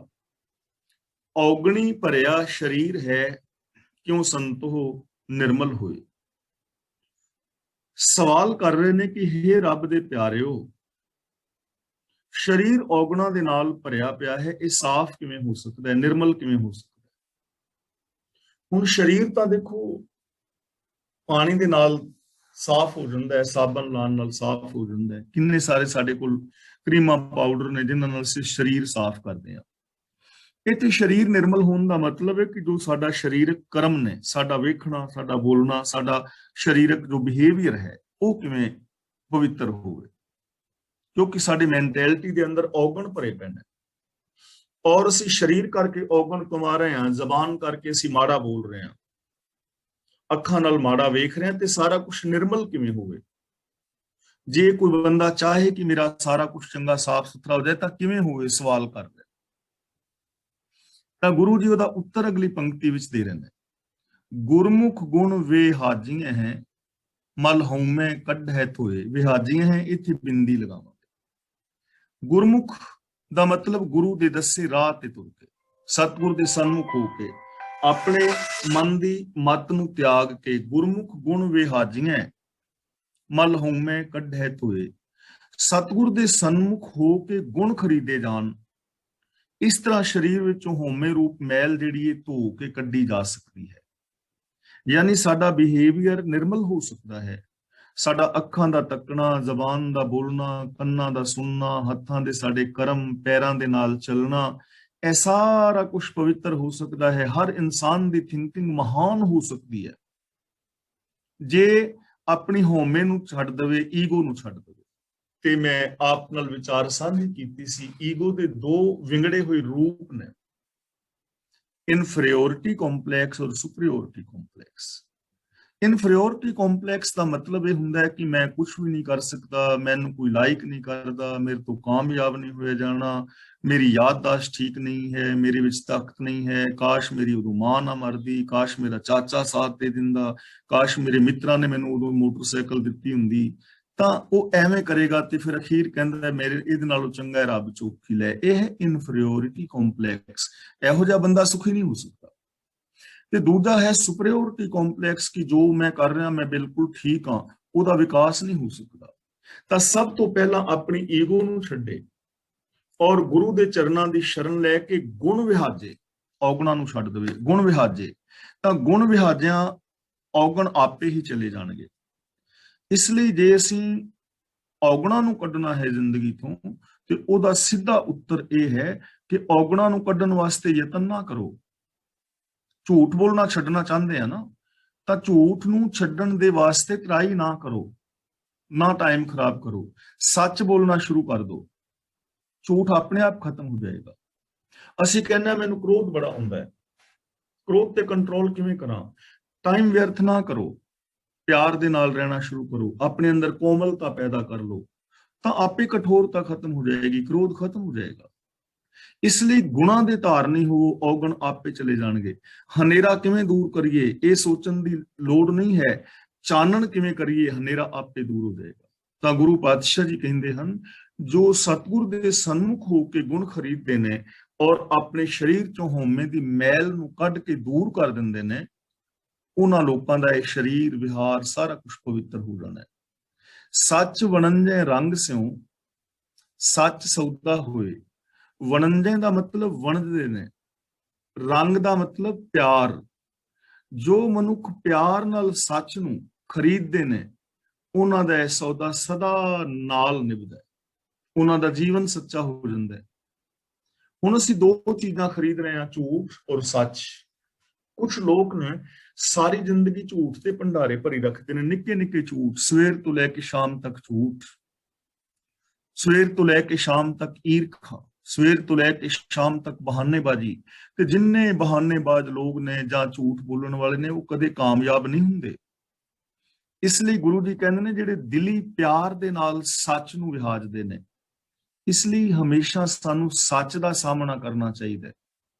ਔਗਣੀ ਭਰਿਆ ਸਰੀਰ ਹੈ, ਕਿਉਂ ਸੰਤੋ ਨਿਰਮਲ ਹੋਏ। ਸਵਾਲ ਕਰ ਰਹੇ ਨੇ ਕਿ ਹੇ ਰੱਬ ਦੇ ਪਿਆਰਿਓ, ਸਰੀਰ ਔਗਣਾ ਦੇ ਨਾਲ ਭਰਿਆ ਪਿਆ ਹੈ, ਇਹ ਸਾਫ਼ ਕਿਵੇਂ ਹੋ ਸਕਦਾ ਹੈ, ਨਿਰਮਲ ਕਿਵੇਂ ਹੋ ਸਕਦਾ ਹੈ? ਹੁਣ ਸਰੀਰ ਤਾਂ ਦੇਖੋ ਪਾਣੀ ਦੇ ਨਾਲ ਸਾਫ਼ ਹੋ ਜਾਂਦਾ ਹੈ, ਸਾਬਣ ਲਾਉਣ ਨਾਲ ਸਾਫ਼ ਹੋ ਜਾਂਦਾ ਹੈ। ਕਿੰਨੇ ਸਾਰੇ ਸਾਡੇ ਕੋਲ ਕਰੀਮਾਂ, ਪਾਊਡਰ ਨੇ ਜਿਨ੍ਹਾਂ ਨਾਲ ਅਸੀਂ ਸਰੀਰ ਸਾਫ਼ ਕਰਦੇ ਹਾਂ। ਇੱਥੇ ਸਰੀਰ ਨਿਰਮਲ ਹੋਣ ਦਾ ਮਤਲਬ ਹੈ ਕਿ ਜੋ ਸਾਡਾ ਸਰੀਰਕ ਕਰਮ ਨੇ, ਸਾਡਾ ਵੇਖਣਾ, ਸਾਡਾ ਬੋਲਣਾ, ਸਾਡਾ ਸਰੀਰਕ ਜੋ ਬਿਹੇਵੀਅਰ ਹੈ, ਉਹ ਕਿਵੇਂ ਪਵਿੱਤਰ ਹੋਵੇ। ਕਿਉਂਕਿ ਸਾਡੀ ਮੈਂਟੈਲਿਟੀ ਦੇ ਅੰਦਰ ਔਗਣ ਭਰੇ ਪਏ ਨੇ, ਔਰ ਅਸੀਂ ਸਰੀਰ ਕਰਕੇ ਔਗਣ ਕਮਾ ਰਹੇ ਹਾਂ, ਜ਼ਬਾਨ ਕਰਕੇ ਅਸੀਂ ਮਾੜਾ ਬੋਲ ਰਹੇ ਹਾਂ, ਅੱਖਾਂ ਨਾਲ ਮਾੜਾ ਵੇਖ ਰਹੇ ਹਾਂ, ਤੇ ਸਾਰਾ ਕੁਝ ਨਿਰਮਲ ਕਿਵੇਂ ਹੋਵੇ। ਜੇ ਕੋਈ ਬੰਦਾ ਚਾਹੇ ਕਿ ਮੇਰਾ ਸਾਰਾ ਕੁਝ ਚੰਗਾ ਸਾਫ਼ ਸੁਥਰਾ ਹੋ ਜਾਏ ਤਾਂ ਕਿਵੇਂ ਹੋਵੇ, ਸਵਾਲ ਕਰ ਰਿਹਾ। ਤਾਂ ਗੁਰੂ ਜੀ ਉਹਦਾ ਉੱਤਰ ਅਗਲੀ ਪੰਕਤੀ ਵਿੱਚ ਦੇ ਰਹੇ ਨੇ, ਗੁਰਮੁਖ ਗੁਣ ਵੇ ਹਾਜੀਆਂ ਹੈ, ਮਲ ਹਉਮੈ ਕੱਢੈ ਧੋਏ। ਵਿਹਾਜੀਆਂ ਹੈ, ਇੱਥੇ ਬਿੰਦੀ ਲਗਾਵਾਂਗੇ। ਗੁਰਮੁਖ ਦਾ ਮਤਲਬ ਗੁਰੂ ਦੇ ਦੱਸੇ ਰਾਹ ਤੇ ਤੁਰ ਕੇ, ਸਤਿਗੁਰ ਦੇ ਸਨਮੁਖ ਹੋ ਕੇ, ਆਪਣੇ ਮਨ ਦੀ ਮੱਤ ਨੂੰ ਤਿਆਗ ਕੇ। ਗੁਰਮੁਖ ਗੁਣ ਵੇ ਹਾਜੀਆਂ, ਮਲ ਹਉਮੈ ਕੱਢੈ ਧੋਏ। ਸਤਿਗੁਰ ਦੇ ਸਨਮੁਖ ਹੋ ਕੇ ਗੁਣ ਖਰੀਦੇ ਜਾਣ। ਇਸ ਤਰ੍ਹਾਂ ਸਰੀਰ ਵਿੱਚੋਂ ਹਉਮੈ ਰੂਪ ਮੈਲ ਜਿਹੜੀ ਹੈ ਧੋ ਕੇ ਕੱਢੀ ਜਾ ਸਕਦੀ ਹੈ। ਯਾਨੀ ਸਾਡਾ ਬਿਹੇਵੀਅਰ ਨਿਰਮਲ ਹੋ ਸਕਦਾ ਹੈ। ਸਾਡਾ ਅੱਖਾਂ ਦਾ ਤੱਕਣਾ, ਜ਼ਬਾਨ ਦਾ ਬੋਲਣਾ, ਕੰਨਾਂ ਦਾ ਸੁਣਨਾ, ਹੱਥਾਂ ਦੇ ਸਾਡੇ ਕਰਮ, ਪੈਰਾਂ ਦੇ ਨਾਲ ਚੱਲਣਾ, ਇਹ ਸਾਰਾ ਕੁਝ ਪਵਿੱਤਰ ਹੋ ਸਕਦਾ ਹੈ। ਹਰ ਇਨਸਾਨ ਦੀ ਥਿੰਕਿੰਗ ਮਹਾਨ ਹੋ ਸਕਦੀ ਹੈ ਜੇ ਆਪਣੀ ਹਉਮੈ ਨੂੰ ਛੱਡ ਦੇਵੇ, ਈਗੋ ਨੂੰ ਛੱਡ ਦੇਵੇ। ਤੇ ਮੈਂ ਆਪ ਨਾਲ ਵਿਚਾਰ ਸਾਂਝੀ ਕੀਤੀ ਸੀ, ਈਗੋ ਦੇ ਦੋ ਵਿੰਗੜੇ ਹੋਏ ਰੂਪ ਨੇ, ਇਨਫੀਰੀਓਰਿਟੀ ਕੰਪਲੈਕਸ ਔਰ ਸੁਪਰੀਓਰਿਟੀ ਕੰਪਲੈਕਸ। ਇਨਫੀਰੀਓਰਿਟੀ ਕੰਪਲੈਕਸ ਦਾ ਮਤਲਬ ਇਹ ਹੁੰਦਾ ਹੈ ਕਿ ਮੈਂ ਕੁਝ ਵੀ ਨਹੀਂ ਕਰ ਸਕਦਾ, ਮੈਨੂੰ ਕੋਈ ਲਾਇਕ ਨਹੀਂ ਕਰਦਾ, ਮੇਰੇ ਤੋਂ ਕਾਮਯਾਬ ਨਹੀਂ ਹੋਇਆ ਜਾਣਾ, ਮੇਰੀ ਯਾਦਦਾਸ਼ਤ ਠੀਕ ਨਹੀਂ ਹੈ, ਮੇਰੇ ਵਿੱਚ ਤਾਕਤ ਨਹੀਂ ਹੈ, ਕਾਸ਼ ਮੇਰੀ ਉਦੋਂ ਮਾਂ ਨਾ ਮਰਦੀ, ਕਾਸ਼ ਮੇਰਾ ਚਾਚਾ ਸਾਥ ਦੇ ਦਿੰਦਾ, ਕਾਸ਼ ਮੇਰੇ ਮਿੱਤਰਾਂ ਨੇ ਮੈਨੂੰ ਉਦੋਂ ਮੋਟਰਸਾਈਕਲ ਦਿੱਤੀ ਹੁੰਦੀ। ਤਾਂ ਉਹ ਐਵੇਂ ਕਰੇਗਾ ਤੇ ਫਿਰ ਅਖੀਰ ਕਹਿੰਦਾ ਮੇਰੇ ਇਹਦੇ ਨਾਲੋਂ ਚੰਗਾ ਰੱਬ ਚੋਖੀ ਲੈ। ਇਹ ਹੈ ਇਨਫੀਰੀਓਰਿਟੀ ਕੰਪਲੈਕਸ। ਇਹੋ ਜਿਹਾ ਬੰਦਾ ਸੁਖੀ ਨਹੀਂ ਹੋ ਸਕਦਾ। ਤੇ ਦੂਜਾ ਹੈ ਸੁਪਰੀਓਰਿਟੀ ਕੰਪਲੈਕਸ ਕਿ ਜੋ ਮੈਂ ਕਰ ਰਿਹਾ ਮੈਂ ਬਿਲਕੁਲ ਠੀਕ ਹਾਂ, ਉਹਦਾ ਵਿਕਾਸ ਨਹੀਂ ਹੋ ਸਕਦਾ। ਤਾਂ ਸਭ ਤੋਂ ਪਹਿਲਾਂ ਆਪਣੀ ਈਗੋ ਨੂੰ ਛੱਡੇ ਔਰ ਗੁਰੂ ਦੇ ਚਰਨਾਂ ਦੀ ਸ਼ਰਨ ਲੈ ਕੇ ਗੁਣ ਵਿਹਾਜੇ, ਔਗਣਾਂ ਨੂੰ ਛੱਡ ਦੇਵੇ, ਗੁਣ ਵਿਹਾਜੇ। ਤਾਂ ਗੁਣ ਵਿਹਾਜਿਆਂ ਔਗਣ ਆਪੇ ਹੀ ਚਲੇ ਜਾਣਗੇ। ਇਸ ਲਈ ਜੇ ਅਸੀਂ ਔਗਣਾਂ ਨੂੰ ਕੱਢਣਾ ਹੈ ਜ਼ਿੰਦਗੀ ਤੋਂ ਤੇ ਉਹਦਾ ਸਿੱਧਾ ਉੱਤਰ ਇਹ ਹੈ ਕਿ ਔਗਣਾਂ ਨੂੰ ਕੱਢਣ ਵਾਸਤੇ ਯਤਨ ਨਾ ਕਰੋ। ਝੂਠ ਬੋਲਣਾ ਛੱਡਣਾ ਚਾਹੁੰਦੇ ਆ ਨਾ, ਤਾਂ ਝੂਠ ਨੂੰ ਛੱਡਣ ਦੇ ਵਾਸਤੇ ਟਰਾਈ ਨਾ ਕਰੋ, ਨਾ ਟਾਈਮ ਖਰਾਬ ਕਰੋ, ਸੱਚ ਬੋਲਣਾ ਸ਼ੁਰੂ ਕਰ ਦਿਓ। ਝੂਠ ਆਪਣੇ ਆਪ ਖਤਮ ਹੋ ਜਾਏਗਾ। ਅਸੀਂ ਕਹਿੰਦੇ ਮੈਨੂੰ ਕ੍ਰੋਧ ਬੜਾ ਹੁੰਦਾ ਹੈ, ਕ੍ਰੋਧ ਤੇ ਕੰਟਰੋਲ ਕਿਵੇਂ ਕਰਾਂ? ਟਾਈਮ ਵਿਅਰਥ ਨਾ ਕਰੋ, ਪਿਆਰ ਦੇ ਨਾਲ ਰਹਿਣਾ ਸ਼ੁਰੂ ਕਰੋ, ਆਪਣੇ ਅੰਦਰ ਕੋਮਲਤਾ ਪੈਦਾ ਕਰ ਲਓ, ਤਾਂ ਆਪੇ ਕਠੋਰਤਾ ਖਤਮ ਹੋ ਜਾਏਗੀ, ਕ੍ਰੋਧ ਖਤਮ ਹੋ ਜਾਏਗਾ। ਇਸ ਲਈ ਗੁਣਾਂ ਦੇ ਧਾਰਨੀ ਹੋ, ਔਗਣ ਆਪੇ ਚਲੇ ਜਾਣਗੇ। ਹਨੇਰਾ ਕਿਵੇਂ ਦੂਰ ਕਰੀਏ ਇਹ ਸੋਚਣ ਦੀ ਲੋੜ ਨਹੀਂ ਹੈ, ਚਾਨਣ ਕਿਵੇਂ ਕਰੀਏ, ਹਨੇਰਾ ਆਪੇ ਦੂਰ ਹੋ ਜਾਏਗਾ। ਤਾਂ ਗੁਰੂ ਪਾਤਸ਼ਾਹ ਜੀ ਕਹਿੰਦੇ ਹਨ ਜੋ ਸਤਿਗੁਰ ਦੇ ਸਨਮੁਖ ਹੋ ਕੇ ਗੁਣ ਖਰੀਦਦੇ ਨੇ ਔਰ ਆਪਣੇ ਸਰੀਰ ਚੋਂ ਹਉਮੈ ਦੀ ਮੈਲ ਨੂੰ ਕੱਢ ਕੇ ਦੂਰ ਕਰ ਦਿੰਦੇ ਨੇ, ਉਹਨਾਂ ਲੋਕਾਂ ਦਾ ਇਹ ਸਰੀਰ ਵਿਹਾਰ ਸਾਰਾ ਕੁਝ ਪਵਿੱਤਰ ਹੋ ਜਾਣਾ ਹੈ। ਸੱਚ ਵਣੰਜੈ ਰੰਗ ਸਿਉ, ਸੱਚ ਸੌਦਾ ਹੋਏ। ਵਣੰਜੈ ਦਾ ਮਤਲਬ ਵਣਜਦੇ ਨੇ, ਰੰਗ ਦਾ ਮਤਲਬ ਪਿਆਰ। ਜੋ ਮਨੁੱਖ ਪਿਆਰ ਨਾਲ ਸੱਚ ਨੂੰ ਖਰੀਦਦੇ ਨੇ ਉਹਨਾਂ ਦਾ ਇਹ ਸੌਦਾ ਸਦਾ ਨਾਲ ਨਿਭਦਾ ਹੈ, ਉਹਨਾਂ ਦਾ ਜੀਵਨ ਸੱਚਾ ਹੋ ਜਾਂਦਾ ਹੈ। ਹੁਣ ਅਸੀਂ ਦੋ ਚੀਜ਼ਾਂ ਖਰੀਦ ਰਹੇ ਹਾਂ, ਝੂਠ ਔਰ ਸੱਚ। ਕੁਝ ਲੋਕ ਨੇ ਸਾਰੀ ਜ਼ਿੰਦਗੀ ਝੂਠ ਤੇ ਭੰਡਾਰੇ ਭਰੀ ਰੱਖਦੇ ਨੇ, ਨਿੱਕੇ ਨਿੱਕੇ ਝੂਠ, ਸਵੇਰ ਤੋਂ ਲੈ ਕੇ ਸ਼ਾਮ ਤੱਕ ਝੂਠ, ਸਵੇਰ ਤੋਂ ਲੈ ਕੇ ਸ਼ਾਮ ਤੱਕ ਈਰਖਾ, ਸਵੇਰ ਤੋਂ ਲੈ ਕੇ ਸ਼ਾਮ ਤੱਕ ਬਹਾਨੇਬਾਜ਼ੀ। ਤੇ ਜਿੰਨੇ ਬਹਾਨੇਬਾਜ਼ ਲੋਕ ਨੇ ਜਾਂ ਝੂਠ ਬੋਲਣ ਵਾਲੇ ਨੇ ਉਹ ਕਦੇ ਕਾਮਯਾਬ ਨਹੀਂ ਹੁੰਦੇ। ਇਸ ਲਈ ਗੁਰੂ ਜੀ ਕਹਿੰਦੇ ਨੇ ਜਿਹੜੇ ਦਿਲੀ ਪਿਆਰ ਦੇ ਨਾਲ ਸੱਚ ਨੂੰ ਵਿਹਾਜਦੇ ਨੇ, ਇਸ ਲਈ ਹਮੇਸ਼ਾ ਸਾਨੂੰ ਸੱਚ ਦਾ ਸਾਹਮਣਾ ਕਰਨਾ ਚਾਹੀਦਾ ਹੈ।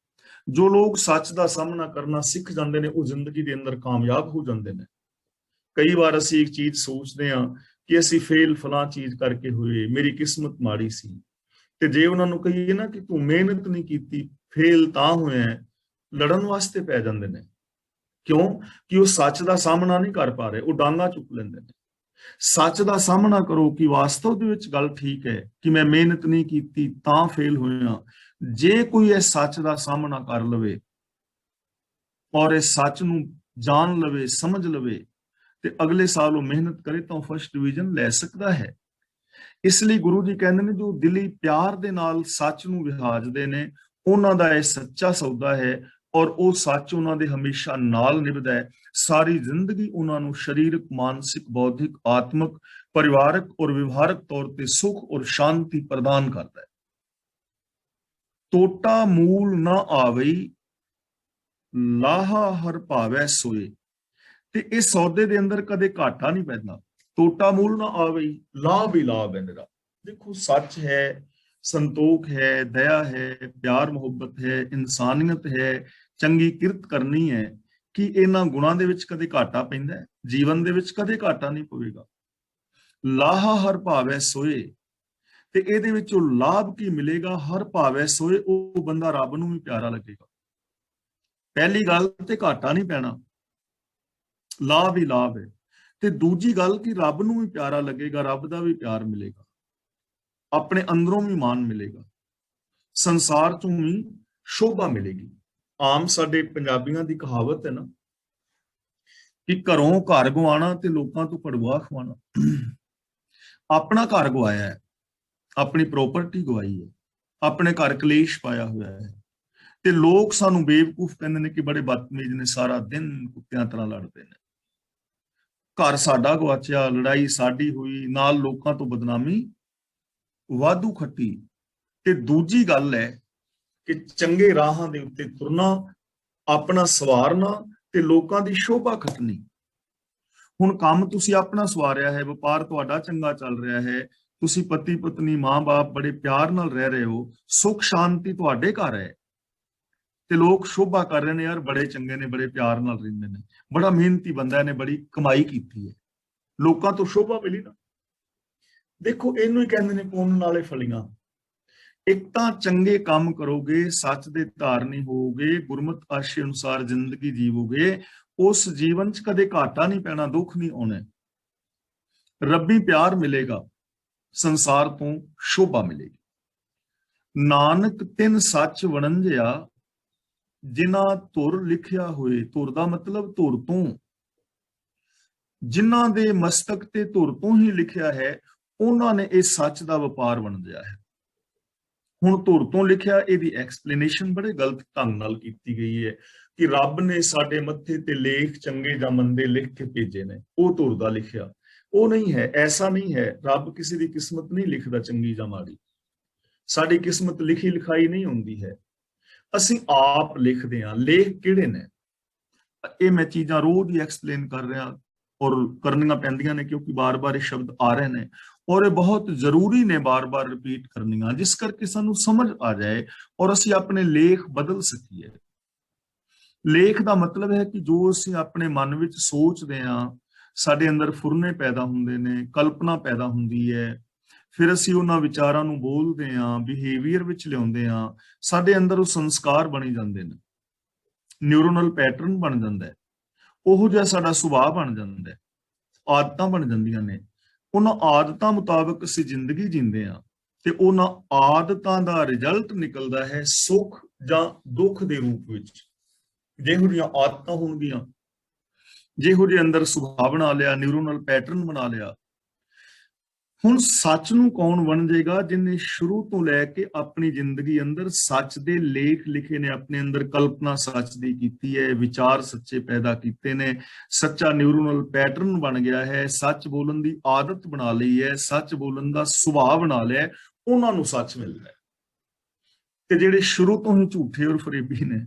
ਜੋ ਲੋਕ ਸੱਚ ਦਾ ਸਾਹਮਣਾ ਕਰਨਾ ਸਿੱਖ ਜਾਂਦੇ ਨੇ ਉਹ ਜ਼ਿੰਦਗੀ ਦੇ ਅੰਦਰ ਕਾਮਯਾਬ ਹੋ ਜਾਂਦੇ ਨੇ। ਕਈ ਵਾਰ ਅਸੀਂ ਇੱਕ ਚੀਜ਼ ਸੋਚਦੇ ਹਾਂ ਕਿ ਅਸੀਂ ਫੇਲ ਫਲਾਂ ਚੀਜ਼ ਕਰਕੇ ਹੋਏ, ਮੇਰੀ ਕਿਸਮਤ ਮਾੜੀ ਸੀ। ਤੇ ਜੇ ਉਹਨਾਂ ਨੂੰ ਕਹੀਏ ਨਾ ਕਿ ਤੂੰ ਮਿਹਨਤ ਨਹੀਂ ਕੀਤੀ, ਫੇਲ ਤਾਂ ਹੋਇਆ, ਲੜਨ ਵਾਸਤੇ ਪੈ ਜਾਂਦੇ ਨੇ। ਕਿਉਂ? ਕਿ ਉਹ ਸੱਚ ਦਾ ਸਾਹਮਣਾ ਨਹੀਂ ਕਰ ਪਾ ਰਹੇ, ਉਹ ਡਾਂਗਾ ਚੁੱਕ ਲੈਂਦੇ ਨੇ। ਸੱਚ ਦਾ ਸਾਹਮਣਾ ਕਰੋ ਕਿ ਵਾਸਤਵ ਦੇ ਵਿੱਚ ਗੱਲ ਠੀਕ ਹੈ ਕਿ ਮੈਂ ਮਿਹਨਤ ਨਹੀਂ ਕੀਤੀ ਤਾਂ ਫੇਲ ਹੋਇਆ। ਜੇ ਕੋਈ ਇਹ ਸੱਚ ਦਾ ਸਾਹਮਣਾ ਕਰ ਲਵੇ ਔਰ ਇਹ ਸੱਚ ਨੂੰ ਜਾਣ ਲਵੇ, ਸਮਝ ਲਵੇ ਤੇ ਅਗਲੇ ਸਾਲ ਉਹ ਮਿਹਨਤ ਕਰੇ ਤਾਂ ਉਹ ਫਸਟ ਡਿਵੀਜ਼ਨ ਲੈ ਸਕਦਾ ਹੈ। ਇਸ ਲਈ ਗੁਰੂ ਜੀ ਕਹਿੰਦੇ ਨੇ ਜੋ ਦਿਲੀ ਪਿਆਰ ਦੇ ਨਾਲ ਸੱਚ ਨੂੰ ਵਿਹਾਜਦੇ ਨੇ ਉਹਨਾਂ ਦਾ ਇਹ ਸੱਚਾ ਸੌਦਾ ਹੈ ਔਰ ਉਹ ਸੱਚ ਉਹਨਾਂ ਦੇ ਹਮੇਸ਼ਾ ਨਾਲ ਨਿਭਦਾ ਹੈ। ਸਾਰੀ ਜ਼ਿੰਦਗੀ ਉਹਨਾਂ ਨੂੰ ਸਰੀਰਕ, ਮਾਨਸਿਕ, ਬੌਧਿਕ, ਆਤਮਿਕ, ਪਰਿਵਾਰਕ ਔਰ ਵਿਵਹਾਰਕ ਤੌਰ ਤੇ ਸੁਖ ਔਰ ਸ਼ਾਂਤੀ ਪ੍ਰਦਾਨ ਕਰਦਾ ਹੈ। ਟੋਟਾ ਮੂਲ ਨਾ ਆਵਈ, ਲਾਹਾ ਹਰ ਭਾਵੈ ਸੋਏ। ਤੇ ਇਹ ਸੌਦੇ ਦੇ ਅੰਦਰ ਕਦੇ ਘਾਟਾ ਨਹੀਂ ਪੈਂਦਾ। ਟੋਟਾ ਮੂਲ ਨਾ ਆਵਈ, ਲਾਭ ਹੀ ਲਾਭ ਹੈ ਮੇਰਾ। ਦੇਖੋ ਸੱਚ ਹੈ, ਸੰਤੋਖ ਹੈ, ਦਇਆ ਹੈ, ਪਿਆਰ ਮੁਹੱਬਤ ਹੈ, ਇਨਸਾਨੀਅਤ ਹੈ, ਚੰਗੀ ਕਿਰਤ ਕਰਨੀ ਹੈ, ਕਿ ਇਹਨਾਂ ਗੁਣਾਂ ਦੇ ਵਿੱਚ ਕਦੇ ਘਾਟਾ ਪੈਂਦਾ ਹੈ? ਜੀਵਨ ਦੇ ਵਿੱਚ ਕਦੇ ਘਾਟਾ ਨਹੀਂ ਪਵੇਗਾ। ਲਾਹਾ ਹਰ ਭਾਵੈ ਸੋਏ, ਤੇ ਇਹਦੇ ਵਿੱਚੋਂ ਲਾਭ ਕੀ ਮਿਲੇਗਾ? ਹਰ ਭਾਵੈ ਸੋਏ, ਉਹ ਬੰਦਾ ਰੱਬ ਨੂੰ ਵੀ ਪਿਆਰਾ ਲੱਗੇਗਾ। ਪਹਿਲੀ ਗੱਲ ਤੇ ਘਾਟਾ ਨਹੀਂ ਪੈਣਾ, ਲਾਭ ਹੀ ਲਾਭ ਹੈ। ਤੇ ਦੂਜੀ ਗੱਲ ਕਿ ਰੱਬ ਨੂੰ ਵੀ ਪਿਆਰਾ ਲੱਗੇਗਾ, ਰੱਬ ਦਾ ਵੀ ਪਿਆਰ ਮਿਲੇਗਾ, ਆਪਣੇ ਅੰਦਰੋਂ ਵੀ ਮਾਣ ਮਿਲੇਗਾ, ਸੰਸਾਰ ਤੋਂ ਵੀ ਸ਼ੋਭਾ ਮਿਲੇਗੀ। ਆਮ ਸਾਡੇ ਪੰਜਾਬੀਆਂ ਦੀ ਕਹਾਵਤ ਹੈ ਨਾ ਕਿ ਘਰੋਂ ਘਰ ਗਵਾਣਾ ਤੇ ਲੋਕਾਂ ਤੋਂ ਕੜਵਾ ਖਵਾਣਾ। ਆਪਣਾ ਘਰ ਗਵਾਇਆ ਹੈ, ਆਪਣੀ ਪ੍ਰਾਪਰਟੀ ਗਵਾਈ ਹੈ, ਆਪਣੇ ਘਰ ਕਲੇਸ਼ ਪਾਇਆ ਹੋਇਆ ਹੈ, ਤੇ ਲੋਕ ਸਾਨੂੰ ਬੇਵਕੂਫ ਕਹਿੰਦੇ ਨੇ ਕਿ ਬੜੇ ਬਦਤਮੀਜ਼ ਨੇ, ਸਾਰਾ ਦਿਨ ਕੁੱਤਿਆਂ ਤਰ੍ਹਾਂ ਲੜਦੇ ਨੇ। ਘਰ ਸਾਡਾ ਗਵਾਚਿਆ, ਲੜਾਈ ਸਾਡੀ ਹੋਈ, ਨਾਲ ਲੋਕਾਂ ਤੋਂ ਬਦਨਾਮੀ ਵਾਧੂ ਖੱਟੀ। ਤੇ ਦੂਜੀ ਗੱਲ ਹੈ ਕਿ ਚੰਗੇ ਰਾਹਾਂ ਦੇ ਉੱਤੇ ਤੁਰਨਾ, ਆਪਣਾ ਸਵਾਰਨਾ ਤੇ ਲੋਕਾਂ ਦੀ ਸ਼ੋਭਾ ਖੱਟਣੀ। ਹੁਣ ਕੰਮ ਤੁਸੀਂ ਆਪਣਾ ਸਵਾਰਿਆ ਹੈ, ਵਪਾਰ ਤੁਹਾਡਾ ਚੰਗਾ ਚੱਲ ਰਿਹਾ ਹੈ, ਤੁਸੀਂ ਪਤੀ ਪਤਨੀ ਮਾਂ-ਬਾਪ ਬੜੇ ਪਿਆਰ ਨਾਲ ਰਹਿ ਰਹੇ ਹੋ, ਸੁੱਖ ਸ਼ਾਂਤੀ ਤੁਹਾਡੇ ਘਰ ਹੈ, ਤੇ ਲੋਕ ਸ਼ੋਭਾ ਕਰ ਰਹੇ ਨੇ, ਯਾਰ ਬੜੇ ਚੰਗੇ ਨੇ, ਬੜੇ ਪਿਆਰ ਨਾਲ ਰਹਿੰਦੇ ਨੇ, ਬੜਾ ਮਿਹਨਤੀ ਬੰਦਾ ਨੇ, ਬੜੀ ਕਮਾਈ ਕੀਤੀ ਹੈ, ਲੋਕਾਂ ਤੋਂ ਸ਼ੋਭਾ ਮਿਲੀ ਨਾ। ਦੇਖੋ ਇਹਨੂੰ ਹੀ ਕਹਿੰਦੇ ਨੇ ਪੁੰਨ ਨਾਲੇ ਫਲੀਆਂ। ਇੱਕ ਤਾਂ ਚੰਗੇ ਕੰਮ ਕਰੋਗੇ, ਸੱਚ ਦੇ ਧਾਰਨੀ ਹੋਵੋਗੇ, ਗੁਰਮਤਿ ਆਸ਼ੇ ਅਨੁਸਾਰ ਜ਼ਿੰਦਗੀ ਜੀਵੋਗੇ, ਉਸ ਜੀਵਨ 'ਚ ਕਦੇ ਘਾਟਾ ਨਹੀਂ ਪੈਣਾ, ਦੁੱਖ ਨਹੀਂ ਆਉਣਾ, ਰੱਬੀ ਪਿਆਰ ਮਿਲੇਗਾ, ਸੰਸਾਰ ਤੋਂ ਸ਼ੋਭਾ ਮਿਲੇਗੀ। ਨਾਨਕ ਤਿੰਨ ਸੱਚ ਵਣੰਜਿਆ ਜਿਨ੍ਹਾਂ ਧੁਰ ਲਿਖਿਆ ਹੋਏ। ਧੁਰ ਦਾ ਮਤਲਬ ਧੁਰ ਤੋਂ, ਜਿਨ੍ਹਾਂ ਦੇ ਮਸਤਕ ਤੇ ਧੁਰ ਤੋਂ ਹੀ ਲਿਖਿਆ ਹੈ, ਉਹਨਾਂ ਨੇ ਇਸ ਸੱਚ ਦਾ ਵਪਾਰ ਵਣਜਿਆ ਹੈ। ਹੁਣ ਧੁਰ ਤੋਂ ਲਿਖਿਆ, ਇਹਦੀ ਐਕਸਪਲੇਨੇਸ਼ਨ ਬੜੇ ਗਲਤ ਢੰਗ ਨਾਲ ਕੀਤੀ ਗਈ ਹੈ ਕਿ ਰੱਬ ਨੇ ਸਾਡੇ ਮੱਥੇ ਤੇ ਲੇਖ ਚੰਗੇ ਜਾਂ ਮੰਦੇ ਲਿਖ ਕੇ ਭੇਜੇ ਨੇ, ਉਹ ਧੁਰ ਦਾ ਲਿਖਿਆ। ਉਹ ਨਹੀਂ ਹੈ, ਐਸਾ ਨਹੀਂ ਹੈ। ਰੱਬ ਕਿਸੇ ਦੀ ਕਿਸਮਤ ਨਹੀਂ ਲਿਖਦਾ ਚੰਗੀ ਜਾਂ ਮਾੜੀ, ਸਾਡੀ ਕਿਸਮਤ ਲਿਖੀ ਲਿਖਾਈ ਨਹੀਂ ਹੁੰਦੀ ਹੈ, ਅਸੀਂ ਆਪ ਲਿਖਦੇ ਹਾਂ। ਲੇਖ ਕਿਹੜੇ ਨੇ, ਇਹ ਮੈਂ ਚੀਜ਼ਾਂ ਰੋਜ਼ ਹੀ ਐਕਸਪਲੇਨ ਕਰ ਰਿਹਾ ਔਰ ਕਰਨੀਆਂ ਪੈਂਦੀਆਂ ਨੇ, ਕਿਉਂਕਿ ਬਾਰ-ਬਾਰ ਇਹ ਸ਼ਬਦ ਆ ਰਹੇ ਨੇ ਔਰ ਇਹ ਬਹੁਤ ਜ਼ਰੂਰੀ ਨੇ ਬਾਰ-ਬਾਰ ਰਿਪੀਟ ਕਰਨੀਆਂ, ਜਿਸ ਕਰਕੇ ਸਾਨੂੰ ਸਮਝ ਆ ਜਾਏ ਔਰ ਅਸੀਂ ਆਪਣੇ ਲੇਖ ਬਦਲ ਸਕੀਏ। ਲੇਖ ਦਾ ਮਤਲਬ ਹੈ ਕਿ ਜੋ ਅਸੀਂ ਆਪਣੇ ਮਨ ਵਿੱਚ ਸੋਚਦੇ ਹਾਂ, ਸਾਡੇ ਅੰਦਰ ਫੁਰਨੇ ਪੈਦਾ ਹੁੰਦੇ ਨੇ, ਕਲਪਨਾ ਪੈਦਾ ਹੁੰਦੀ ਹੈ, ਫਿਰ ਅਸੀਂ ਉਹਨਾਂ ਵਿਚਾਰਾਂ ਨੂੰ ਬੋਲਦੇ ਹਾਂ, ਬਿਹੇਵੀਅਰ ਵਿੱਚ ਲਿਆਉਂਦੇ ਹਾਂ, ਸਾਡੇ ਅੰਦਰ ਉਹ ਸੰਸਕਾਰ ਬਣੀ ਜਾਂਦੇ ਨੇ, ਨਿਊਰੋਨਲ ਪੈਟਰਨ ਬਣ ਜਾਂਦਾ ਹੈ, ਉਹੋ ਜਿਹਾ ਸਾਡਾ ਸੁਭਾਅ ਬਣ ਜਾਂਦਾ ਹੈ, ਆਦਤਾਂ ਬਣ ਜਾਂਦੀਆਂ ਨੇ। ਉਹਨਾਂ ਆਦਤਾਂ ਮੁਤਾਬਕ ਅਸੀਂ ਜ਼ਿੰਦਗੀ ਜੀਂਦੇ ਹਾਂ ਤੇ ਉਹਨਾਂ ਆਦਤਾਂ ਦਾ ਰਿਜ਼ਲਟ ਨਿਕਲਦਾ ਹੈ ਸੁੱਖ ਜਾਂ ਦੁੱਖ ਦੇ ਰੂਪ ਵਿੱਚ। ਜਿਹੋ ਜਿਹੀਆਂ ਆਦਤਾਂ ਹੋਣਗੀਆਂ, ਜਿਹੋ ਜਿਹੇ ਅੰਦਰ ਸੁਭਾਅ ਬਣਾ ਲਿਆ, ਨਿਊਰੋਨਲ ਪੈਟਰਨ ਬਣਾ ਲਿਆ। ਹੁਣ ਸੱਚ ਨੂੰ ਕੌਣ ਵਣਜੇਗਾ? ਜਿਨੇ ਸ਼ੁਰੂ ਤੋਂ ਲੈ ਕੇ ਆਪਣੀ ਜ਼ਿੰਦਗੀ ਅੰਦਰ ਸੱਚ ਦੇ ਲੇਖ ਲਿਖੇ ਨੇ, ਆਪਣੇ ਅੰਦਰ ਕਲਪਨਾ ਸੱਚ ਦੀ ਕੀਤੀ ਹੈ, ਵਿਚਾਰ ਸੱਚੇ ਪੈਦਾ ਕੀਤੇ ਨੇ, ਸੱਚਾ ਨਿਊਰੋਨਲ ਪੈਟਰਨ ਬਣ ਗਿਆ ਹੈ, ਸੱਚ ਬੋਲਣ ਦੀ ਆਦਤ ਬਣਾ ਲਈ ਹੈ, ਸੱਚ ਬੋਲਣ ਦਾ ਸੁਭਾਅ ਬਣਾ ਲਿਆ, ਉਹਨਾਂ ਨੂੰ ਸੱਚ ਮਿਲਦਾ ਹੈ। ਤੇ ਜਿਹੜੇ ਸ਼ੁਰੂ ਤੋਂ ਹੀ ਝੂਠੇ ਔਰ ਫਰੇਬੀ ਨੇ,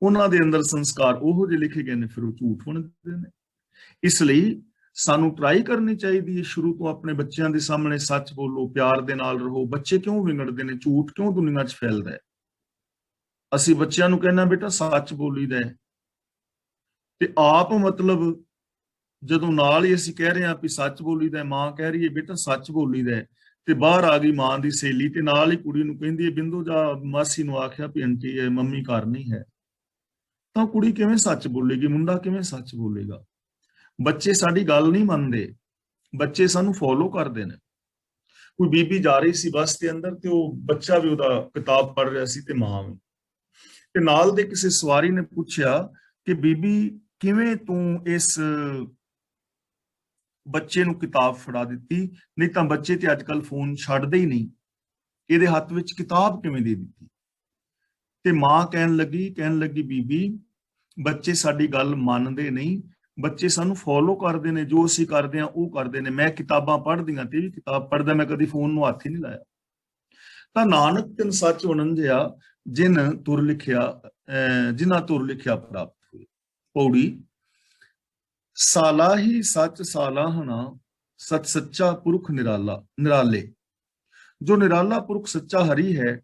ਉਹਨਾਂ ਦੇ ਅੰਦਰ ਸੰਸਕਾਰ ਉਹੋ ਜਿਹੇ ਲਿਖੇ ਗਏ ਨੇ, ਫਿਰ ਉਹ ਝੂਠ ਬਣਦੇ ਨੇ। ਇਸ ਲਈ ਸਾਨੂੰ ਟਰਾਈ ਕਰਨੀ ਚਾਹੀਦੀ ਹੈ ਸ਼ੁਰੂ ਤੋਂ ਆਪਣੇ ਬੱਚਿਆਂ ਦੇ ਸਾਹਮਣੇ ਸੱਚ ਬੋਲੋ, ਪਿਆਰ ਦੇ ਨਾਲ ਰਹੋ। ਬੱਚੇ ਕਿਉਂ ਵਿਗੜਦੇ ਨੇ? ਝੂਠ ਕਿਉਂ ਦੁਨੀਆ 'ਚ ਫੈਲਦਾ ਹੈ? ਅਸੀਂ ਬੱਚਿਆਂ ਨੂੰ ਕਹਿੰਦੇ ਬੇਟਾ ਸੱਚ ਬੋਲੀਦਾ ਹੈ, ਤੇ ਆਪ ਮਤਲਬ ਜਦੋਂ ਨਾਲ ਹੀ ਅਸੀਂ ਕਹਿ ਰਹੇ ਹਾਂ ਵੀ ਸੱਚ ਬੋਲੀਦਾ, ਮਾਂ ਕਹਿ ਰਹੀ ਹੈ ਬੇਟਾ ਸੱਚ ਬੋਲੀਦਾ ਹੈ, ਤੇ ਬਾਹਰ ਆ ਗਈ ਮਾਂ ਦੀ ਸਹੇਲੀ ਤੇ ਨਾਲ ਹੀ ਕੁੜੀ ਨੂੰ ਕਹਿੰਦੀ ਹੈ ਬਿੰਦੂ ਜਾ ਮਾਸੀ ਨੂੰ ਆਖਿਆ ਵੀ ਆਂਟੀ ਮੰਮੀ ਘਰ ਨਹੀਂ ਹੈ, ਤਾਂ ਕੁੜੀ ਕਿਵੇਂ ਸੱਚ ਬੋਲੇਗੀ? ਮੁੰਡਾ ਕਿਵੇਂ ਸੱਚ ਬੋਲੇਗਾ? ਬੱਚੇ ਸਾਡੀ ਗੱਲ ਨਹੀਂ ਮੰਨਦੇ, ਬੱਚੇ ਸਾਨੂੰ ਫੋਲੋ ਕਰਦੇ ਨੇ। ਕੋਈ ਬੀਬੀ ਜਾ ਰਹੀ ਸੀ ਬੱਸ ਦੇ ਅੰਦਰ ਤੇ ਉਹ ਬੱਚਾ ਵੀ ਉਹਦਾ ਕਿਤਾਬ ਪੜ੍ਹ ਰਿਹਾ ਸੀ ਤੇ ਮਾਂ ਵੀ, ਤੇ ਨਾਲ ਦੇ ਕਿਸੇ ਸਵਾਰੀ ਨੇ ਪੁੱਛਿਆ ਕਿ ਬੀਬੀ ਕਿਵੇਂ ਤੂੰ ਇਸ ਬੱਚੇ ਨੂੰ ਕਿਤਾਬ ਫੜਾ ਦਿੱਤੀ? ਨਹੀਂ ਤਾਂ ਬੱਚੇ ਤੇ ਅੱਜ ਕੱਲ ਫੋਨ ਛੱਡਦੇ ਹੀ ਨਹੀਂ, ਇਹਦੇ ਹੱਥ ਵਿੱਚ ਕਿਤਾਬ ਕਿਵੇਂ ਦੇ ਦਿੱਤੀ? ਤੇ ਮਾਂ ਕਹਿਣ ਲੱਗੀ ਬੀਬੀ ਬੱਚੇ ਸਾਡੀ ਗੱਲ ਮੰਨਦੇ ਨਹੀਂ, ਬੱਚੇ ਸਾਨੂੰ ਫੋਲੋ ਕਰਦੇ ਨੇ, ਜੋ ਅਸੀਂ ਕਰਦੇ ਆ ਉਹ ਕਰਦੇ ਨੇ। ਮੈਂ ਕਿਤਾਬਾਂ ਪੜ੍ਹਦੀਆਂ ਤੇ ਵੀ ਕਿਤਾਬ ਪੜ੍ਹਦਾ, ਮੈਂ ਕਦੀ ਫੋਨ ਨੂੰ ਹੱਥ ਹੀ ਨਹੀਂ ਲਾਇਆ। ਤਾਂ ਨਾਨਕ ਤਿੰਨ ਸੱਚ ਵਣੰਜਿਆ ਜਿਨ੍ਹਾਂ ਤੁਰ ਲਿਖਿਆ ਪ੍ਰਾਪਤ ਹੋਏ। ਪੌੜੀ ਸਾਲਾਹੀ ਸੱਚ ਸਾਲਾਹਣਾ, ਸੱਚ ਸੱਚਾ ਪੁਰਖ ਨਿਰਾਲੇ। ਜੋ ਨਿਰਾਲਾ ਪੁਰਖ ਸੱਚਾ ਹਰੀ ਹੈ,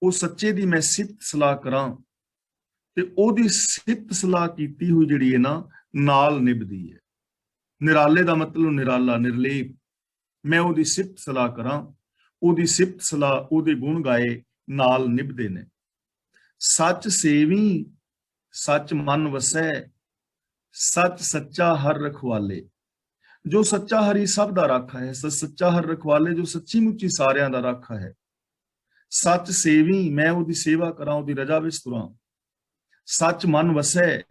ਉਹ ਸੱਚੇ ਦੀ ਮੈਂ ਸਿਫਤ ਸਲਾਹ ਕਰਾਂ ਤੇ ਉਹਦੀ ਸਿਫਤ ਸਲਾਹ ਕੀਤੀ ਹੋਈ ਜਿਹੜੀ ਹੈ ਨਾ ਨਾਲ ਨਿਭਦੀ ਹੈ। ਨਿਰਾਲੇ ਦਾ ਮਤਲਬ ਨਿਰਾਲਾ, ਨਿਰਲੇਪ। ਮੈਂ ਉਹਦੀ ਸਿਫਤ ਸਲਾਹ ਕਰਾਂ, ਉਹਦੀ ਸਿਫਤ ਸਲਾਹ, ਉਹਦੇ ਗੁਣ ਗਾਏ ਨਾਲ ਨਿਭਦੇ ਨੇ। ਸੱਚ ਸੇਵੀ ਸੱਚ ਮਨ ਵਸੈ, ਸੱਚ ਸੱਚਾ ਹਰ ਰਖਵਾਲੇ। ਜੋ ਸੱਚਾ ਹਰੀ ਸਭ ਦਾ ਰਾਖਾ ਹੈ, ਸੱਚਾ ਹਰ ਰਖਵਾਲੇ, ਜੋ ਸੱਚੀ ਮੁੱਚੀ ਸਾਰਿਆਂ ਦਾ ਰਾਖਾ ਹੈ। ਸੱਚ ਸੇਵੀ, ਮੈਂ ਉਹਦੀ ਸੇਵਾ ਕਰਾਂ, ਉਹਦੀ ਰਜ਼ਾ ਵਿੱਚ ਤੁਰਾਂ। ਸੱਚ ਮਨ ਵਸੈ,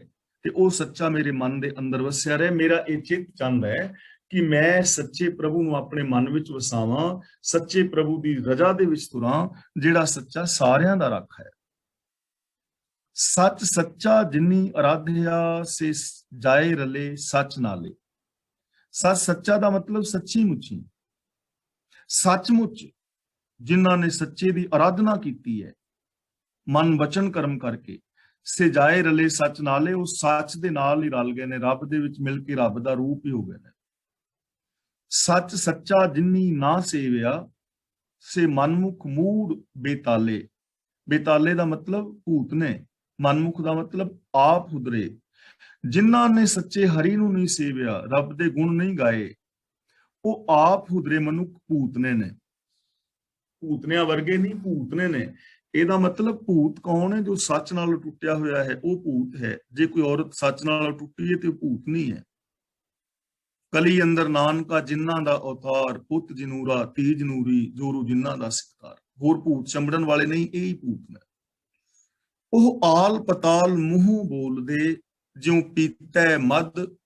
ਤੇ ਉਹ ਸੱਚਾ ਮੇਰੇ ਮਨ ਦੇ ਅੰਦਰ ਵਸਿਆ ਰਹੇ। ਮੇਰਾ ਇਹ ਚਿੱਤ ਚਾਹੁੰਦਾ ਹੈ ਕਿ ਮੈਂ ਸੱਚੇ ਪ੍ਰਭੂ ਨੂੰ ਆਪਣੇ ਮਨ ਵਿੱਚ ਵਸਾਵਾਂ, ਸੱਚੇ ਪ੍ਰਭੂ ਦੀ ਰਜ਼ਾ ਦੇ ਵਿੱਚ ਤੁਰਾਂ, ਜਿਹੜਾ ਸੱਚਾ ਸਾਰਿਆਂ ਦਾ ਰਾਖਾ ਹੈ। ਸੱਚ ਸੱਚਾ ਜਿਨੀ ਅਰਾਧਿਆ ਸੇ ਜਾਏ ਰਲੇ ਸੱਚ ਨਾਲੇ। ਸੱਚ ਸੱਚਾ ਦਾ ਮਤਲਬ ਸੱਚੀ ਮੁੱਚੀ, ਸੱਚਮੁੱਚ ਜਿਨ੍ਹਾਂ ਨੇ ਸੱਚੇ ਦੀ ਆਰਾਧਨਾ ਕੀਤੀ ਹੈ ਮਨ ਵਚਨ ਕਰਮ ਕਰਕੇ, ਸੇ ਜਾਏ ਰਲੇ ਸੱਚ ਨਾਲੇ, ਉਹ ਸੱਚ ਦੇ ਨਾਲ ਹੀ ਰਲ ਗਏ ਨੇ, ਰੱਬ ਦੇ ਵਿੱਚ ਮਿਲ ਕੇ ਰੱਬ ਦਾ ਰੂਪ ਹੀ ਹੋ ਗਏ ਨੇ। ਸੱਚ ਸੱਚਾ ਜਿਨੀ ਨਾ ਸੇਵਿਆ, ਸੇ ਮਨਮੁਖ ਮੂੜ ਬੇਤਾਲੇ। ਬੇਤਾਲੇ ਦਾ ਮਤਲਬ ਭੂਤ ਨੇ, ਮਨਮੁਖ ਦਾ ਮਤਲਬ ਆਪ ਹੁਦਰੇ। ਜਿਨ੍ਹਾਂ ਨੇ ਸੱਚੇ ਹਰੀ ਨੂੰ ਨਹੀਂ ਸੇਵਿਆ, ਰੱਬ ਦੇ ਗੁਣ ਨਹੀਂ ਗਾਏ, ਉਹ ਆਪ ਹੁਦਰੇ ਮਨੁੱਖ ਭੂਤਨੇ ਨੇ। ਭੂਤਨਿਆਂ ਵਰਗੇ ਨਹੀਂ, ਭੂਤਨੇ ਨੇ। ਇਹਦਾ ਮਤਲਬ ਭੂਤ ਕੌਣ ਹੈ? ਜੋ ਸੱਚ ਨਾਲ ਟੁੱਟਿਆ ਹੋਇਆ ਹੈ, ਉਹ ਭੂਤ ਹੈ। ਜੇ ਕੋਈ ਔਰਤ ਸੱਚ ਨਾਲ ਟੁੱਟੀ ਹੈ ਤੇ ਉਹ ਭੂਤ ਨਹੀਂ ਹੈ। ਕਲੀ ਅੰਦਰ ਨਾਨਕਾ ਜਿਨ੍ਹਾਂ ਦਾ ਅਵਤਾਰ, ਪੁੱਤ ਜਨੂਰਾ ਧੀ ਜਨੂਰੀ, ਜੋਰੂ ਜਿਨ੍ਹਾਂ ਦਾ ਸਤਿਕਾਰ। ਹੋਰ ਭੂਤ ਚੰਬੜਨ ਵਾਲੇ ਨਹੀਂ, ਇਹ ਹੀ ਭੂਤ ਨੇ। ਉਹ ਆਲ ਪਤਾਲ ਮੂੰਹ ਬੋਲਦੇ, ਜਿਉ ਪੀਤੈ ਮਦ